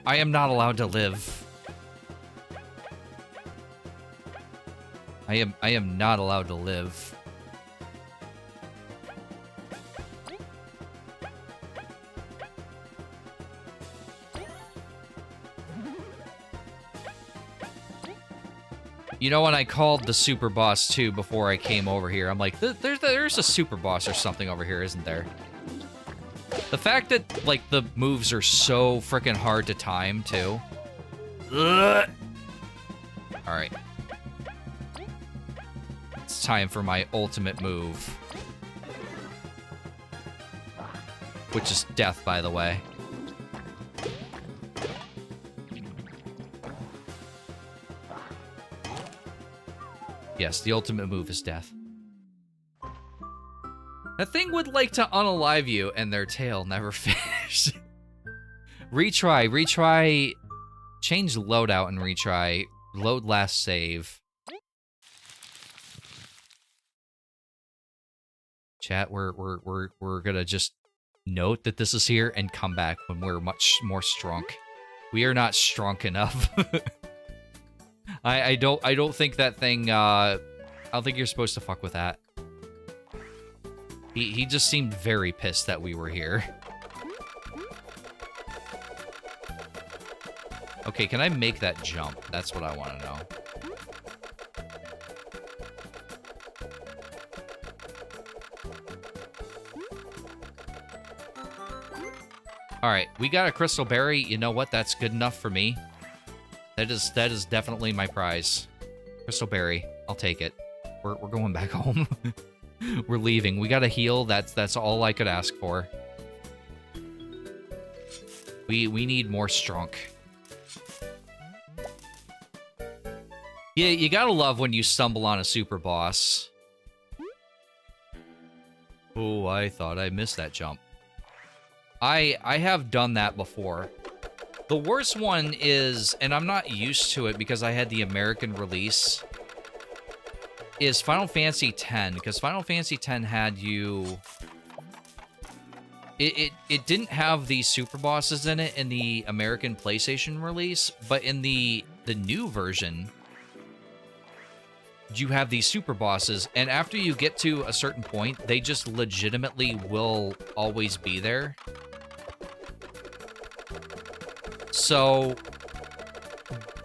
I am not allowed to live. I am not allowed to live. You know, when I called the super boss too before I came over here, I'm like, there's a super boss or something over here, isn't there? The fact that, like, the moves are so freaking hard to time, too. Ugh. All right. It's time for my ultimate move. Which is death, by the way. Yes, the ultimate move is death. That thing would like to unalive you, and their tail never finished. Retry. Change loadout and retry. Load last save. Chat, we're gonna just note that this is here and come back when we're much more strong. We are not strong enough. I don't think that thing, I don't think you're supposed to fuck with that. He just seemed very pissed that we were here. Okay, can I make that jump? That's what I want to know. Alright, we got a crystal berry. You know what? That's good enough for me. That is definitely my prize. Crystal berry. I'll take it. We're going back home. We're leaving. We gotta heal. That's all I could ask for. We need more strunk. Yeah, you gotta love when you stumble on a super boss. Oh, I thought I missed that jump. I have done that before. The worst one is, and I'm not used to it because I had the American release, is Final Fantasy X, because Final Fantasy X had you... It didn't have the super bosses in it in the American PlayStation release, but in the new version, you have these super bosses, and after you get to a certain point, they just legitimately will always be there. So,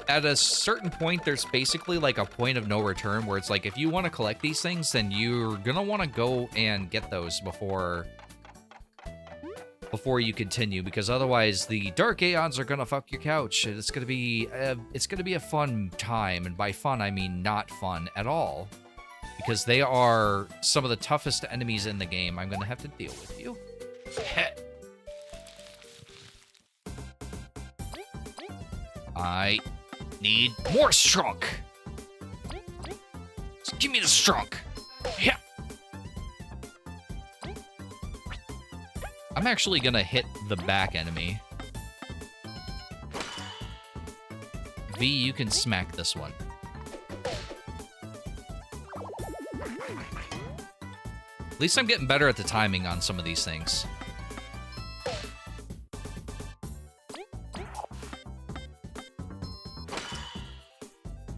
at a certain point, there's basically like a point of no return where it's like, if you want to collect these things, then you're gonna want to go and get those before you continue, because otherwise the Dark Aeons are gonna fuck your couch. And it's gonna be a fun time, and by fun I mean not fun at all, because they are some of the toughest enemies in the game. I'm gonna have to deal with you. I need more strunk. So give me the strunk. Yeah. I'm actually gonna hit the back enemy. V, you can smack this one. At least I'm getting better at the timing on some of these things.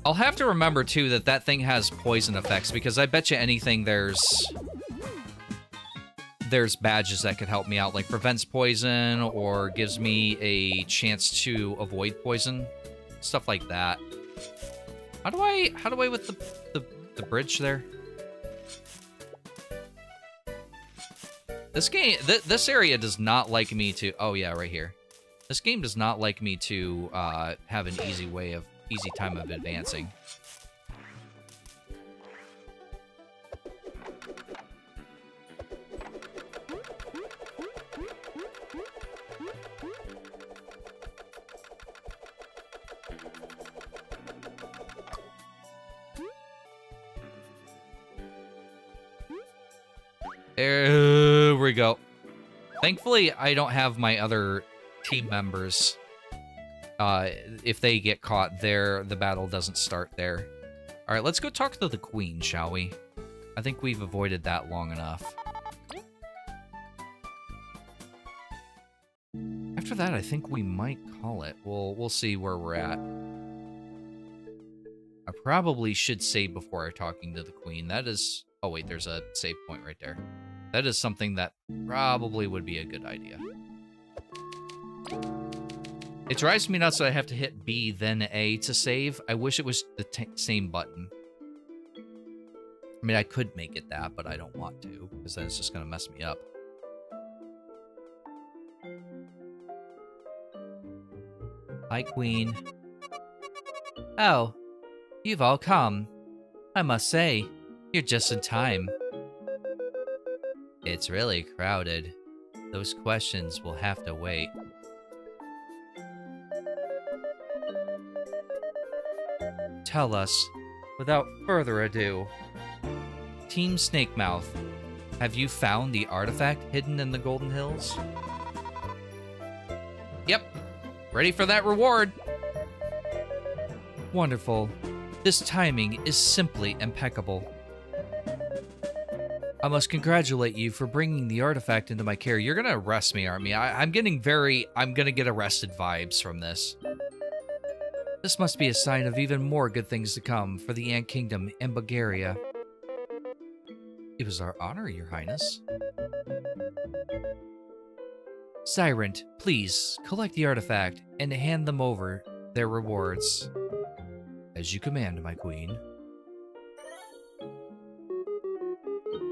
I'll have to remember, too, that that thing has poison effects, because I bet you anything there's badges that could help me out, like prevents poison or gives me a chance to avoid poison, stuff like that. How do I with the bridge there? This game, this area does not like me to, oh yeah, right here. This game does not like me to have an easy time of advancing. There we go. Thankfully, I don't have my other team members. If they get caught there, the battle doesn't start there. All right, let's go talk to the queen, shall we? I think we've avoided that long enough. After that, I think we might call it. We'll see where we're at. I probably should save before talking to the queen. That is... Oh, wait, there's a save point right there. That is something that probably would be a good idea. It drives me nuts that I have to hit B, then A to save. I wish it was the same button. I mean, I could make it that, but I don't want to, because then it's just going to mess me up. Hi, Queen. Oh, you've all come. I must say, you're just in time. It's really crowded. Those questions will have to wait. Tell us, without further ado, Team Snakemouth, have you found the artifact hidden in the Golden Hills? Yep. Ready for that reward. Wonderful. This timing is simply impeccable. I must congratulate you for bringing the artifact into my care. You're gonna arrest me, aren't you? I'm gonna get arrested vibes from this. This must be a sign of even more good things to come for the Ant Kingdom and Bulgaria. It was our honor, Your Highness. Sirent, please collect the artifact and hand them over their rewards. As you command, my queen.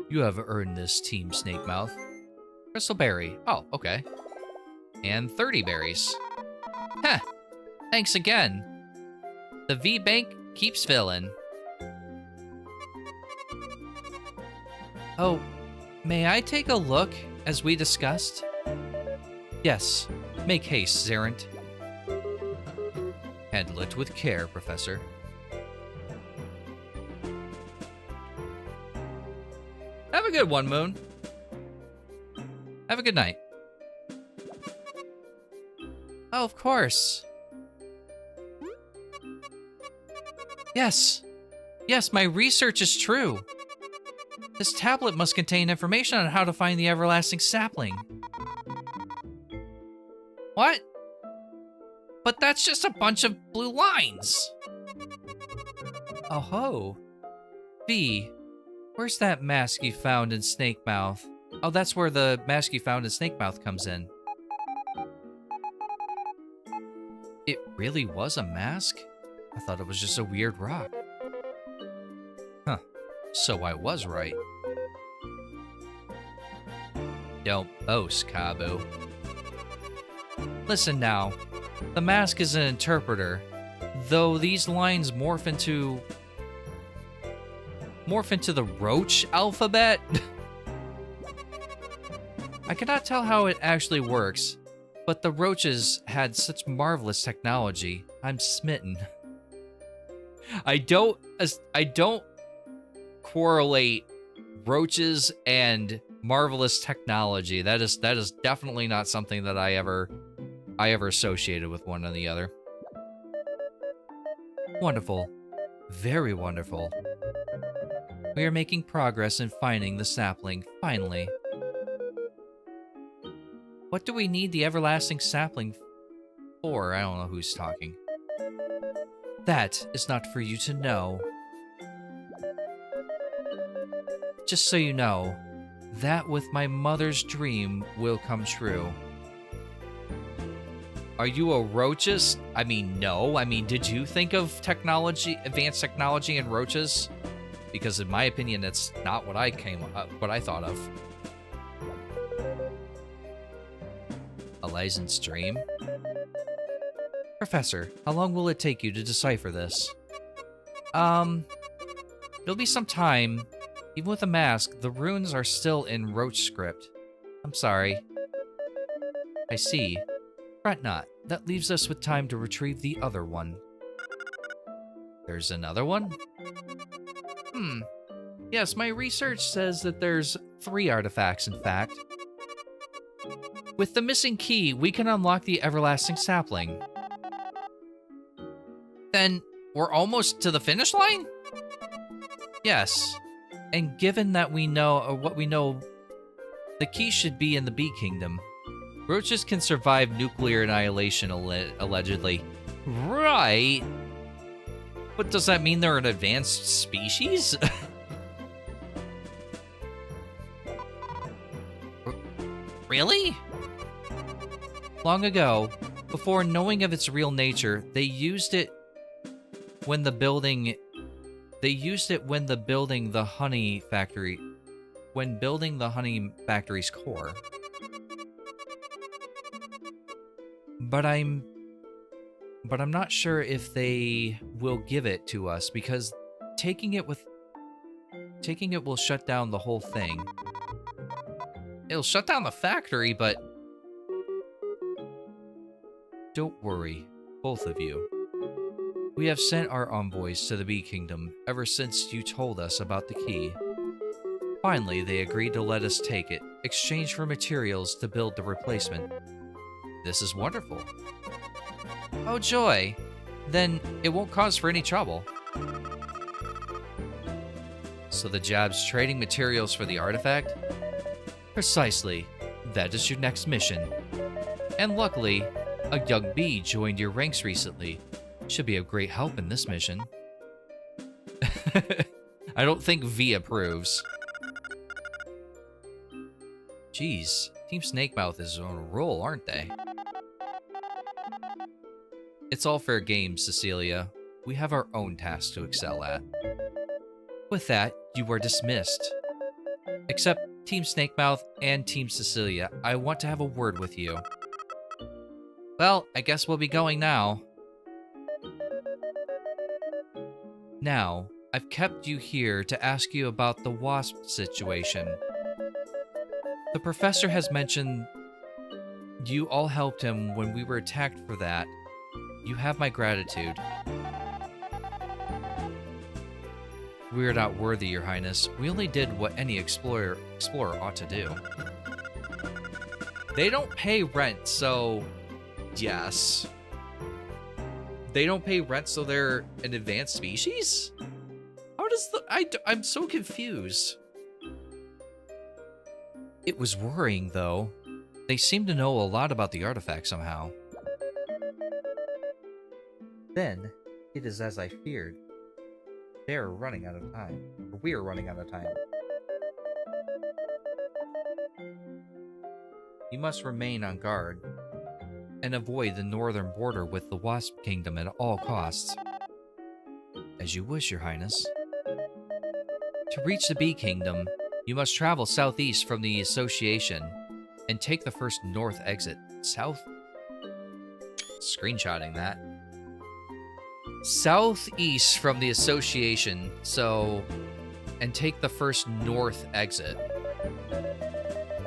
You have earned this, Team Snakemouth. Crystal berry. Oh, okay. And 30 berries. Heh. Thanks again. The V-Bank keeps filling. Oh, may I take a look, as we discussed? Yes. Make haste, Zerent. Handle it with care, Professor. Have a good one, Moon. Have a good night. Oh, of course. Yes. Yes, my research is true. This tablet must contain information on how to find the everlasting sapling. What? But that's just a bunch of blue lines. Oh ho. V, where's that mask you found in Snakemouth? Oh, that's where the mask you found in Snakemouth comes in. It really was a mask? I thought it was just a weird rock. Huh. So I was right. Don't boast, Kabbu. Listen now. The mask is an interpreter, though these lines morph into the roach alphabet. I cannot tell how it actually works, but the roaches had such marvelous technology. I'm smitten. I don't correlate roaches and marvelous technology. That is definitely not something that I ever associated with one or the other. Wonderful. Very wonderful. We are making progress in finding the sapling, finally. What do we need the everlasting sapling for? I don't know who's talking. That is not for you to know. Just so you know, that with my mother's dream will come true. Are you a roachist? I mean, no. I mean, did you think of technology, advanced technology and roaches? Because in my opinion, it's not what I thought of. Elysian's dream? Professor, how long will it take you to decipher this? It'll be some time. Even with a mask, the runes are still in roach script. I'm sorry. I see. Fret not. That leaves us with time to retrieve the other one. There's another one? Yes, my research says that there's 3 artifacts, in fact. With the missing key, we can unlock the everlasting sapling. Then, we're almost to the finish line? Yes. And given that we know, or what we know, the key should be in the Bee Kingdom. Roaches can survive nuclear annihilation, allegedly. Right. But does that mean they're an advanced species? Really? Long ago, before knowing of its real nature, they used it when the building the honey factory, when building the honey factory's core. But I'm not sure if they will give it to us, because taking it will shut down the whole thing. It'll shut down the factory, but don't worry, both of you. We have sent our envoys to the Bee Kingdom ever since you told us about the key. Finally, they agreed to let us take it, exchange for materials to build the replacement. This is wonderful. Oh, joy. Then it won't cause for any trouble. So the job's trading materials for the artifact? Precisely. That is your next mission. And luckily, a young bee joined your ranks recently. Should be of great help in this mission. I don't think V approves. Jeez, Team Snakemouth is on a roll, aren't they? It's all fair game, Cecilia. We have our own tasks to excel at. With that, you are dismissed. Except Team Snakemouth and Team Cecilia, I want to have a word with you. Well, I guess we'll be going now. Now, I've kept you here to ask you about the wasp situation. The professor has mentioned you all helped him when we were attacked for that. You have my gratitude. We are not worthy, Your Highness. We only did what any explorer ought to do. They don't pay rent, so yes. They don't pay rent, so they're an advanced species? How does I'm so confused. It was worrying, though. They seem to know a lot about the artifact somehow. Then, it is as I feared. They are running out of time. Or we are running out of time. You must remain on guard and avoid the northern border with the Wasp Kingdom at all costs. As you wish, Your Highness. To reach the Bee Kingdom, you must travel southeast from the Association and take the first north exit. South? Screenshotting that. Southeast from the Association, and take the first north exit.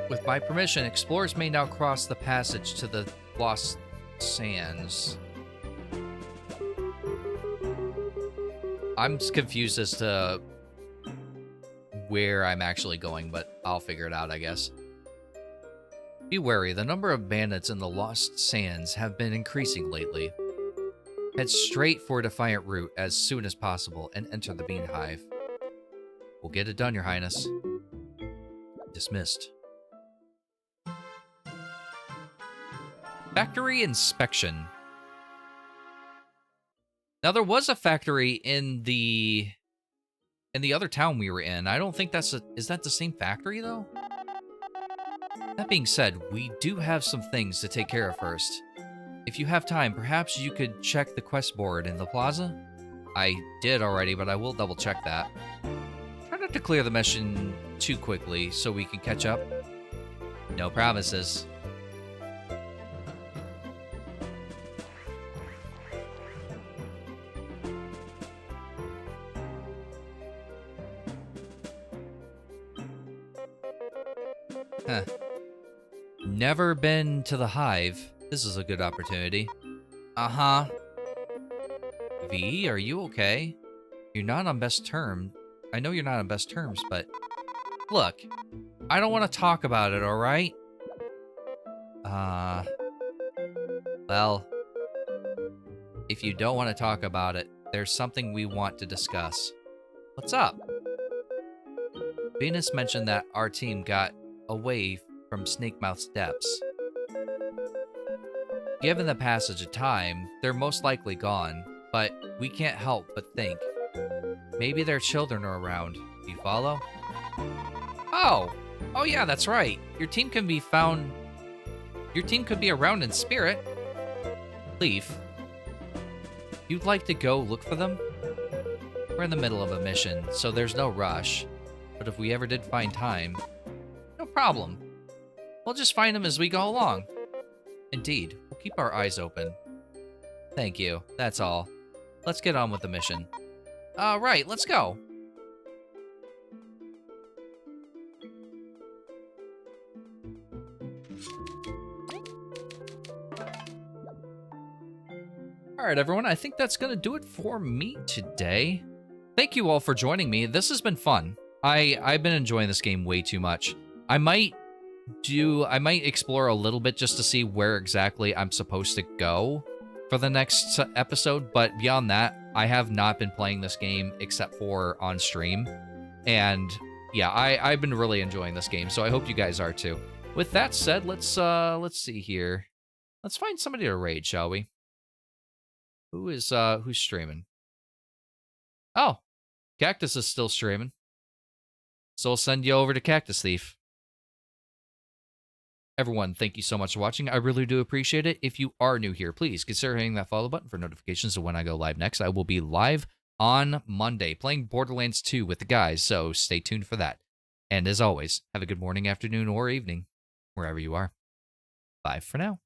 With my permission, explorers may now cross the passage to the Lost Sands. I'm confused as to where I'm actually going, but I'll figure it out, I guess. Be wary, the number of bandits in the Lost Sands have been increasing lately. Head straight for a defiant route as soon as possible and enter the bean hive. We'll get it done, Your Highness. Dismissed. Factory inspection. Now, there was a factory in the other town we were in. I don't think is that the same factory, though? That being said, we do have some things to take care of first. If you have time, perhaps you could check the quest board in the plaza? I did already, but I will double check that. Try not to clear the mission too quickly so we can catch up. No promises. Huh. Never been to the hive. This is a good opportunity. Uh-huh. V, are you okay? You're not on best terms. I know you're not on best terms, but Look, I don't want to talk about it, alright? Well, if you don't want to talk about it, there's something we want to discuss. What's up? Venus mentioned that our team got away from Snakemouth's depths. Given the passage of time, they're most likely gone, but we can't help but think. Maybe their children are around. Do you follow? Oh! Oh yeah, that's right. Your team can be found... Your team could be around in spirit. Leaf, you'd like to go look for them? We're in the middle of a mission, so there's no rush. But if we ever did find time, no problem. We'll just find them as we go along. Indeed, we'll keep our eyes open. Thank you, that's all. Let's get on with the mission. Right, let's go. Alright, everyone, I think that's gonna do it for me today. Thank you all for joining me. This has been fun. I've been enjoying this game way too much. I might explore a little bit just to see where exactly I'm supposed to go for the next episode, but beyond that, I have not been playing this game except for on stream. And yeah, I've been really enjoying this game, so I hope you guys are too. With that said, let's see here. Let's find somebody to raid, shall we? Who's streaming? Oh, Cactus is still streaming. So I'll send you over to Cactus Thief. Everyone, thank you so much for watching. I really do appreciate it. If you are new here, please consider hitting that follow button for notifications of when I go live next. I will be live on Monday playing Borderlands 2 with the guys, so stay tuned for that. And as always, have a good morning, afternoon, or evening, wherever you are. Bye for now.